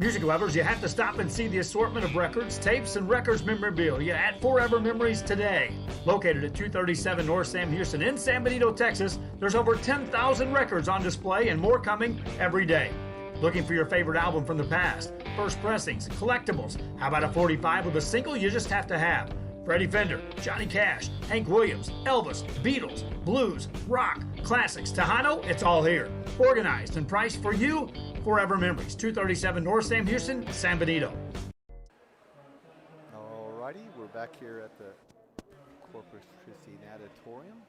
Music lovers, you have to stop and see the assortment of records, tapes, and records memorabilia at Forever Memories today. Located at 237 North Sam Houston in San Benito, Texas, there's over 10,000 records on display and more coming every day. Looking for your favorite album from the past, first pressings, collectibles? How about a 45 with a single you just have to have? Freddie Fender, Johnny Cash, Hank Williams, Elvis, Beatles, blues, rock, classics, Tejano, it's all here. Organized and priced for you. Forever Memories, 237 North Sam Houston, San Benito. Alrighty, we're back here at the Corpus Christi Auditorium,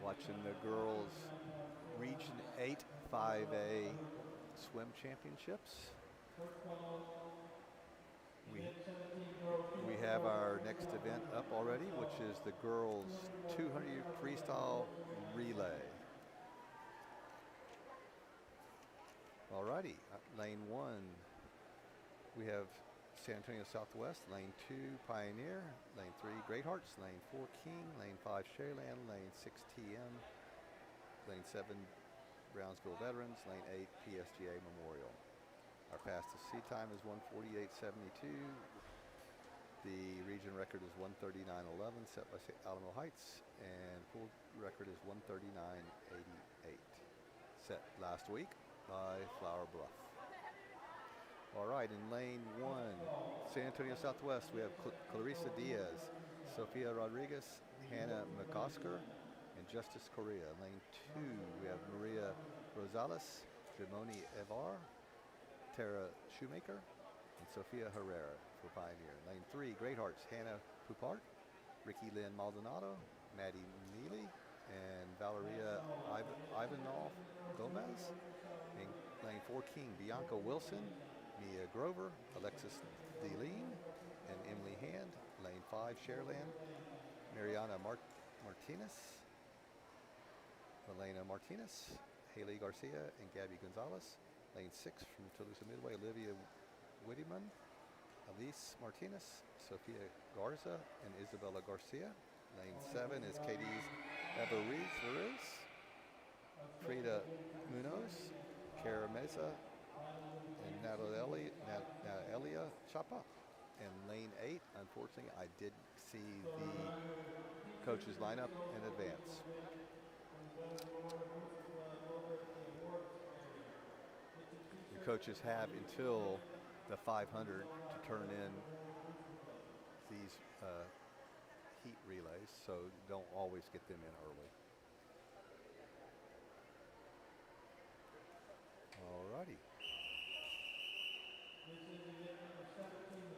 watching the girls' Region 8 5A swim championships. We have our next event up already, which is the girls' 200 freestyle relay. Alrighty, lane 1, we have San Antonio Southwest, lane 2, Pioneer, lane 3, Great Hearts, lane 4, King, lane 5, Sherryland, lane 6, TM, lane 7, Brownsville Veterans, lane 8, PSGA Memorial. Our fastest seat time is 1:48.72. The region record is 1:39.11, set by Alamo Heights, and pool record is 1:39.88, set last week by Flower Bluff. All right, in lane 1, San Antonio Southwest, we have Clarissa Diaz, Sofia Rodriguez, Hannah McOsker, and Justice Correa. Lane 2, we have Maria Rosales, Jimoni Evar, Tara Shoemaker, and Sofia Herrera for Pioneer. Lane 3, Great Hearts, Hannah Poupart, Ricky Lynn Maldonado, Maddie Neely, and Valeria Ivanov Gomez. In lane 4, King, Bianca Wilson, Mia Grover, Alexis DeLean, and Emily Hand. Lane 5, Sherland, Mariana Martinez, Elena Martinez, Haley Garcia, and Gabby Gonzalez. Lane 6 from Toulouse Midway, Olivia Whittyman, Elise Martinez, Sofia Garza, and Isabella Garcia. Lane 7 is Katie's Everez, Frida Munoz, Cara Mesa, and Natalia Chapa. And lane 8, unfortunately, I did see the coaches lineup in advance. The coaches have until the 500 to turn in these heat relays, so don't always get them in early. Alrighty.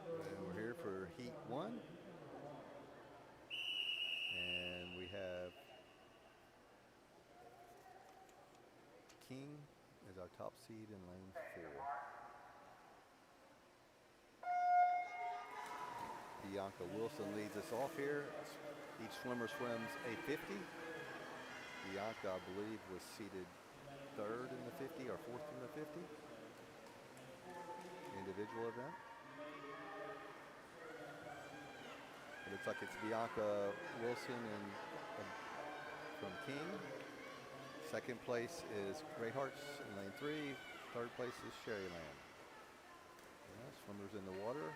And we're here for heat 1. And we have King as our top seed in lane 4. Bianca Wilson leads us off here. Each swimmer swims a 50. Bianca, I believe, was seated 3rd in the 50 or 4th in the 50. Individual event. It looks like it's Bianca Wilson and from King. 2nd place is Great Hearts in lane 3. 3rd place is Sherryland. Yeah, swimmers in the water.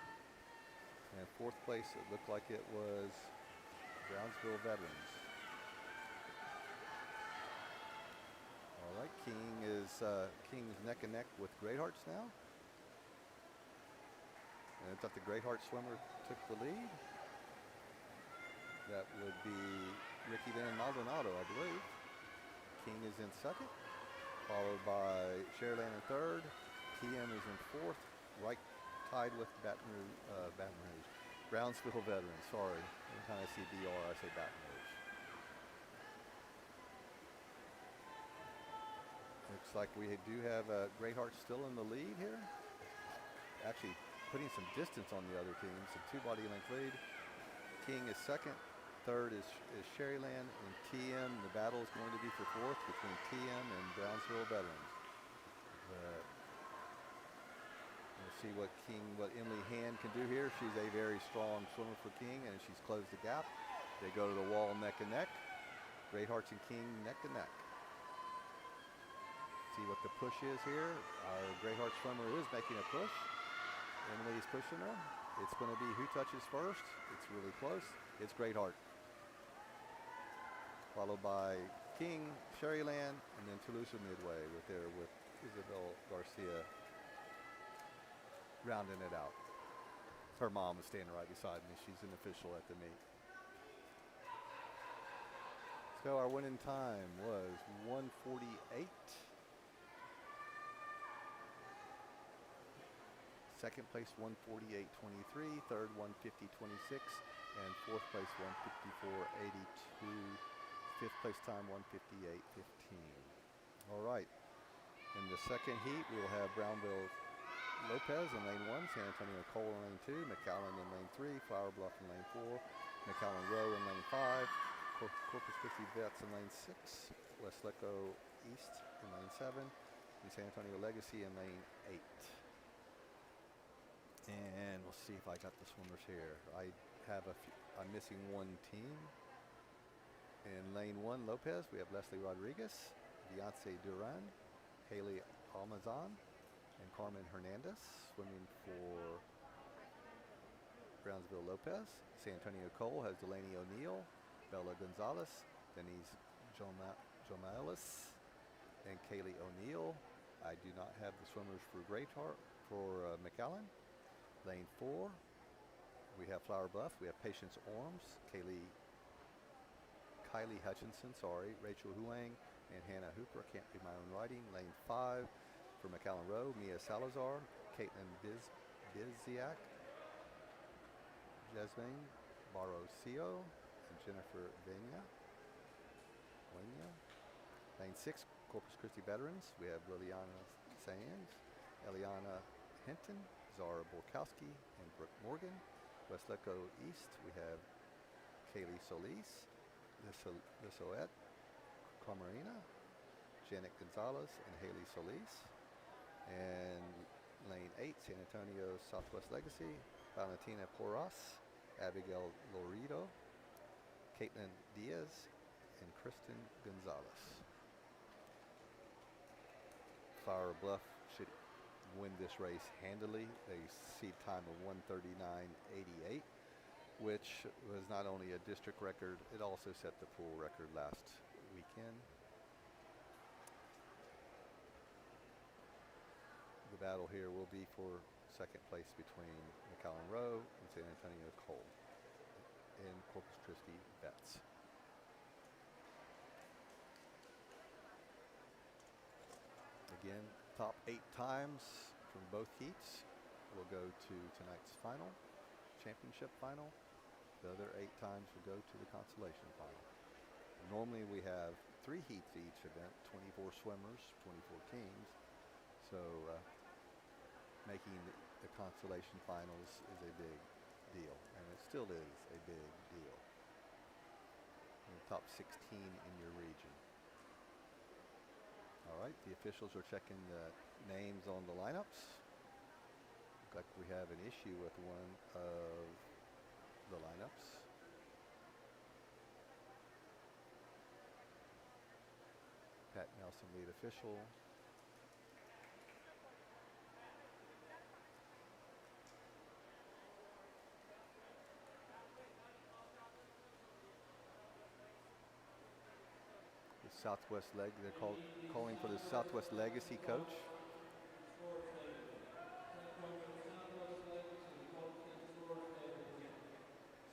And 4th place, it looked like it was Brownsville Veterans. All right, King's neck and neck with Great Hearts now. And it's like the Great Hearts swimmer took the lead. That would be Ricky Van Maldonado, I believe. King is in 2nd, followed by Sherryland in 3rd. TM is in 4th, right tied with Baton Rouge. Brownsville Veterans, sorry. Every time I see BR, I say Baton Rouge. Looks like we do have Great Hearts still in the lead here. Actually putting some distance on the other teams. A 2-body length lead. King is 2nd. 3rd is Sherryland, and TM. The battle is going to be for 4th between TM and Brownsville Veterans. We'll see what Emily Hand can do here. She's a very strong swimmer for King, and she's closed the gap. They go to the wall neck and neck. Great Hearts and King neck to neck. See what the push is here. Our Great Hearts swimmer is making a push. Emily is pushing her. It's going to be who touches first. It's really close. It's Great Heart. Followed by King, Sherryland, and then Toulouse Midway with Isabella Garcia rounding it out. Her mom is standing right beside me. She's an official at the meet. So our winning time was 1:48. 2nd place 1:48.23, 3rd 1:50.26, and 4th place 1:54.82. 5th place time 1:58.15. All right. In the 2nd heat, we'll have Brownville Lopez in lane 1, San Antonio Cole in lane 2, McAllen in lane 3, Flower Bluff in lane 4, McAllen Row in lane 5, Corpus Christi Vets in lane 6, Westlecco East in lane 7, and San Antonio Legacy in lane 8. And we'll see if I got the swimmers here. I'm missing one team. In lane 1, Lopez, we have Leslie Rodriguez, Beyonce Duran, Haley Almazan, and Carmen Hernandez swimming for Brownsville Lopez. San Antonio Cole has Delaney O'Neill, Bella Gonzalez, Denise Jomalis, and Kaylee O'Neill. I do not have the swimmers for McAllen. Lane 4, we have Flower Bluff. We have Patience Orms, Kylie Hutchinson, Rachel Huang, and Hannah Hooper. Can't read my own writing. Lane 5 for McAllen Row, Mia Salazar, Caitlin Biziak, Jasmine Barrocio, and Jennifer Vena. Lane 6, Corpus Christi Veterans. We have Liliana Sands, Eliana Hinton, Zara Borkowski, and Brooke Morgan. Westlecco East, we have Kaylee Solis, Lissoette Camarina, Janet Gonzalez, and Haley Solis. And lane 8, San Antonio Southwest Legacy, Valentina Porras, Abigail Loredo, Caitlin Diaz, and Kristen Gonzalez. Flower Bluff should win this race handily. They seed time of 1:39.88, which was not only a district record, it also set the pool record last weekend. The battle here will be for second place between McAllen Rowe and San Antonio Cole in Corpus Christi Vets. Again, top 8 times from both heats will go to tonight's final, championship final. The other 8 times will go to the consolation final. Normally we have 3 heats each event, 24 swimmers, 24 teams. So making the consolation finals is a big deal, and it still is a big deal. And the top 16 in your region. All right, the officials are checking the names on the lineups. Looks like we have an issue with one of the lineups. Pat Nelson, lead official. Southwest Leg, they're calling for the Southwest Legacy coach.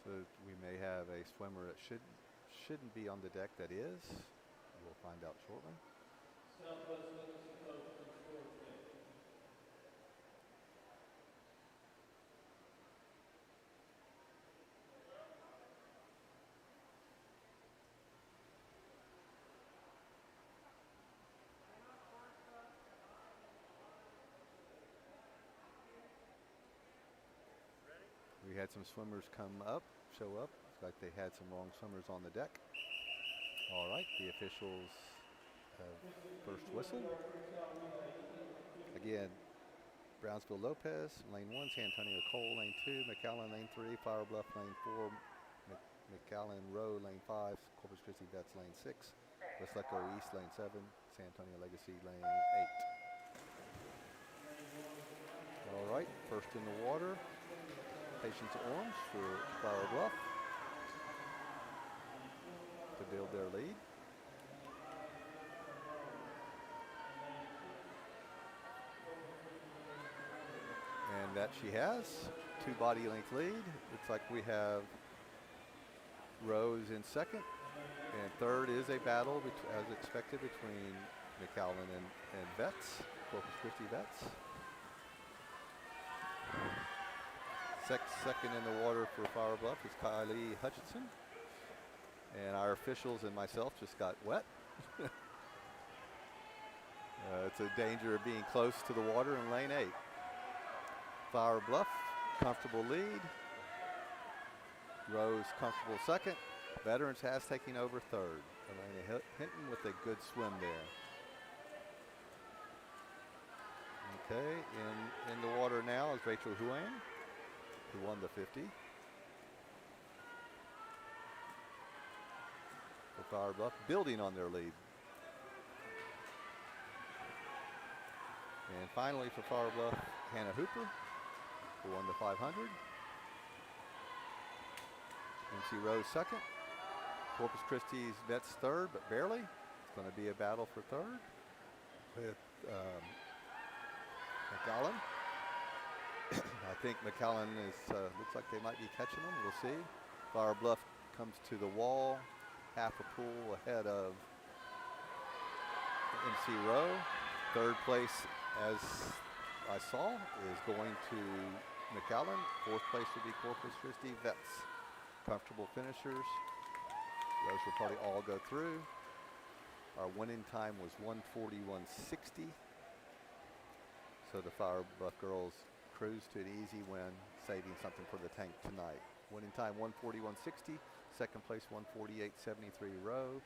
So we may have a swimmer that shouldn't be on the deck that is. We'll find out shortly. Southwest Legacy coach and sports day. We had some swimmers show up. Looks like they had some wrong swimmers on the deck. All right, the officials have first whistle. Again, Brownsville Lopez, lane 1, San Antonio Cole, lane 2, McAllen, lane 3, Flower Bluff, lane 4, McAllen Rowe, lane 5, Corpus Christi Vets, lane 6, Westlake East, lane 7, San Antonio Legacy, lane 8. All right, first in the water. Patience Orange for Flower Bluff to build their lead. And that she has. 2 body length lead. Looks like we have Rose in second. And third is a battle, as expected, between McAllen and Vets, Corpus Christi Vets. Second in the water for Flower Bluff is Kylie Hutchinson. And our officials and myself just got wet. It's a danger of being close to the water in lane 8. Flower Bluff, comfortable lead. Rose, comfortable second. Veterans has taking over third. Elena Hinton with a good swim there. Okay, in the water now is Rachel Huang, who won the 50. For Flower Bluff, building on their lead. And finally for Flower Bluff, Hannah Hooper, who won the 500. MC Rose second. Corpus Christi's Vets third, but barely. It's going to be a battle for third with McAllen. I think McAllen is looks like they might be catching them. We'll see. Flower Bluff comes to the wall, half a pool ahead of MC Rowe. Third place, as I saw, is going to McAllen. Fourth place would be Corpus Christi Vets. Comfortable finishers. Those will probably all go through. Our winning time was 1:41.60. So the Flower Bluff girls cruised to an easy win, saving something for the tank tonight. Winning time 1:41.60. Second place 1:48.73 Rowe.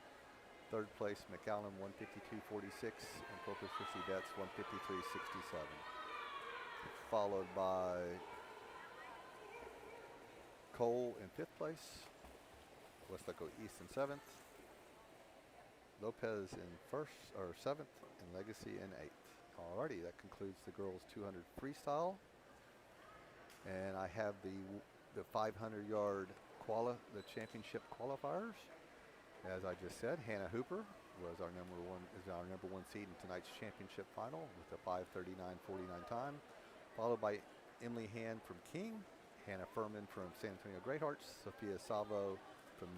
Third place McAllen 1:52.46, and Corpus Christi Vets 1:53.67. followed by Cole in 5th place, Westlaco East in 7th, Lopez in 7th, and Legacy in 8th. Alrighty, that concludes the girls 200 freestyle. And I have the 500-yard the championship qualifiers. As I just said, Hannah Hooper is our number one seed in tonight's championship final with a 5:39.49 time, followed by Emily Hand from King, Hannah Furman from San Antonio Greathearts, Sophia Salvo from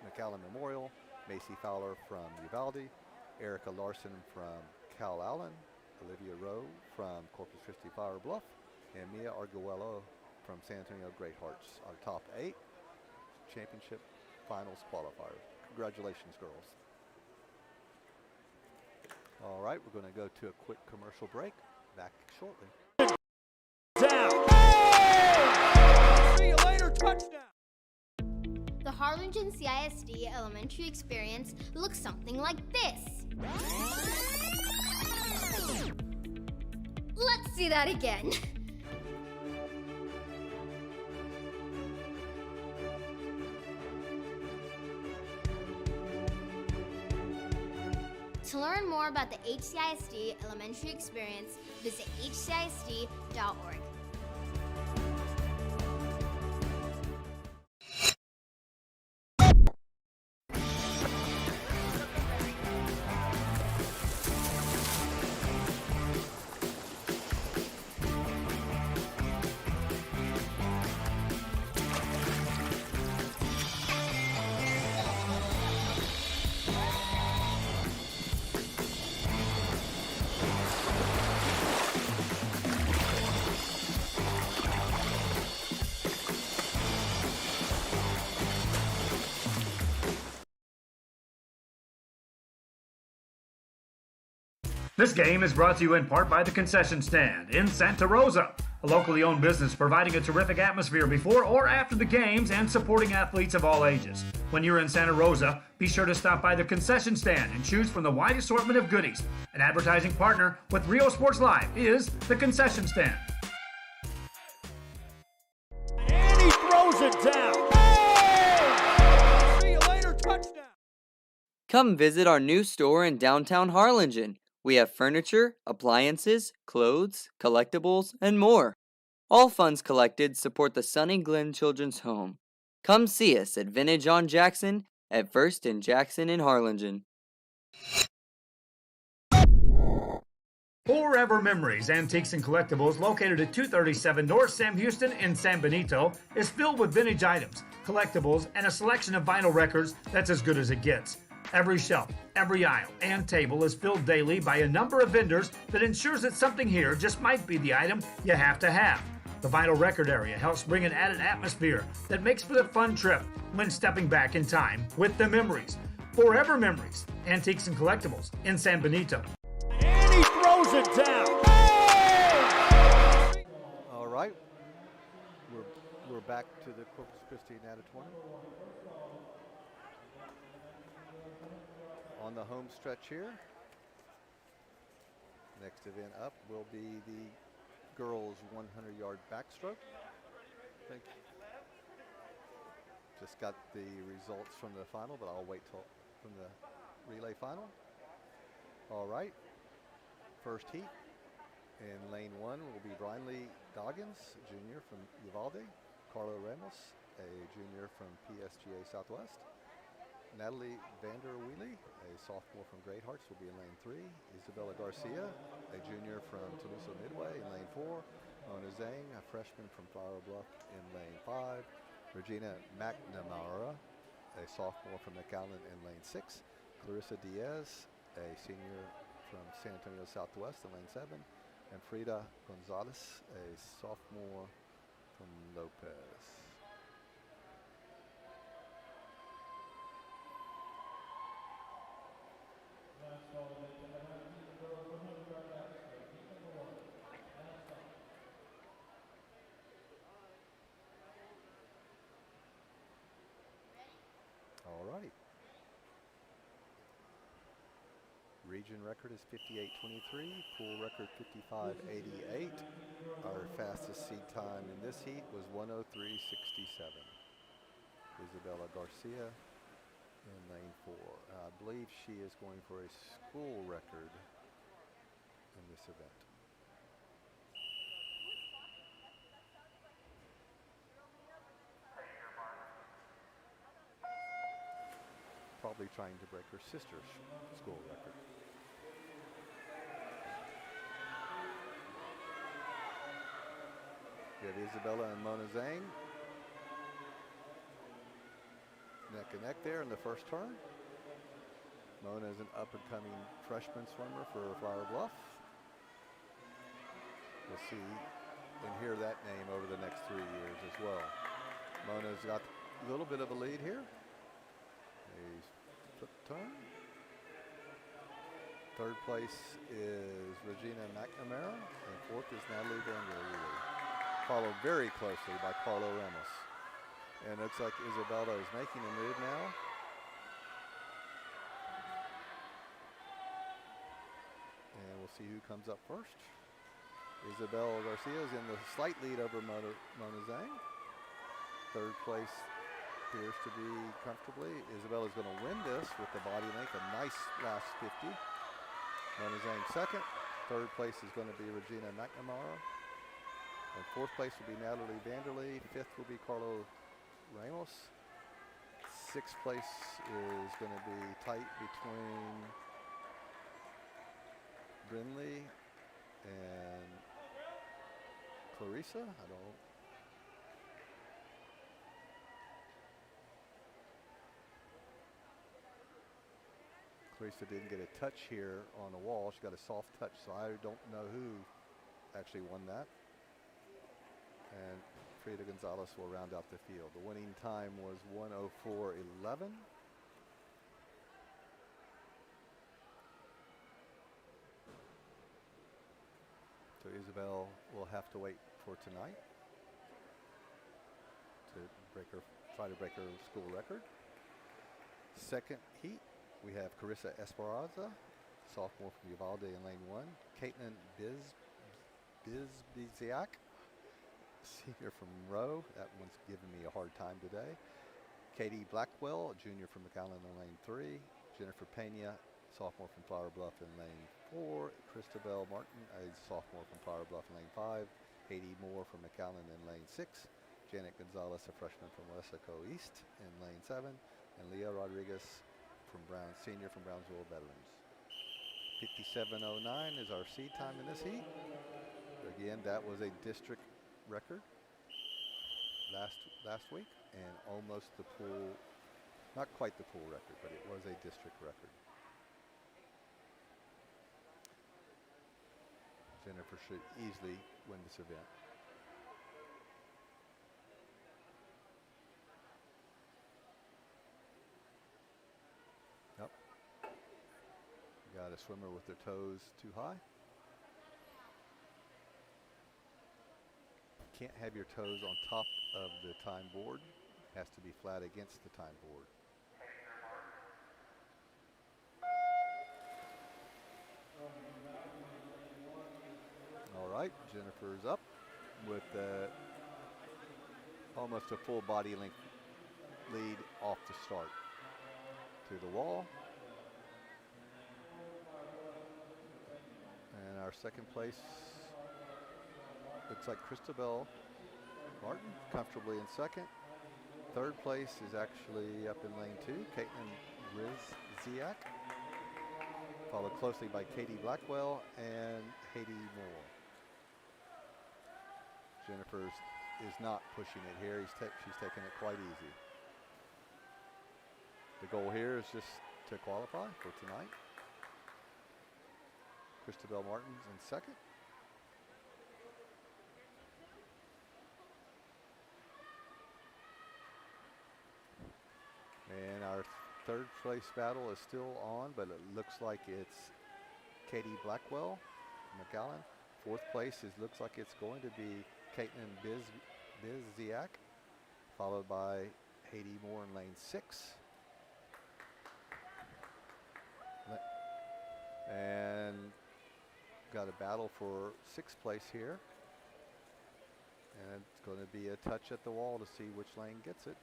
McAllen Memorial, Macy Fowler from Uvalde, Erica Larson from Cal Allen, Olivia Rowe from Corpus Christi Fire Bluff, and Mia Arguello from San Antonio Greathearts. Our top 8 championship finals qualifiers. Congratulations, girls. All right, we're going to go to a quick commercial break. Back shortly. Down. Hey! See you later, touchdown. The Harlingen CISD elementary experience looks something like this. Let's see that again. To learn more about the HCISD elementary experience, visit hcisd.org. This game is brought to you in part by the Concession Stand in Santa Rosa, a locally owned business providing a terrific atmosphere before or after the games and supporting athletes of all ages. When you're in Santa Rosa, be sure to stop by the Concession Stand and choose from the wide assortment of goodies. An advertising partner with Rio Sports Live is the Concession Stand. And he throws it down. Hey! See you later, touchdown. Come visit our new store in downtown Harlingen. We have furniture, appliances, clothes, collectibles, and more. All funds collected support the Sunny Glen Children's Home. Come see us at Vintage on Jackson at First and Jackson in Harlingen. Forever Memories Antiques and Collectibles, located at 237 North Sam Houston in San Benito, is filled with vintage items, collectibles, and a selection of vinyl records that's as good as it gets. Every shelf, every aisle, and table is filled daily by a number of vendors that ensures that something here just might be the item you have to have. The vinyl record area helps bring an added atmosphere that makes for the fun trip when stepping back in time with the memories. Forever Memories, Antiques and Collectibles in San Benito. And he throws it down. Hey! All right, we're back to the Corpus Christi Natatorium. On the home stretch here. Next event up will be the girls 100-yard backstroke. Just got the results from the final, but I'll wait till from the relay final. All right, first heat in lane 1 will be Brian Lee Doggins, junior from Uvalde, Carlo Ramos, a junior from PSGA Southwest, Natalie Vanderweely, a sophomore from Greathearts, will be in lane 3. Isabella Garcia, a junior from Toledo Midway, in lane 4. Mona Zhang, a freshman from Flower Bluff, in lane 5. Regina McNamara, a sophomore from McAllen, in lane 6. Clarissa Diaz, a senior from San Antonio Southwest, in lane 7. And Frida Gonzalez, a sophomore from Lopez. region record is 58:23, pool record 55:88. Our fastest seed time in this heat was 1:03.67. Isabella Garcia in lane 4. I believe she is going for a school record in this event. Probably trying to break her sister's school record. You have Isabella and Mona Zhang neck and neck there in the first turn. Mona is an up-and-coming freshman swimmer for Flower Bluff. We'll see and hear that name over the next 3 years as well. Mona's got a little bit of a lead here. A flip turn. Third place is Regina McNamara, and fourth is Natalie Vanderlei, followed very closely by Carlo Ramos. And it looks like Isabella is making a move now. And we'll see who comes up first. Isabella Garcia is in the slight lead over Mona Zhang. Third place appears to be comfortably. Isabella's going to win this with the body length, a nice last 50. Mona Zhang second. Third place is going to be Regina McNamara. And fourth place will be Natalie Vanderlei. Fifth will be Carlo Ramos. Sixth place is going to be tight between Brindley and Clarissa. Clarissa didn't get a touch here on the wall. She got a soft touch, so I don't know who actually won that. And Frida Gonzalez will round out the field. The winning time was 1:04.11. So Isabel will have to wait for tonight to try to break her school record. Second heat, we have Carissa Esperanza, sophomore from Uvalde in lane 1. Caitlin Bizbiziak, senior from Rowe. That one's giving me a hard time today. Katie Blackwell, junior from McAllen in lane 3. Jennifer Pena, sophomore from Flower Bluff in lane 4. Christabel Martin, a sophomore from Flower Bluff in lane 5. Haiti Moore from McAllen in lane 6. Janet Gonzalez, a freshman from Wesco East in lane 7. And Leah Rodriguez, senior from Brownsville Veterans. 57:09 is our seed time in this heat. Again, that was a district record last week, and almost the pool, not quite the pool record, but it was a district record. Jennifer should easily win this event. Yep. Got a swimmer with their toes too high. Can't have your toes on top of the time board. Has to be flat against the time board. All right, Jennifer's up with almost a full body length lead off the start. To the wall. And our second place looks like Christabel Martin, comfortably in second. Third place is actually up in lane 2, Caitlin Rizziak, followed closely by Katie Blackwell and Haiti Moore. Jennifer is not pushing it here. She's taking it quite easy. The goal here is just to qualify for tonight. Christabel Martin's in second. And our third place battle is still on, but it looks like it's Katie Blackwell, McAllen. Fourth place looks like it's going to be Caitlin Bizziak, followed by Haiti Moore in lane 6. And got a battle for 6th place here. And it's going to be a touch at the wall to see which lane gets it.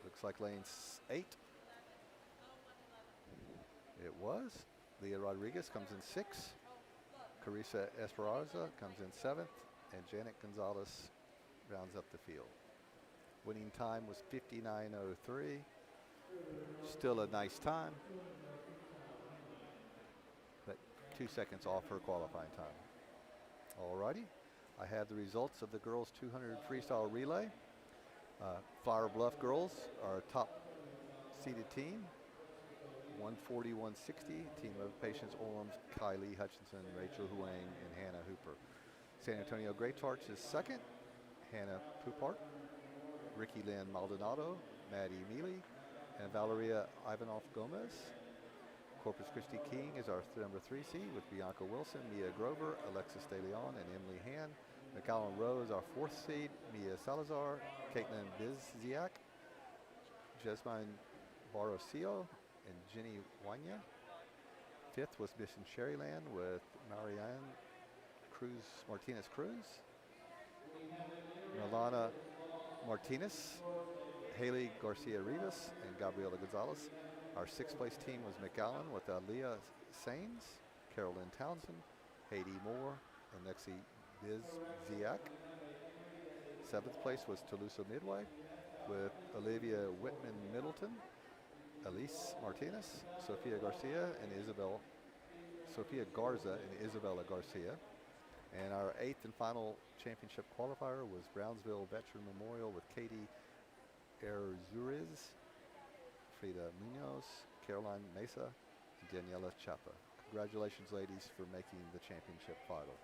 Looks like lane 8. It was. Leah Rodriguez comes in 6th. Carissa Esperanza comes in 7th. And Janet Gonzalez rounds up the field. Winning time was 59:03. Still a nice time, but 2 seconds off her qualifying time. Alrighty, I have the results of the girls 200 freestyle relay. Flower Bluff girls are a top seeded team. 140-160. Team of Patience Orms, Kylie Hutchinson, Rachel Huang, and Hannah Hooper. San Antonio Great Hearts is second. Hannah Poupart, Ricky Lynn Maldonado, Maddie Mealy, and Valeria Ivanov Gomez. Corpus Christi King is our number 3 seed with Bianca Wilson, Mia Grover, Alexis De Leon, and Emily Han. McAllen Rowe is our 4th seed, Mia Salazar, Caitlin Bizziak, Jasmine Barocio, and Jenny Wanya. 5th was Mission Sherryland with Marianne Martinez Cruz, Milana Martinez, Haley Garcia Rivas, and Gabriela Gonzalez. Our 6th place team was McAllen with Aaliyah Sains, Carolyn Townsend, Haiti Moore, and Lexi Bizziak. 7th place was Toulouse Midway with Olivia Whitman Middleton, Elise Martinez, Sofia Garza and Isabella Garcia. And our 8th and final championship qualifier was Brownsville Veteran Memorial with Katie Erzuriz, Frida Munoz, Caroline Mesa, and Daniela Chapa. Congratulations, ladies, for making the championship final.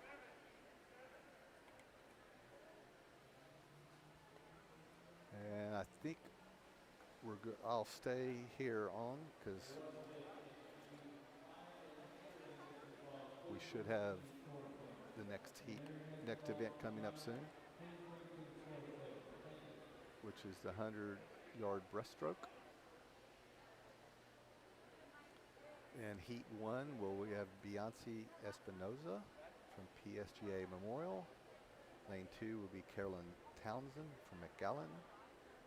And I think we're good. I'll stay here on because we should have the next event coming up soon, which is the 100-yard breaststroke. And heat 1, we have Beyonce Espinoza from PSGA Memorial. Lane 2 will be Carolyn Townsend from McAllen.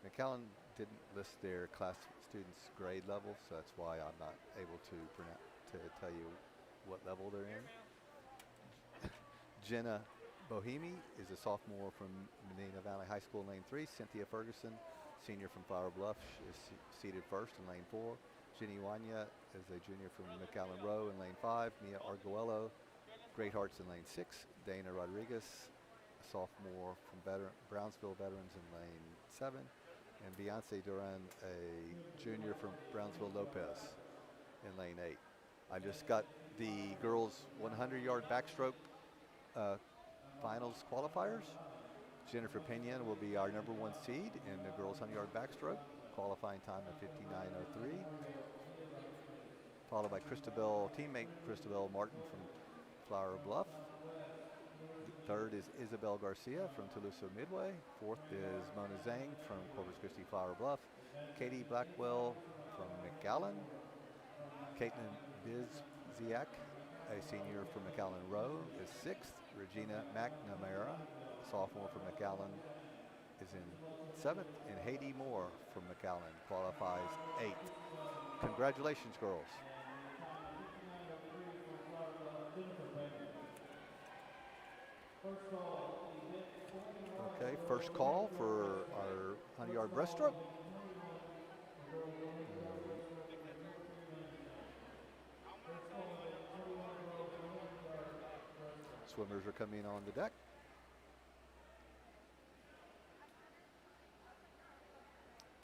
McAllen didn't list their class students' grade level, so that's why I'm not able to tell you what level they're in. Jenna Bohemi is a sophomore from Medina Valley High School in lane 3. Cynthia Ferguson, senior from Flower Bluff, is seated first in lane 4. Jenny Wanya is a junior from McAllen Row in lane 5. Mia Arguello, Great Hearts in lane 6. Dana Rodriguez, a sophomore from Brownsville Veterans in lane 7. And Beyonce Duran, a junior from Brownsville Lopez in lane 8. I just got the girls 100-yard backstroke finals qualifiers. Jennifer Pena will be our number 1 seed in the girls 100-yard backstroke, qualifying time of 59:03. Followed by teammate Christabel Martin from Flower Bluff. Third is Isabella Garcia from Toulouse Midway. 4th is Mona Zhang from Corpus Christi Flower Bluff. Katie Blackwell from McAllen. Caitlin Bizziak, a senior from McAllen Row, is 6th. Regina McNamara, sophomore from McAllen, is in 7th. And Haiti Moore from McAllen qualifies 8th. Congratulations, girls. Okay, first call for our 100-yard breaststroke. Swimmers are coming on the deck.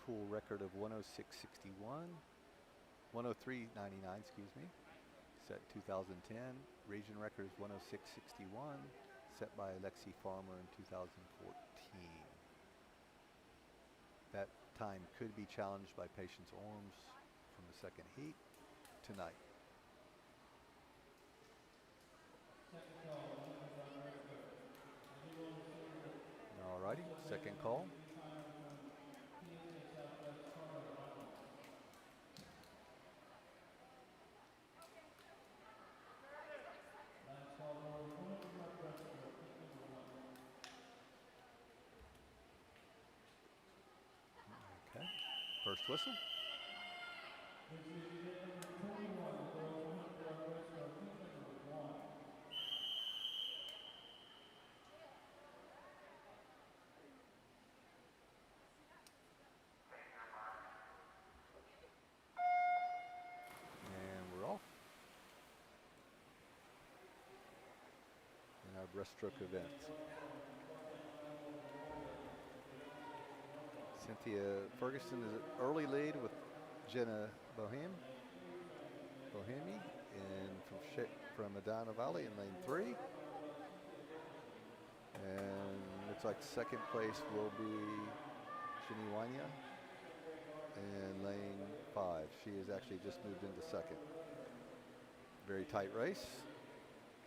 Pool record of 106.61, 103.99, excuse me, set 2010. Region record is 106.61, set by Alexi Farmer in 2014. That time could be challenged by Patience Orms from the second heat tonight. Alrighty, second call. First whistle. And we're off. In our breaststroke event. Cynthia Ferguson is an early lead with Jenna Bohemi, and from Medina Valley in lane 3. And looks like second place will be Ginny Wanya in lane 5. She has actually just moved into second. Very tight race.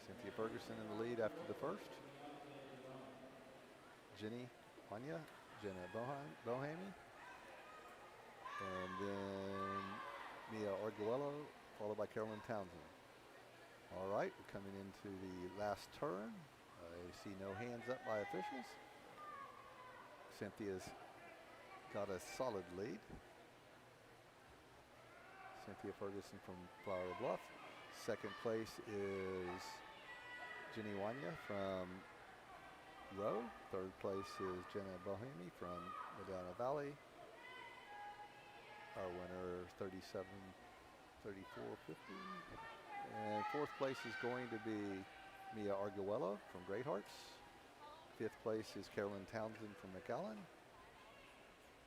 Cynthia Ferguson in the lead after the first. Ginny Wanya, Jenna Bohemi, and then Mia Arguello, followed by Carolyn Townsend. All right, we're coming into the last turn. I see no hands up by officials. Cynthia's got a solid lead. Cynthia Ferguson from Flower Bluff. Second place is Ginny Wanya from Rowe. Third place is Jenna Bohemi from Medina Valley. Our winner 37, 34, 50. And fourth place is going to be Mia Arguello from Great Hearts. Fifth place is Carolyn Townsend from McAllen.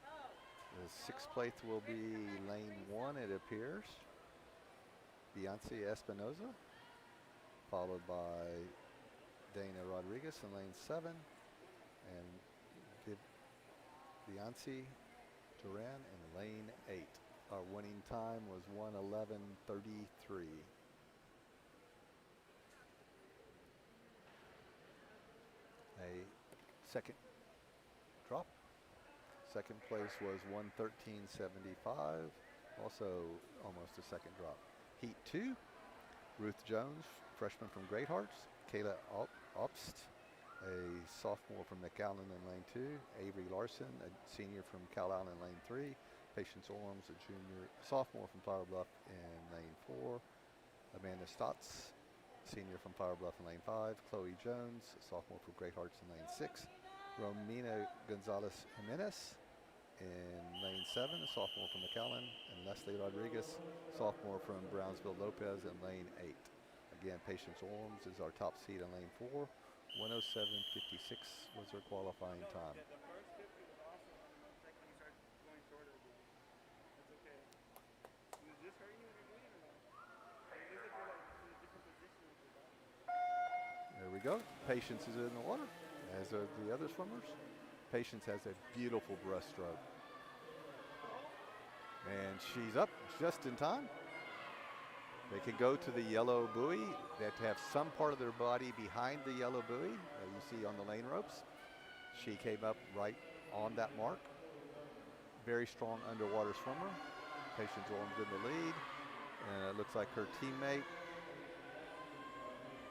The sixth place will be lane 1, it appears. Beyonce Espinoza, followed by Dana Rodriguez in lane 7, and Beyonce Duran in lane 8. Our winning time was 1:11:33. A second drop. Second place was 1:13:75. Also almost a second drop. Heat 2, Ruth Jones, freshman from Great Hearts. Kayla Obst, a sophomore from McAllen in lane 2. Avery Larson, a senior from Cal Allen in lane 3. Patience Orms, a sophomore from Flower Bluff in lane 4. Amanda Stotts, senior from Flower Bluff in lane 5. Chloe Jones, sophomore from Great Hearts in lane 6. Romina Gonzalez Jimenez in lane 7, a sophomore from McAllen. And Leslie Rodriguez, sophomore from Brownsville Lopez in lane 8. Again, Patience Orms is our top seed in lane 4. 1:07:56 was her qualifying time. There we go. Patience is in the water, as are the other swimmers. Patience has a beautiful breaststroke. And she's up just in time. They can go to the yellow buoy. They have to have some part of their body behind the yellow buoy you see on the lane ropes. She came up right on that mark. Very strong underwater swimmer. Patience Orms in the lead. And it looks like her teammate,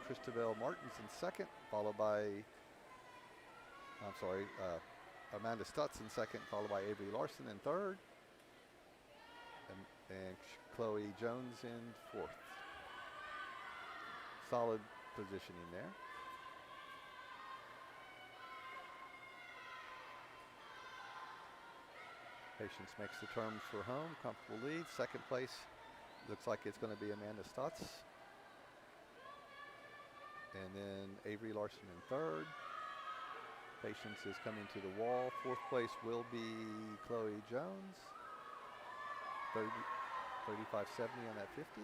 Christabel Martins in second, followed by, Amanda Stutz in second, followed by Avery Larson in third. And Chloe Jones in fourth. Solid positioning there. Patience makes the turn for home, comfortable lead. Second place looks like it's going to be Amanda Stotts. And then Avery Larson in third. Patience is coming to the wall. Fourth place will be Chloe Jones. 35.70 on that 50.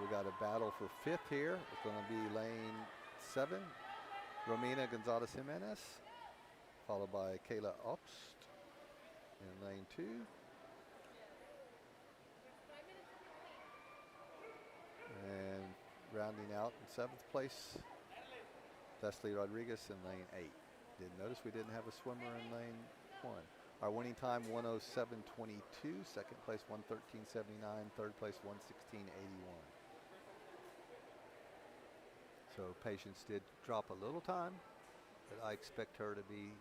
We got a battle for fifth here. It's going to be lane 7. Romina Gonzalez Jimenez, followed by Kayla Obst in lane 2. And rounding out in 7th place, Leslie Rodriguez in lane 8. Didn't notice we didn't have a swimmer in lane 1. Our winning time 1:07:22. Second place 1:13:79. Third place 1:16:81. So Patience did drop a little time, but I expect her to be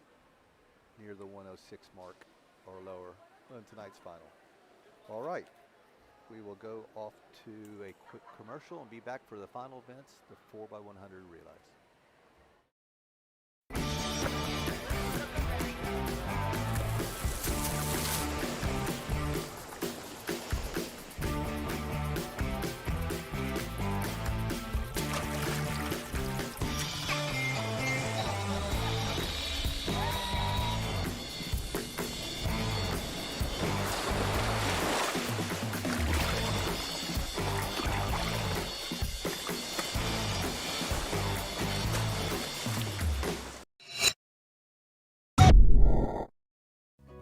near the 106 mark or lower in tonight's final. All right, we will go off to a quick commercial and be back for the final events, the 4x100 relays.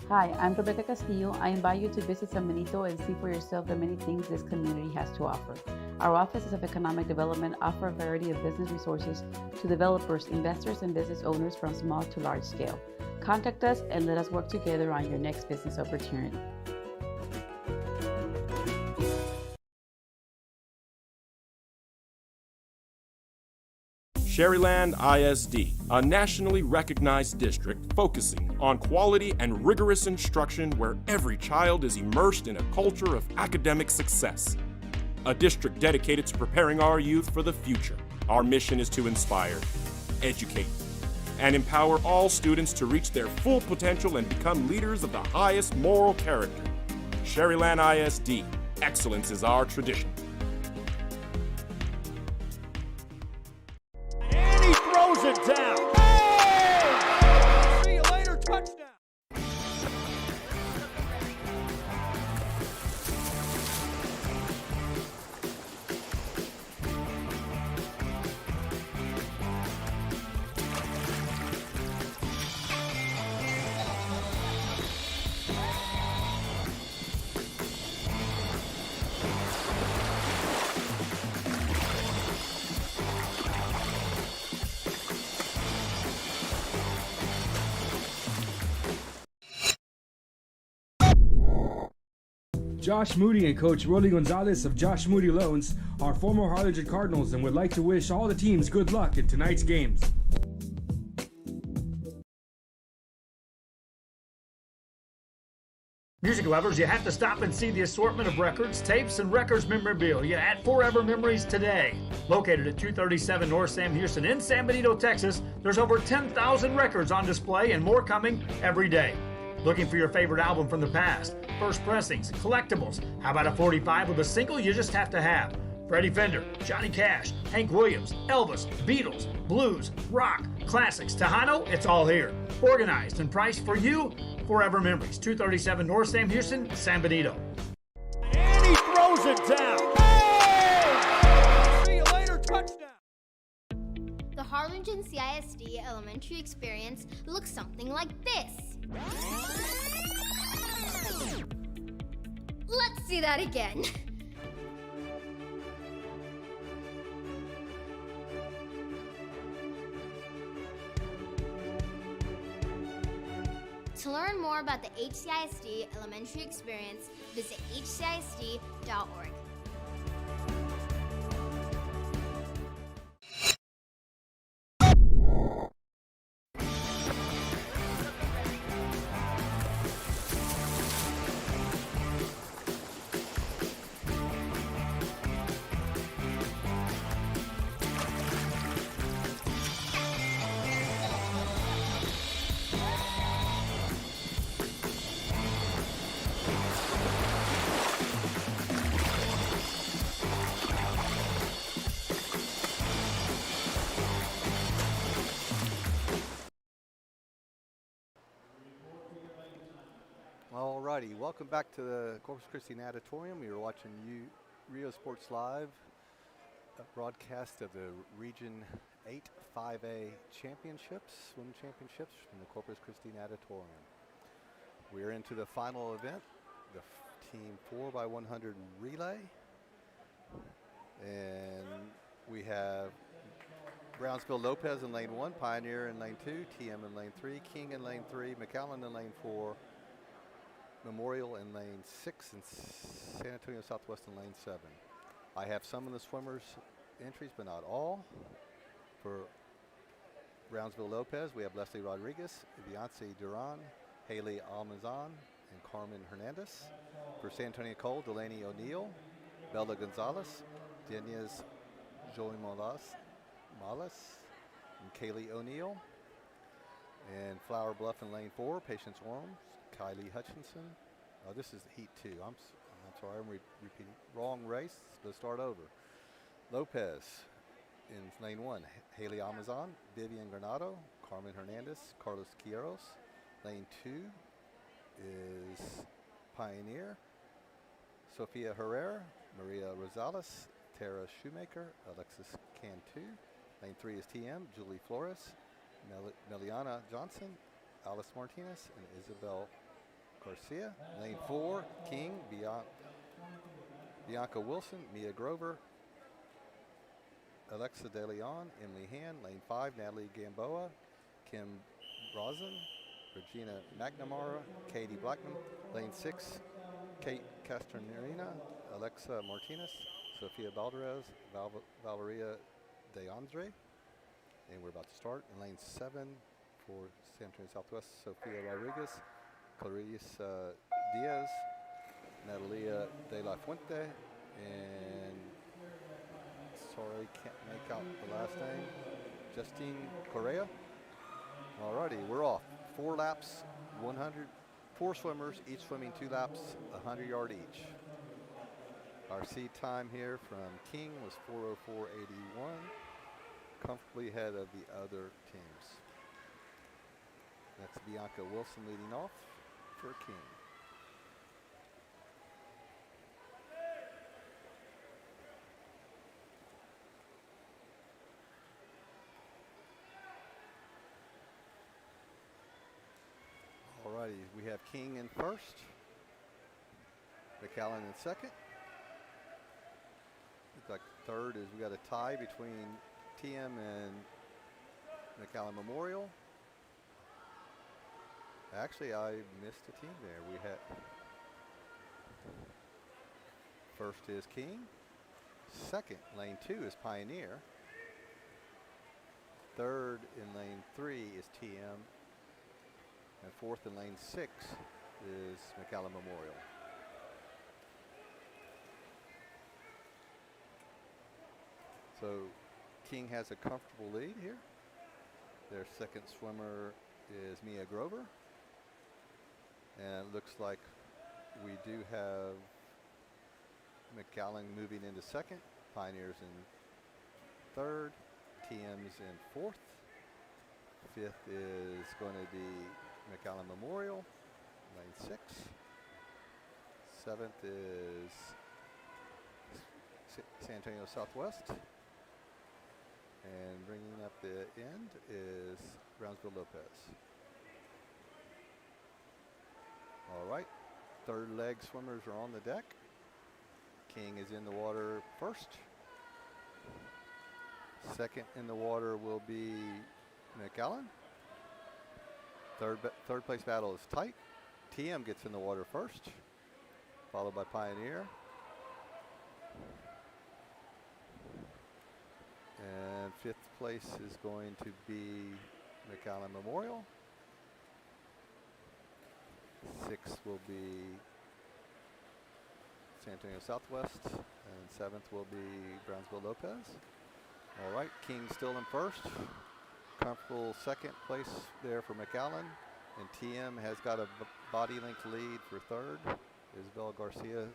Hi, I'm Rebecca Castillo. I invite you to visit San Benito and see for yourself the many things this community has to offer. Our offices of economic development offer a variety of business resources to developers, investors, and business owners from small to large scale. Contact us and let us work together on your next business opportunity. Sherryland ISD, a nationally recognized district focusing on quality and rigorous instruction where every child is immersed in a culture of academic success. A district dedicated to preparing our youth for the future. Our mission is to inspire, educate, and empower all students to reach their full potential and become leaders of the highest moral character. Sherryland ISD, excellence is our tradition. Throws it down. Oh! See you later, touchdown. Josh Moody and Coach Rolly Gonzalez of Josh Moody Loans are former Harlingen Cardinals and would like to wish all the teams good luck in tonight's games. Music lovers, you have to stop and see the assortment of records, tapes, and records memorabilia at Forever Memories today. Located at 237 North Sam Houston in San Benito, Texas, there's over 10,000 records on display and more coming every day. Looking for your favorite album from the past, first pressings, collectibles? How about a 45 with a single you just have to have? Freddie Fender, Johnny Cash, Hank Williams, Elvis, Beatles, blues, rock, classics, Tejano, it's all here. Organized and priced for you. Forever Memories, 237 North Sam Houston, San Benito. And he throws it down. Oh! See you later, touchdown. The Harlingen CISD elementary experience looks something like this. Let's see that again. To learn more about the HCISD elementary experience, visit hcisd.org. Alrighty, welcome back to the Corpus Christi Natatorium. You're watching Rio Sports Live, a broadcast of the Region 8 5A Championships, swim championships from the Corpus Christi Natatorium. We're into the final event, the team 4x100 relay. And we have Brownsville Lopez in lane 1, Pioneer in lane 2, TM in lane 3, King in lane 3, McAllen in lane 4, Memorial in lane 6, and San Antonio Southwest in lane 7. I have some of the swimmers' entries, but not all. For Brownsville Lopez, we have Leslie Rodriguez, Beyonce Duran, Haley Almazan, and Carmen Hernandez. For San Antonio Cole, Delaney O'Neill, Bella Gonzalez, Deniz Joey Malas, and Kaylee O'Neill. And Flower Bluff in lane 4, Patience Orms, Kylie Hutchinson. Oh, this is heat 2. I'm sorry, I'm repeating. Wrong race. Let's start over. Lopez in lane 1, Haley Amazon, Vivian Granado, Carmen Hernandez, Carlos Quiros. Lane 2 is Pioneer, Sofia Herrera, Maria Rosales, Tara Shoemaker, Alexis Cantu. Lane 3 is TM, Julie Flores, Meliana Johnson, Alice Martinez, and Isabel Garcia. Lane 4, King, Bianca Wilson, Mia Grover, Alexa De Leon, Emily Han. Lane 5, Natalie Gamboa, Kim Rosen, Regina McNamara, Katie Blackman. Lane 6, Kate Castronarina, Alexa Martinez, Sofia Balderas, Valeria DeAndre. And we're about to start in lane 7 for San Antonio Southwest, Sofia Rodriguez, Clarice Diaz, Natalia De La Fuente, and sorry, can't make out the last name, Justine Correa. Alrighty, we're off. 4 laps, 100, 4 swimmers, each swimming 2 laps, 100 yard each. Our seed time here from King was 4:04.81, comfortably ahead of the other teams. That's Bianca Wilson leading off for King. Alrighty, we have King in first, McAllen in second. Looks like third is we got a tie between TM and McAllen Memorial. Actually, I missed a team there. We had first is King, second lane 2 is Pioneer, third in lane 3 is TM, and fourth in lane 6 is McAllen Memorial. So King has a comfortable lead here. Their second swimmer is Mia Grover. And it looks like we do have McAllen moving into second, Pioneers in third, TM's in fourth. Fifth is going to be McAllen Memorial, lane 6. Seventh is San Antonio Southwest. And bringing up the end is Brownsville Lopez. All right, third leg swimmers are on the deck. King is in the water first. Second in the water will be McAllen. Third place battle is tight. TM gets in the water first, followed by Pioneer. And fifth place is going to be McAllen Memorial. Sixth will be San Antonio Southwest, and seventh will be Brownsville Lopez. All right, King still in first. Comfortable second place there for McAllen, and TM has got a body length lead for third. Isabella Garcia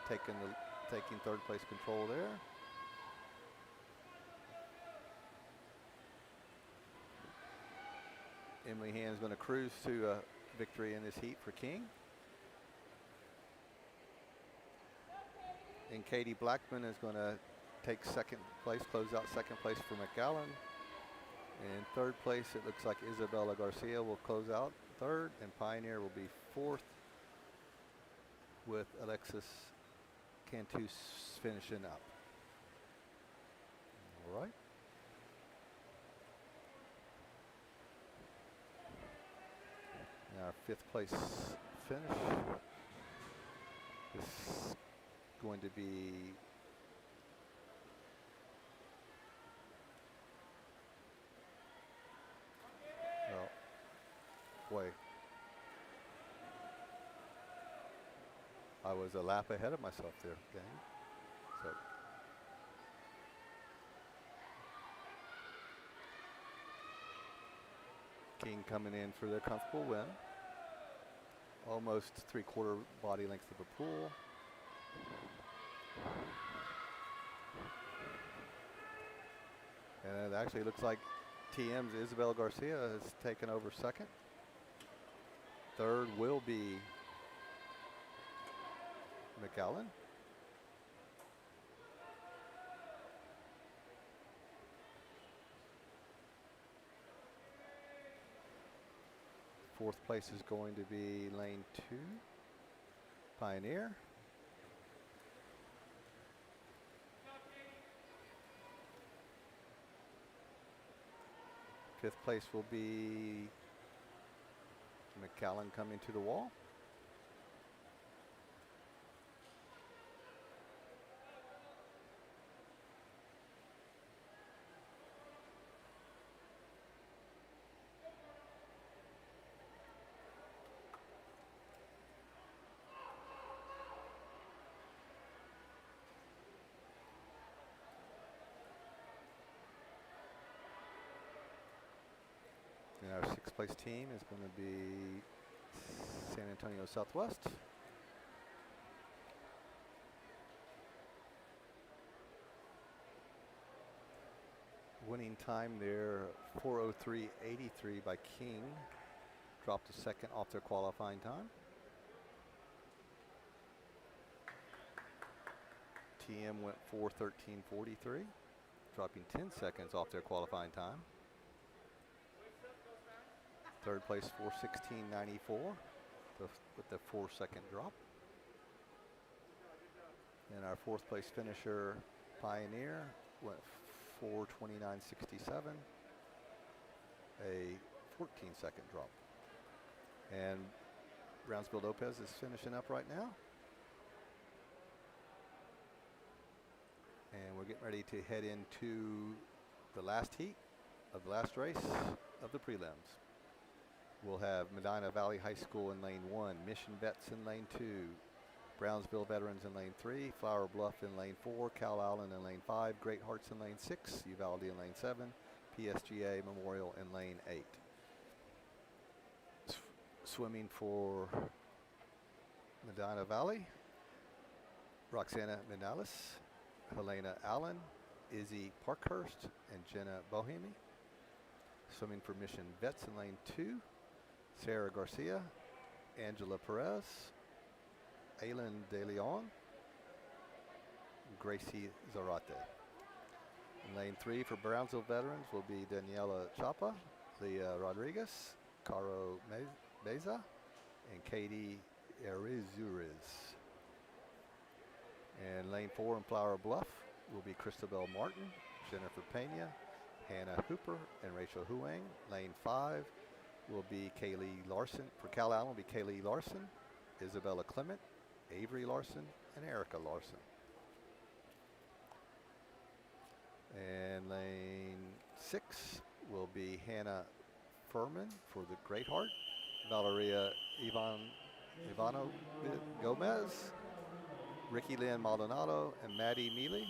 taking third place control there. Emily Hand's going to cruise to a victory in this heat for King. And Katie Blackman is going to take second place, close out second place for McAllen. And third place, it looks like Isabella Garcia will close out third, and Pioneer will be fourth, with Alexis Cantu finishing up. All right. Our fifth place finish is going to be halfway. I was a lap ahead of myself there, gang. So King coming in for their comfortable win. Almost 3/4 body length of the pool. And it actually looks like TM's Isabella Garcia has taken over second. Third will be McAllen. Fourth place is going to be lane 2, Pioneer. Fifth place will be McAllen coming to the wall. And our sixth place team is going to be San Antonio Southwest. Winning time there, 4:03.83 by King. Dropped a second off their qualifying time. TM went 4:13.43, dropping 10 seconds off their qualifying time. Third place 4:16.94 with the 4-second drop. And our fourth place finisher, Pioneer, went 4:29.67, a 14-second drop. And Brownsville Lopez is finishing up right now. And we're getting ready to head into the last heat of the last race of the prelims. We'll have Medina Valley High School in lane 1, Mission Vets in lane 2, Brownsville Veterans in lane 3, Flower Bluff in lane 4, Cal Allen in lane 5, Great Hearts in lane 6, Uvalde in lane 7, PSGA Memorial in lane 8. Swimming for Medina Valley, Roxana Minalis, Helena Allen, Izzy Parkhurst, and Jenna Bohemi. Swimming for Mission Vets in lane 2, Sarah Garcia, Angela Perez, Aylin De Leon, Gracie Zarate. In lane 3 for Brownsville Veterans will be Daniela Chapa, Leah Rodriguez, Caro Beza, and Katie Erizuriz. And lane 4 in Flower Bluff will be Christabel Martin, Jennifer Pena, Hannah Hooper, and Rachel Huang. Lane 5 will be Kaylee Larson. For Cal Allen will be Kaylee Larson, Isabella Clement, Avery Larson, and Erica Larson. And lane 6 will be Hannah Furman for the Great Heart, Valeria Ivano Gomez, Ricky Lynn Maldonado, and Maddie Mealy.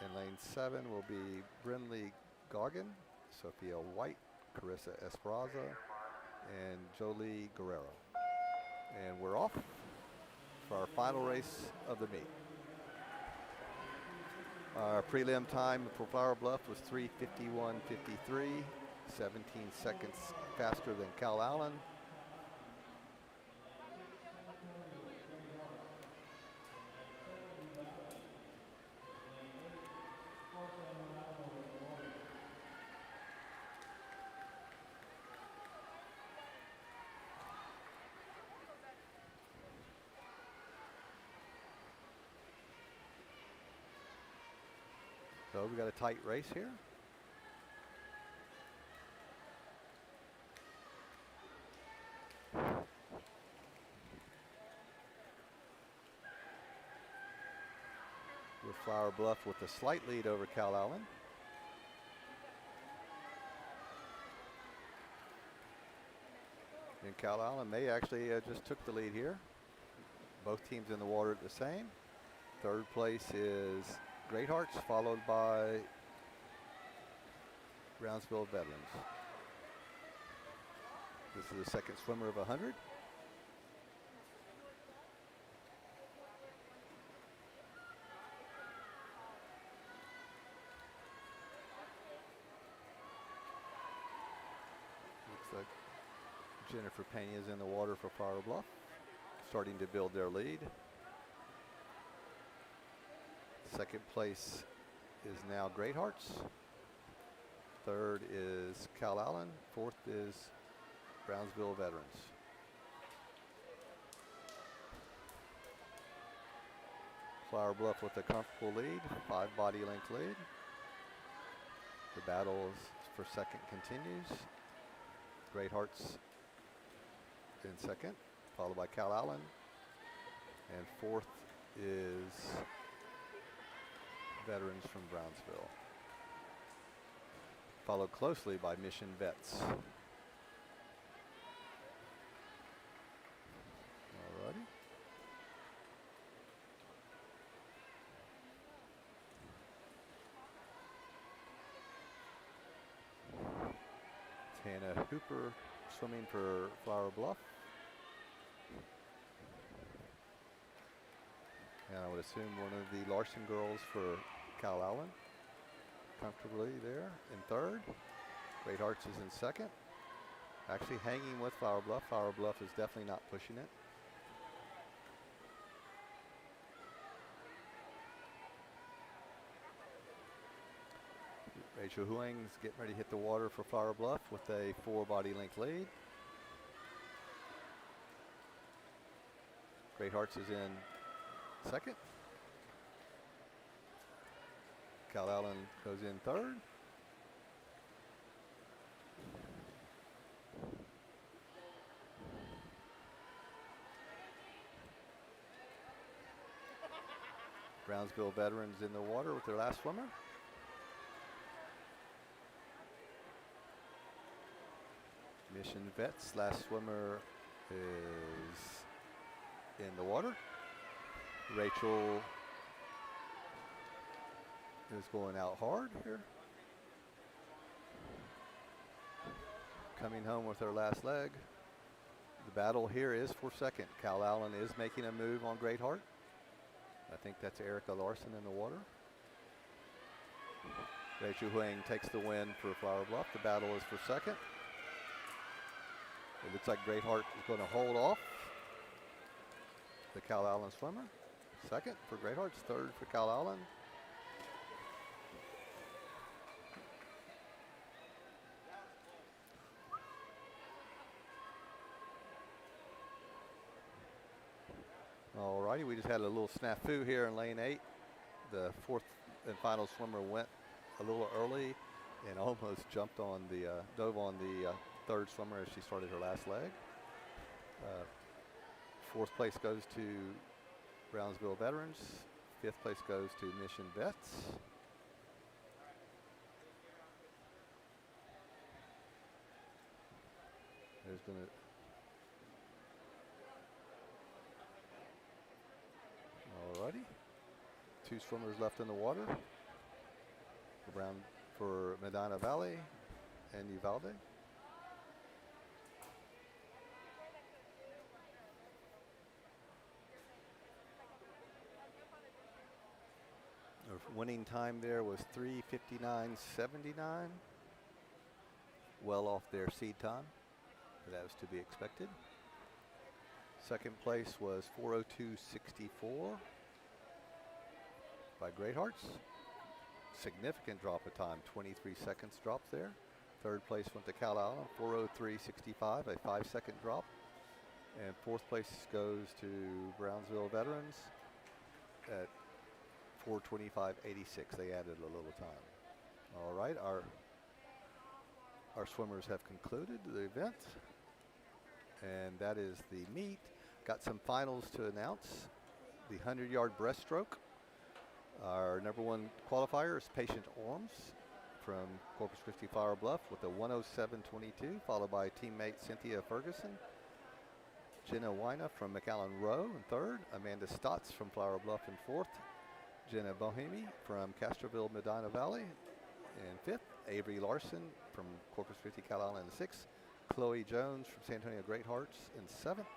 In lane 7 will be Brinley Goggin, Sophia White, Carissa Esparza, and Jolie Guerrero. And we're off for our final race of the meet. Our prelim time for Flower Bluff was 3:51.53, 17 seconds faster than Cal Allen. So we got a tight race here. With Flower Bluff with a slight lead over Cal Allen. And Cal Allen may actually just took the lead here. Both teams in the water at the same. Third place is Great Hearts, followed by Brownsville Veterans. This is the second swimmer of 100. Looks like Jennifer Pena is in the water for Flower Bluff, starting to build their lead. Second place is now Great Hearts. Third is Cal Allen. Fourth is Brownsville Veterans. Flower Bluff with a comfortable lead, 5 body length lead. The battle for second continues. Great Hearts in second, followed by Cal Allen. And fourth is Veterans from Brownsville, followed closely by Mission Vets. Alrighty. Hannah Hooper swimming for Flower Bluff. And I would assume one of the Larson girls for Cal Allen. Comfortably there in third. Great Hearts is in second. Actually hanging with Flower Bluff. Flower Bluff is definitely not pushing it. Rachel Huang's getting ready to hit the water for Flower Bluff with a 4 body length lead. Great Hearts is in second. Cal Allen goes in third. Brownsville Veterans in the water with their last swimmer. Mission Vets, last swimmer is in the water. Rachel is going out hard here. Coming home with her last leg. The battle here is for second. Cal Allen is making a move on Great Heart. I think that's Erica Larson in the water. Rachel Huang takes the win for Flower Bluff. The battle is for second. It looks like Great Heart is going to hold off the Cal Allen swimmer. Second for Great Hearts, third for Cal Allen. Alrighty, we just had a little snafu here in lane 8. The fourth and final swimmer went a little early and almost jumped on the, dove on the third swimmer as she started her last leg. Fourth place goes to Brownsville Veterans. Fifth place goes to Mission Vets. There's gonna alrighty. 2 swimmers left in the water. For Medina Valley and Uvalde. Winning time there was 3:59.79. Well off their seed time, but that was to be expected. Second place was 4:02.64 by Great Hearts. Significant drop of time, 23 seconds drop there. Third place went to Cal Allen, 4:03.65, a 5-second drop. And fourth place goes to Brownsville Veterans at 4:25.86. They added a little time. All right, our swimmers have concluded the event, and that is the meet. Got some finals to announce. The 100-yard breaststroke. Our #1 qualifier is Patient Orms from Corpus Christi Flower Bluff with a 107.22, followed by teammate Cynthia Ferguson. Jenna Wina from McAllen Row in third. Amanda Stotts from Flower Bluff in fourth. Jenna Bohemi from Castroville, Medina Valley in fifth. Avery Larson from Corpus Christi, Calallen in sixth. Chloe Jones from San Antonio Great Hearts in seventh.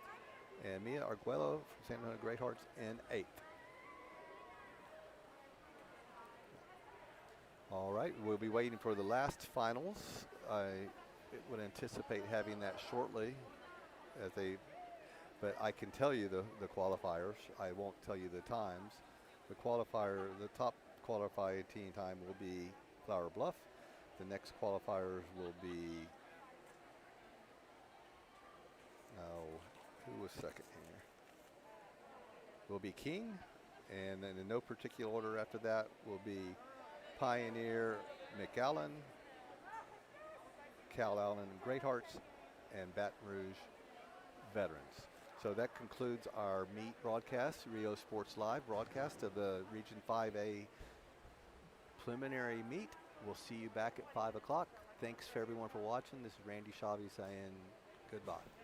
And Mia Arguello from San Antonio Great Hearts in eighth. All right, we'll be waiting for the last finals. I would anticipate having that shortly, but I can tell you the qualifiers. I won't tell you the times. The top qualified team time will be Flower Bluff. The next qualifiers will be, who was second here? Will be King, and then in no particular order after that will be Pioneer, McAllen, Calallen Great Hearts, and Baton Rouge Veterans. So that concludes our meet broadcast, Rio Sports Live broadcast of the Region 5A preliminary meet. We'll see you back at 5 o'clock. Thanks for everyone for watching. This is Randy Chavy saying goodbye.